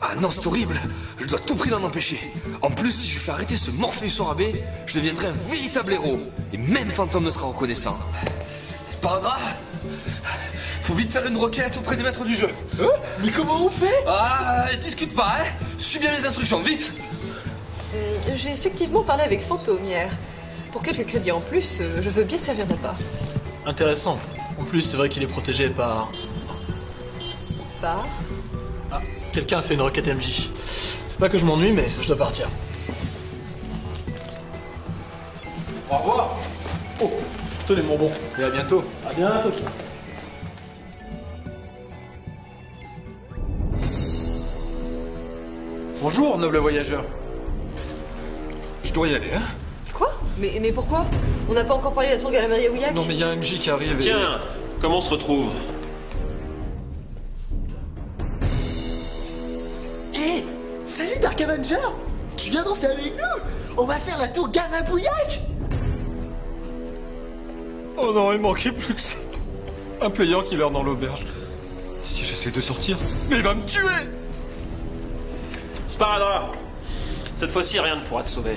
Ah non, c'est horrible, je dois tout prix l'en empêcher. En plus, si je fais arrêter ce Morpheus au rabais, je deviendrai un véritable héros, et même Fantôme me sera reconnaissant. Sparadrap, faut vite faire une requête auprès des maîtres du jeu. Hein? Mais comment on fait? Ah, discute pas, hein. Suis bien mes instructions, vite. J'ai effectivement parlé avec Fantôme hier. Pour quelques crédits en plus, je veux bien servir d'appât. Intéressant. En plus, c'est vrai qu'il est protégé par... Par? Ah, quelqu'un a fait une requête MJ. C'est pas que je m'ennuie, mais je dois partir. Au revoir. Oh, tenez mon bon. Et à bientôt. À bientôt. Bonjour, noble voyageur. Je dois y aller, hein? Quoi? Mais pourquoi? On n'a pas encore parlé de la tour Galamadria Bouillac? Non, mais il y a un MJ qui arrive et... Tiens, comment on se retrouve? Hé! Salut Dark Avenger! Tu viens danser avec nous? On va faire la tour Galamadria Bouillac! Oh non, il manquait plus que ça. Un player killer dans l'auberge. Si j'essaie de sortir, mais il va me tuer! Sparadrap, cette fois-ci rien ne pourra te sauver.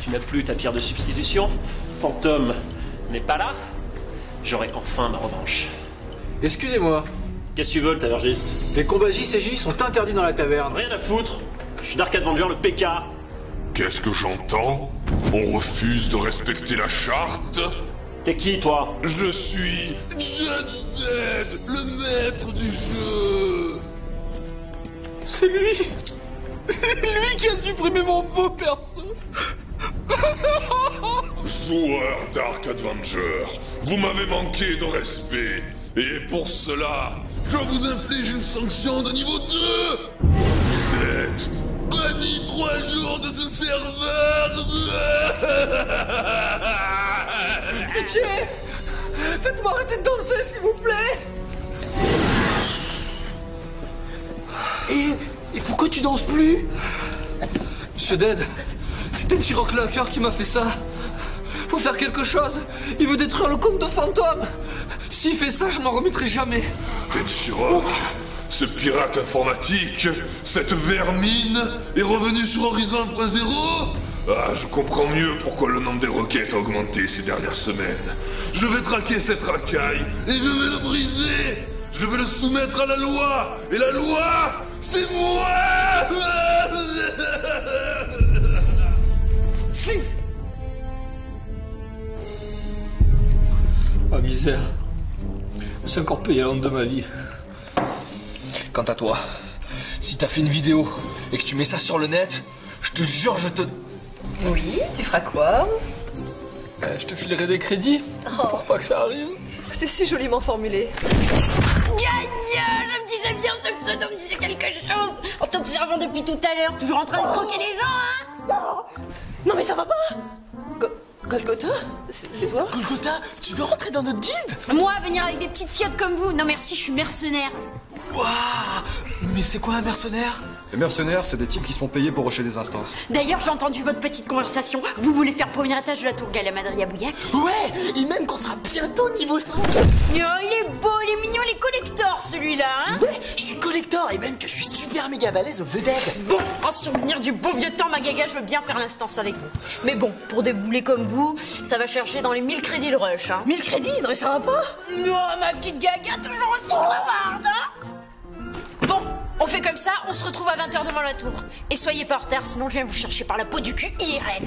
Tu n'as plus ta pierre de substitution, Fantôme n'est pas là, j'aurai enfin ma revanche. Excusez-moi. Qu'est-ce que tu veux, le tavergiste? Les combats JCJ sont interdits dans la taverne. Rien à foutre, je suis Dark Avenger, le PK. Qu'est-ce que j'entends? On refuse de respecter la charte? T'es qui, toi? Je suis Judge Dead, le maître du jeu. C'est lui! Lui qui a supprimé mon beau perso. Joueur Dark Avenger, vous m'avez manqué de respect. Et pour cela, je vous inflige une sanction de niveau 2. Vous êtes banni 3 jours de ce serveur. Pitié! Faites-moi arrêter de danser, s'il vous plaît! Et pourquoi tu danses plus? Monsieur Dead, c'est Tenshirok le hacker qui m'a fait ça. Faut faire quelque chose. Il veut détruire le compte de Fantôme. S'il fait ça, je m'en remettrai jamais. Tenshirok, ce pirate informatique, cette vermine, est revenu sur Horizon 1.0. Ah, je comprends mieux pourquoi le nombre des requêtes a augmenté ces dernières semaines. Je vais traquer cette racaille et je vais le briser. Je vais le soumettre à la loi. Et la loi, c'est moi. Si. Ah misère. Je suis encore payé à l'onde de ma vie. Quant à toi, si t'as fait une vidéo et que tu mets ça sur le net, je te jure, je te... Oui, tu feras quoi? Je te filerai des crédits pour pas que ça arrive. C'est si joliment formulé. Je me disais bien, ce pseudo me disait quelque chose. En t'observant depuis tout à l'heure, toujours en train de escroquer les gens, hein. Non mais ça va pas. Golgotha? C'est toi? Golgotha, tu veux rentrer dans notre guilde? Moi, venir avec des petites fiottes comme vous? Non merci, je suis mercenaire. Waouh! Mais c'est quoi un mercenaire? Les mercenaires, c'est des types qui se font payer pour rusher des instances. D'ailleurs, j'ai entendu votre petite conversation. Vous voulez faire premier étage de la tour Galamadria Bouillac? Ouais! Et même qu'on sera bientôt niveau 5! Oh, il est beau, il est mignon, il est collector celui-là, hein? Ouais, je suis collector et même que je suis super méga balèze of the dead! Bon, en souvenir du beau vieux temps, ma gaga, je veux bien faire l'instance avec vous. Mais bon, pour des boulets comme vous, ça va chercher dans les 1000 crédits le rush, hein? 1000 crédits? Non, ça va pas? Non, ma petite gaga, toujours aussi crevarde, hein? Bon, on fait comme ça, on se retrouve à 20h devant la tour. Et soyez pas en retard, sinon je viens vous chercher par la peau du cul IRL.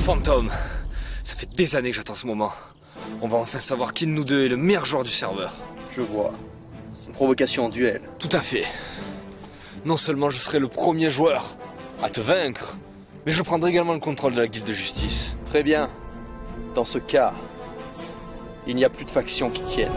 Fantôme, ça fait des années que j'attends ce moment. On va enfin savoir qui de nous deux est le meilleur joueur du serveur. Je vois. C'est une provocation en duel. Tout à fait. Non seulement je serai le premier joueur à te vaincre, mais je prendrai également le contrôle de la guilde de justice. Très bien. Dans ce cas, il n'y a plus de factions qui tiennent.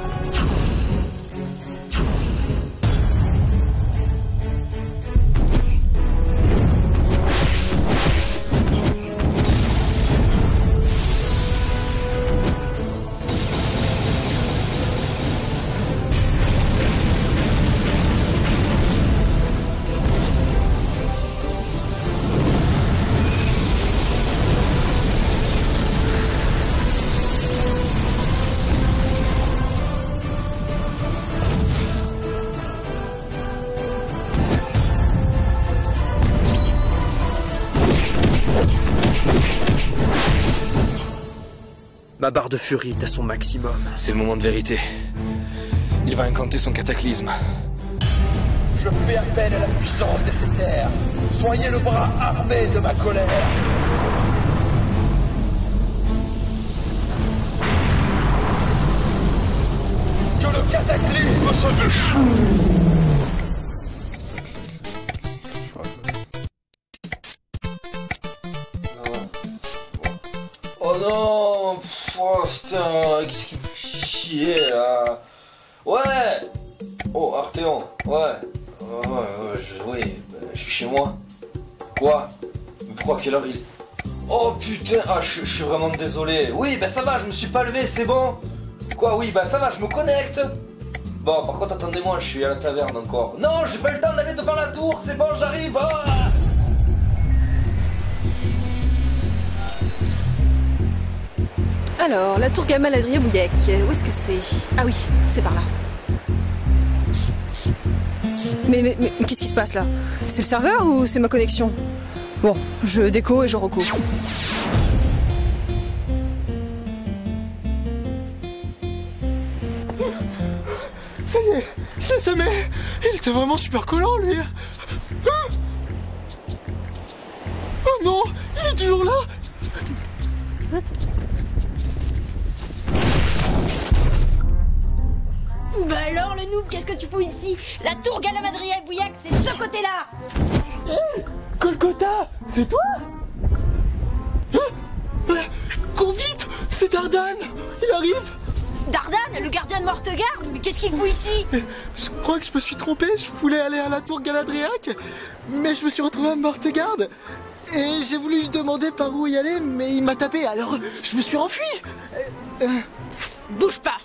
Ma barre de furie est à son maximum. C'est le moment de vérité. Il va incanter son cataclysme. Je fais appel à la puissance des éthers. Soyez le bras armé de ma colère. Que le cataclysme se déchoue. Oh non, oh putain, qu'est-ce qui me fait chier là? Ouais. Oh Arthéon, ouais. Oui, je suis chez moi. Quoi? Mais pourquoi, quelle heure il est? Oh putain, je suis vraiment désolé. Oui, ça va, je me suis pas levé, c'est bon. Quoi, oui, ça va, je me connecte. Bon, par contre, attendez-moi, je suis à la taverne encore. Non, j'ai pas eu le temps d'aller devant la tour, c'est bon, j'arrive. Ah. Alors, la tour Galamadria Bouillac, où est-ce que c'est? Ah oui, c'est par là. Mais qu'est-ce qui se passe là? C'est le serveur ou c'est ma connexion? Bon, je déco et je reco. Ça y est, je l'ai semé. Il était vraiment super collant lui. Oh non, il est toujours là. Bah alors le noob, qu'est-ce que tu fous ici? La tour Galamadria Bouillac, c'est de ce côté-là. Golgotha, c'est toi? Cours vite, c'est Dardan, il arrive. Dardan, le gardien de Mortegarde? Mais qu'est-ce qu'il fout ici? Je crois que je me suis trompé, je voulais aller à la tour Galadriac, mais je me suis retrouvé à Mortegarde. Et j'ai voulu lui demander par où y aller, mais il m'a tapé, alors je me suis enfui. Bouge pas.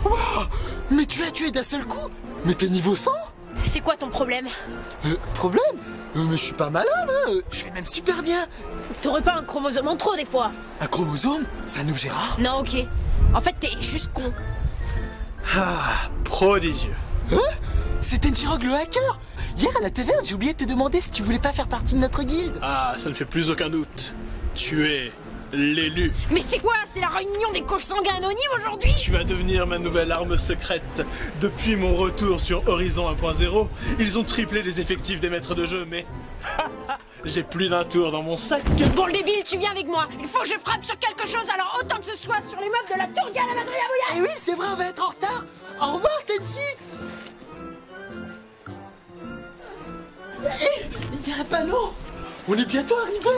Wow, mais tu l'as tué d'un seul coup? Mais t'es niveau 100? C'est quoi ton problème? Problème? Mais je suis pas malade, hein. Je vais même super bien. T'aurais pas un chromosome en trop des fois? Un chromosome? C'est un objet rare? Non, ok. En fait, t'es juste con. Ah, prodigieux. Hein? C'est Tenchirog le hacker. Hier à la taverne, j'ai oublié de te demander si tu voulais pas faire partie de notre guilde. Ah, ça ne fait plus aucun doute. Tu es l'élu. Mais c'est quoi? C'est la réunion des coachs sanguins anonymes aujourd'hui? Tu vas devenir ma nouvelle arme secrète. Depuis mon retour sur Horizon 1.0, ils ont triplé les effectifs des maîtres de jeu, mais... j'ai plus d'un tour dans mon sac. Bon, le débile, tu viens avec moi. Il faut que je frappe sur quelque chose, alors autant que ce soit sur les meubles de la tour Galamadria Bouya. Eh oui, c'est vrai, on va être en retard. Au revoir, Tenchi. Hé, il y a un panneau. On est bientôt arrivé.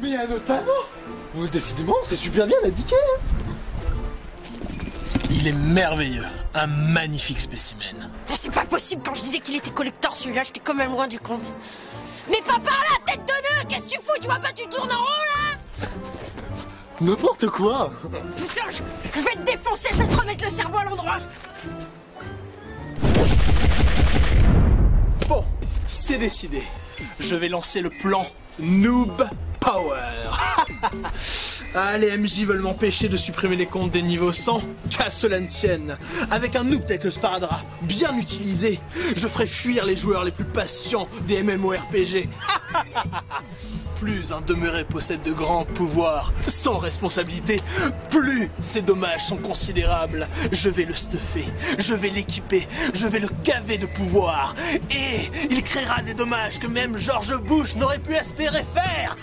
Mais il y a un autre panneau. Oh, décidément, c'est super bien indiqué. Il est merveilleux. Un magnifique spécimen. C'est pas possible, quand je disais qu'il était collector celui-là, j'étais quand même loin du compte. Mais pas par là, tête de nœud. Qu'est-ce que tu fous? Tu vois pas, tu tournes en rond là? N'importe quoi. Putain, je vais te défoncer, je vais te remettre le cerveau à l'endroit. Bon, c'est décidé. Je vais lancer le plan Noob Power. Ah, les MJ veulent m'empêcher de supprimer les comptes des niveaux 100. Qu'à cela ne tienne. Avec un noob tel que Sparadrap, bien utilisé, je ferai fuir les joueurs les plus patients des MMORPG. Plus un demeuré possède de grands pouvoirs sans responsabilité, plus ses dommages sont considérables. Je vais le stuffer, je vais l'équiper, je vais le gaver de pouvoir. Et il créera des dommages que même George Bush n'aurait pu espérer faire.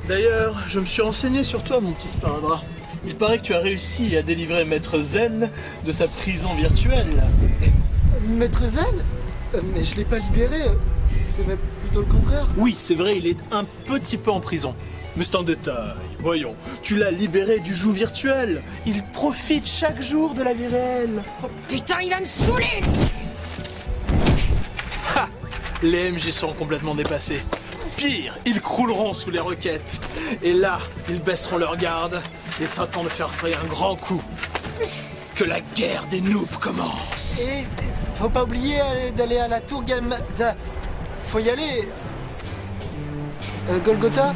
D'ailleurs, je me suis renseigné sur toi, mon petit Sparadrap. Il paraît que tu as réussi à délivrer Maître Zen de sa prison virtuelle. Maître Zen? Mais je l'ai pas libéré, c'est même plutôt le contraire. Oui, c'est vrai, il est un petit peu en prison. Mais c'est un détail, voyons. Tu l'as libéré du joug virtuel. Il profite chaque jour de la vie réelle. Oh, putain, il va me saouler. Ha! Les MJ seront complètement dépassés. Pire, ils crouleront sous les roquettes. Et là, ils baisseront leur garde et s'attendent de faire un grand coup. Que la guerre des noobs commence. Et faut pas oublier d'aller à la tour Galamadria. Faut y aller. Golgotha?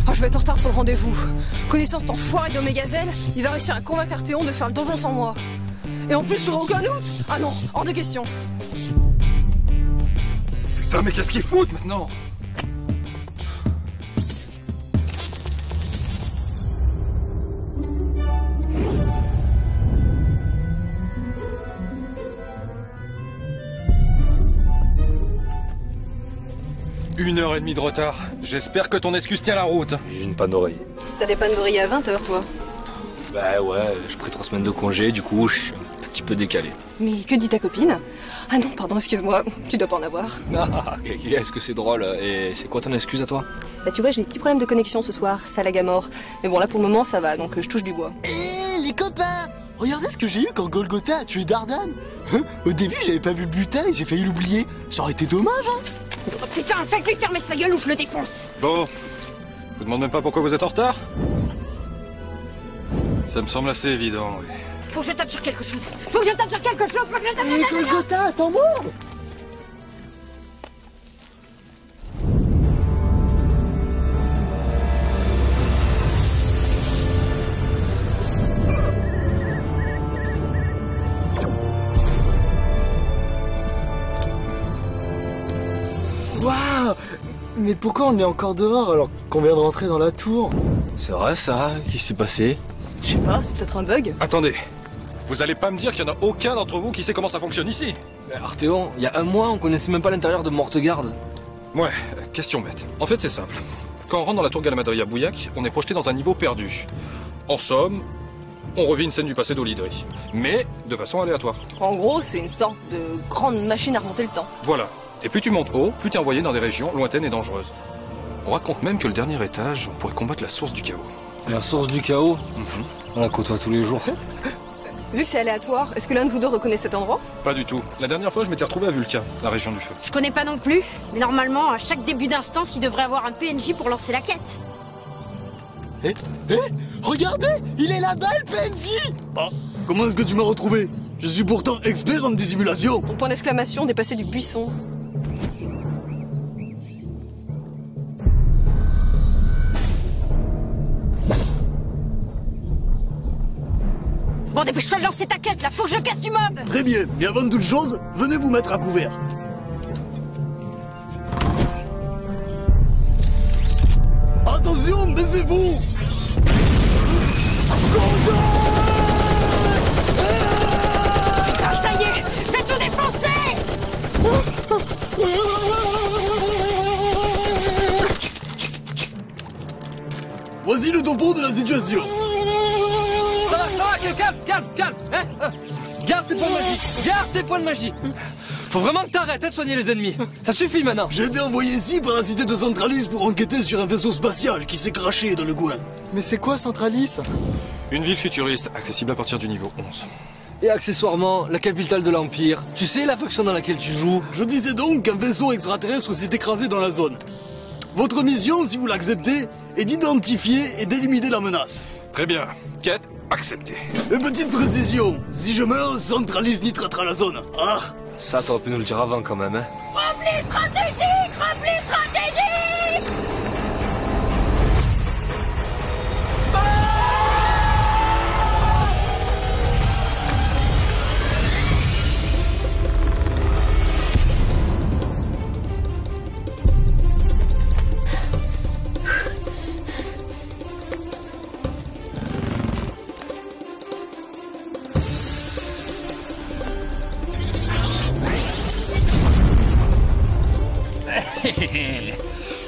Oh, je vais être en retard pour le rendez-vous. Connaissant cet enfoiré d'Omega Zen, il va réussir à convaincre Arthéon de faire le donjon sans moi. Et en plus, sur aucun doute. Ah non, hors de question. Putain, mais qu'est-ce qu'ils foutent maintenant? Une heure et demie de retard. J'espère que ton excuse tient la route. J'ai une panne d'oreille. T'as des pannes d'oreille à 20h, toi. Bah ouais, j'ai pris 3 semaines de congé, du coup je suis un petit peu décalé. Mais que dit ta copine? Ah non, pardon, excuse-moi, tu dois pas en avoir. Ah, est-ce que c'est drôle? Et c'est quoi ton excuse à toi? Bah tu vois, j'ai des petits problèmes de connexion ce soir, ça lag à mort. Mais bon, là pour le moment ça va, donc je touche du bois. Hé, les copains! Regardez ce que j'ai eu quand Golgotha a tué Dardan. Au début, j'avais pas vu le butin et j'ai failli l'oublier. Ça aurait été dommage, hein? Oh, putain, faites-lui fermer sa gueule ou je le défonce. Bon, je vous demande même pas pourquoi vous êtes en retard? Ça me semble assez évident, oui. Faut que je tape sur quelque chose. Faut que je tape sur quelque chose. Faut que je tape sur quelque chose. Golgotha, attends-moi! Waouh! Mais pourquoi on est encore dehors alors qu'on vient de rentrer dans la tour? C'est vrai ça? Qu'est-ce qui s'est passé? Je sais pas, c'est peut-être un bug. Attendez, vous allez pas me dire qu'il y en a aucun d'entre vous qui sait comment ça fonctionne ici? Mais Arthéon, il y a un mois, on connaissait même pas l'intérieur de Mortegarde. Ouais, question bête. En fait, c'est simple. Quand on rentre dans la tour Galamadria Bouillac, on est projeté dans un niveau perdu. En somme, on revit une scène du passé d'Olydri, mais de façon aléatoire. En gros, c'est une sorte de grande machine à remonter le temps. Voilà. Et plus tu montes haut, plus t'es envoyé dans des régions lointaines et dangereuses. On raconte même que le dernier étage, on pourrait combattre la source du chaos. La source du chaos? On la côtoie tous les jours. Vu que c'est aléatoire, est-ce que l'un de vous deux reconnaît cet endroit? Pas du tout. La dernière fois, je m'étais retrouvé à Vulcain, la région du feu. Je connais pas non plus, mais normalement, à chaque début d'instance, il devrait avoir un PNJ pour lancer la quête. Regardez, il est là-bas, le PNJ. Ah, comment est-ce que tu m'as retrouvé? Je suis pourtant expert en dissimulation. Ton point d'exclamation dépassait du buisson. Bon, dépêche-toi de lancer ta quête, là, faut que je casse du mob. Très bien, mais avant toute chose, venez vous mettre à couvert. Attention, baissez-vous. Putain, ça y est, j'ai tout défoncé. Voici le topo de la situation. Ça va, calme, hein garde tes points de magie, garde tes points de magie. Faut vraiment que t'arrêtes de soigner les ennemis. Ça suffit maintenant. J'ai été envoyé ici par la cité de Centralis pour enquêter sur un vaisseau spatial qui s'est craché dans le coin. Mais c'est quoi Centralis? Une ville futuriste, accessible à partir du niveau 11. Et accessoirement, la capitale de l'Empire. Tu sais la faction dans laquelle tu joues? Je disais donc qu'un vaisseau extraterrestre s'est écrasé dans la zone. Votre mission, si vous l'acceptez, est d'identifier et d'éliminer la menace. Très bien. Quête acceptée. Une petite précision. Si je meurs, Centralis nitratera la zone. Ah! Ça, t'aurais pu nous le dire avant quand même, hein. Repli stratégique.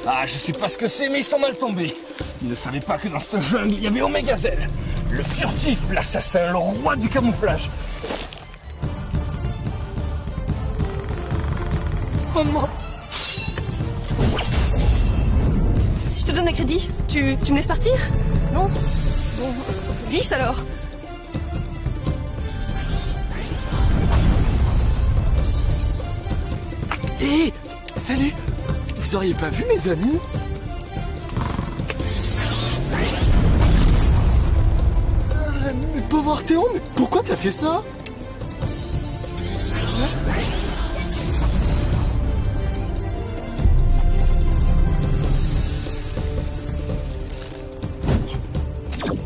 Ah, je sais pas ce que c'est, mais ils sont mal tombés. Ils ne savaient pas que dans cette jungle, il y avait Omégazel, le furtif, l'assassin, le roi du camouflage. Oh non. Si je te donne un crédit, tu me laisses partir? Non? Bon, 10 alors. Hé, salut. Vous auriez pas vu mes amis? Mais pauvre Arthéon, mais pourquoi t'as fait ça?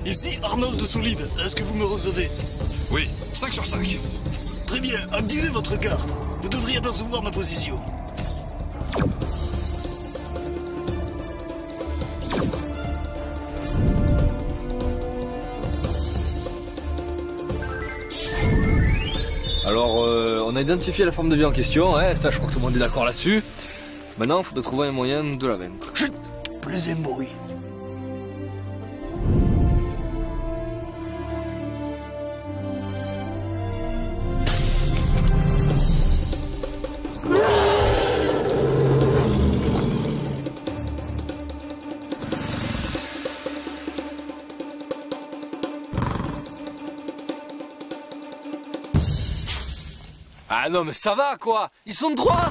Ici Arnold de Solide, est-ce que vous me recevez? Oui, 5 sur 5. Très bien, activez votre carte. Vous devriez apercevoir ma position. Alors, on a identifié la forme de vie en question, hein, ça je crois que tout le monde est d'accord là-dessus. Maintenant, il faudrait trouver un moyen de la vaincre. Chut! Plus un bruit. Ah non mais ça va quoi. Ils sont de droit.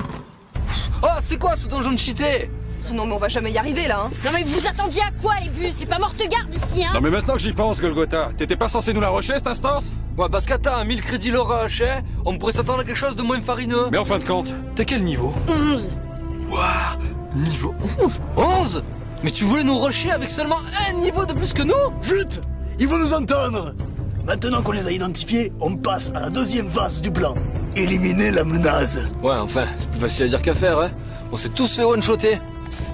Oh c'est quoi ce donjon de cheaté? Non mais on va jamais y arriver là hein. Non mais vous attendiez à quoi les bus? C'est pas morte-garde ici hein. Non mais maintenant que j'y pense, Golgotha, t'étais pas censé nous la rusher cette instance? Ouais parce qu'attends, 1000 crédits le rush, hein. On pourrait s'attendre à quelque chose de moins farineux. Mais en fin de compte, t'es quel niveau? 11. Waouh, niveau 11? 11? Mais tu voulais nous rusher avec seulement un niveau de plus que nous? Chut! Ils vont nous entendre! Maintenant qu'on les a identifiés, on passe à la deuxième phase du plan. Éliminer la menace. Ouais, enfin, c'est plus facile à dire qu'à faire, hein. On s'est tous fait one-shotter.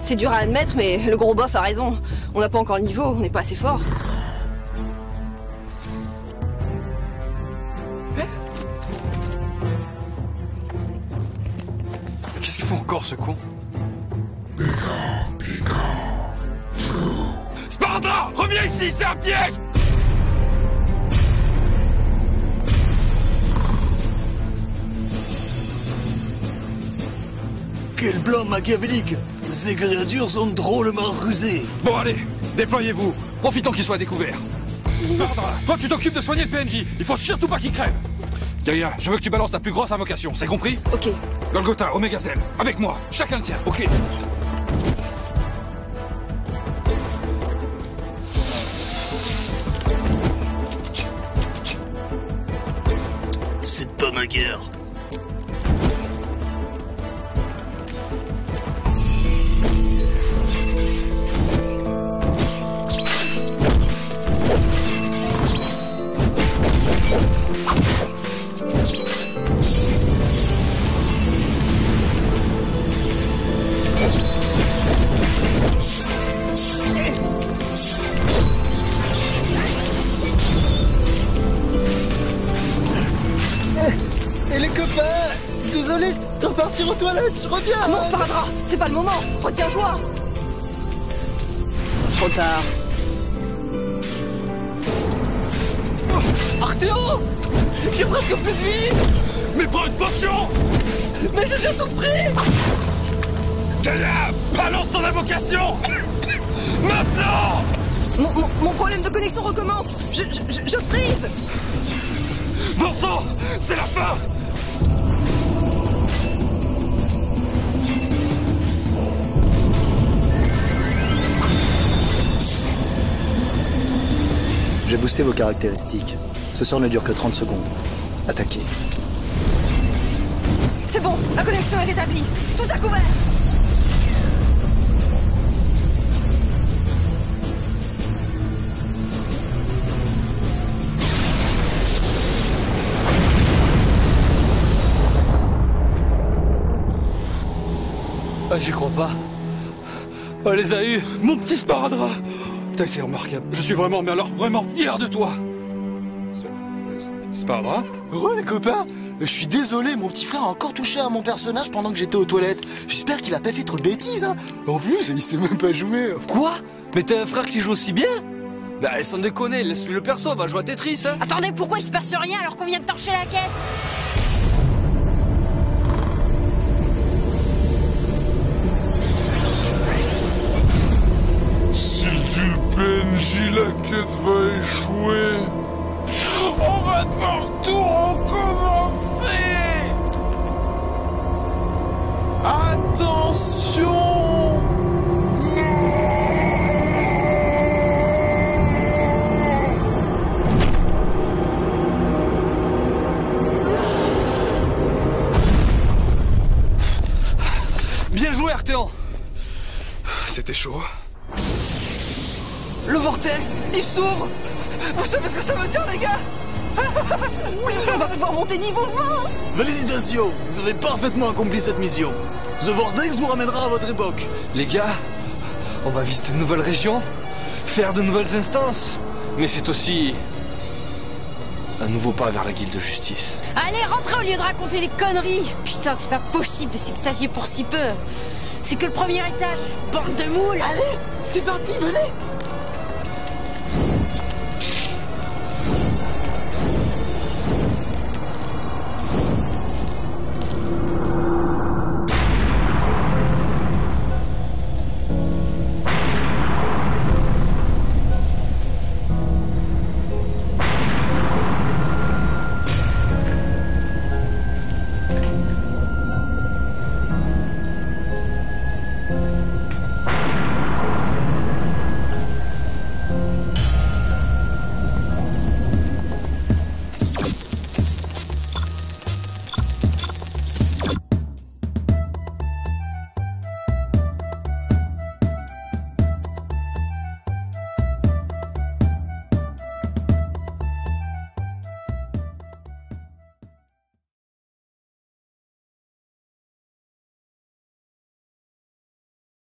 C'est dur à admettre, mais le gros bof a raison. On n'a pas encore le niveau, on n'est pas assez fort. Mais qu'est-ce qu'il faut encore, ce con? Sparda! Reviens ici, c'est un piège! Quel plan machiavélique! Ces créatures sont drôlement rusées. Bon allez, déployez-vous. Profitons qu'il soit découvert. Sparda, toi tu t'occupes de soigner le PNJ. Il faut surtout pas qu'il crève. Gaïa, je veux que tu balances ta plus grosse invocation, c'est compris? Ok. Golgotha, Omégazel, avec moi, chacun le sien. Ok. ma guerre. Et les copains, désolé, je dois partir aux toilettes, je reviens. Ah non, Sparadrap, c'est pas le moment. Retiens-toi. Trop tard. Arthéo, j'ai presque plus de vie. Mais prends une potion. Mais j'ai déjà tout pris. Gaïa, balance ton invocation. Maintenant. Mon problème de connexion recommence. Je freeze. Bon sang, c'est la fin. J'ai boosté vos caractéristiques. Ce sort ne dure que 30 secondes. Attaquez. C'est bon, la connexion est rétablie. Tous à couvert. Ah, j'y crois pas. On les a eus. Mon petit Sparadrap. T'as été remarquable. Je suis vraiment, mais alors vraiment fier de toi. Sparadrap? Oh les copains, je suis désolé, mon petit frère a encore touché à mon personnage pendant que j'étais aux toilettes. J'espère qu'il a pas fait trop de bêtises, hein. En plus, il sait même pas jouer. Quoi? Mais t'as un frère qui joue aussi bien? Bah sans déconner, laisse-lui le perso, va jouer à Tetris, hein. Attendez, pourquoi il se passe rien alors qu'on vient de torcher la quête? Si tu le PNJ, la quête va échouer. On va devoir tout recommencer. Attention. Bien joué, Arthéon. C'était chaud. Le vortex, il s'ouvre. Vous savez ce que ça veut dire, les gars? Oui, on va pouvoir monter niveau 20. Félicitations, vous avez parfaitement accompli cette mission. The Vortex vous ramènera à votre époque. Les gars, on va visiter de nouvelles régions, faire de nouvelles instances. Mais c'est aussi un nouveau pas vers la guilde de justice. Allez, rentrez au lieu de raconter des conneries. Putain, c'est pas possible de s'extasier pour si peu. C'est que le premier étage, bande de moules. Allez, c'est parti, venez.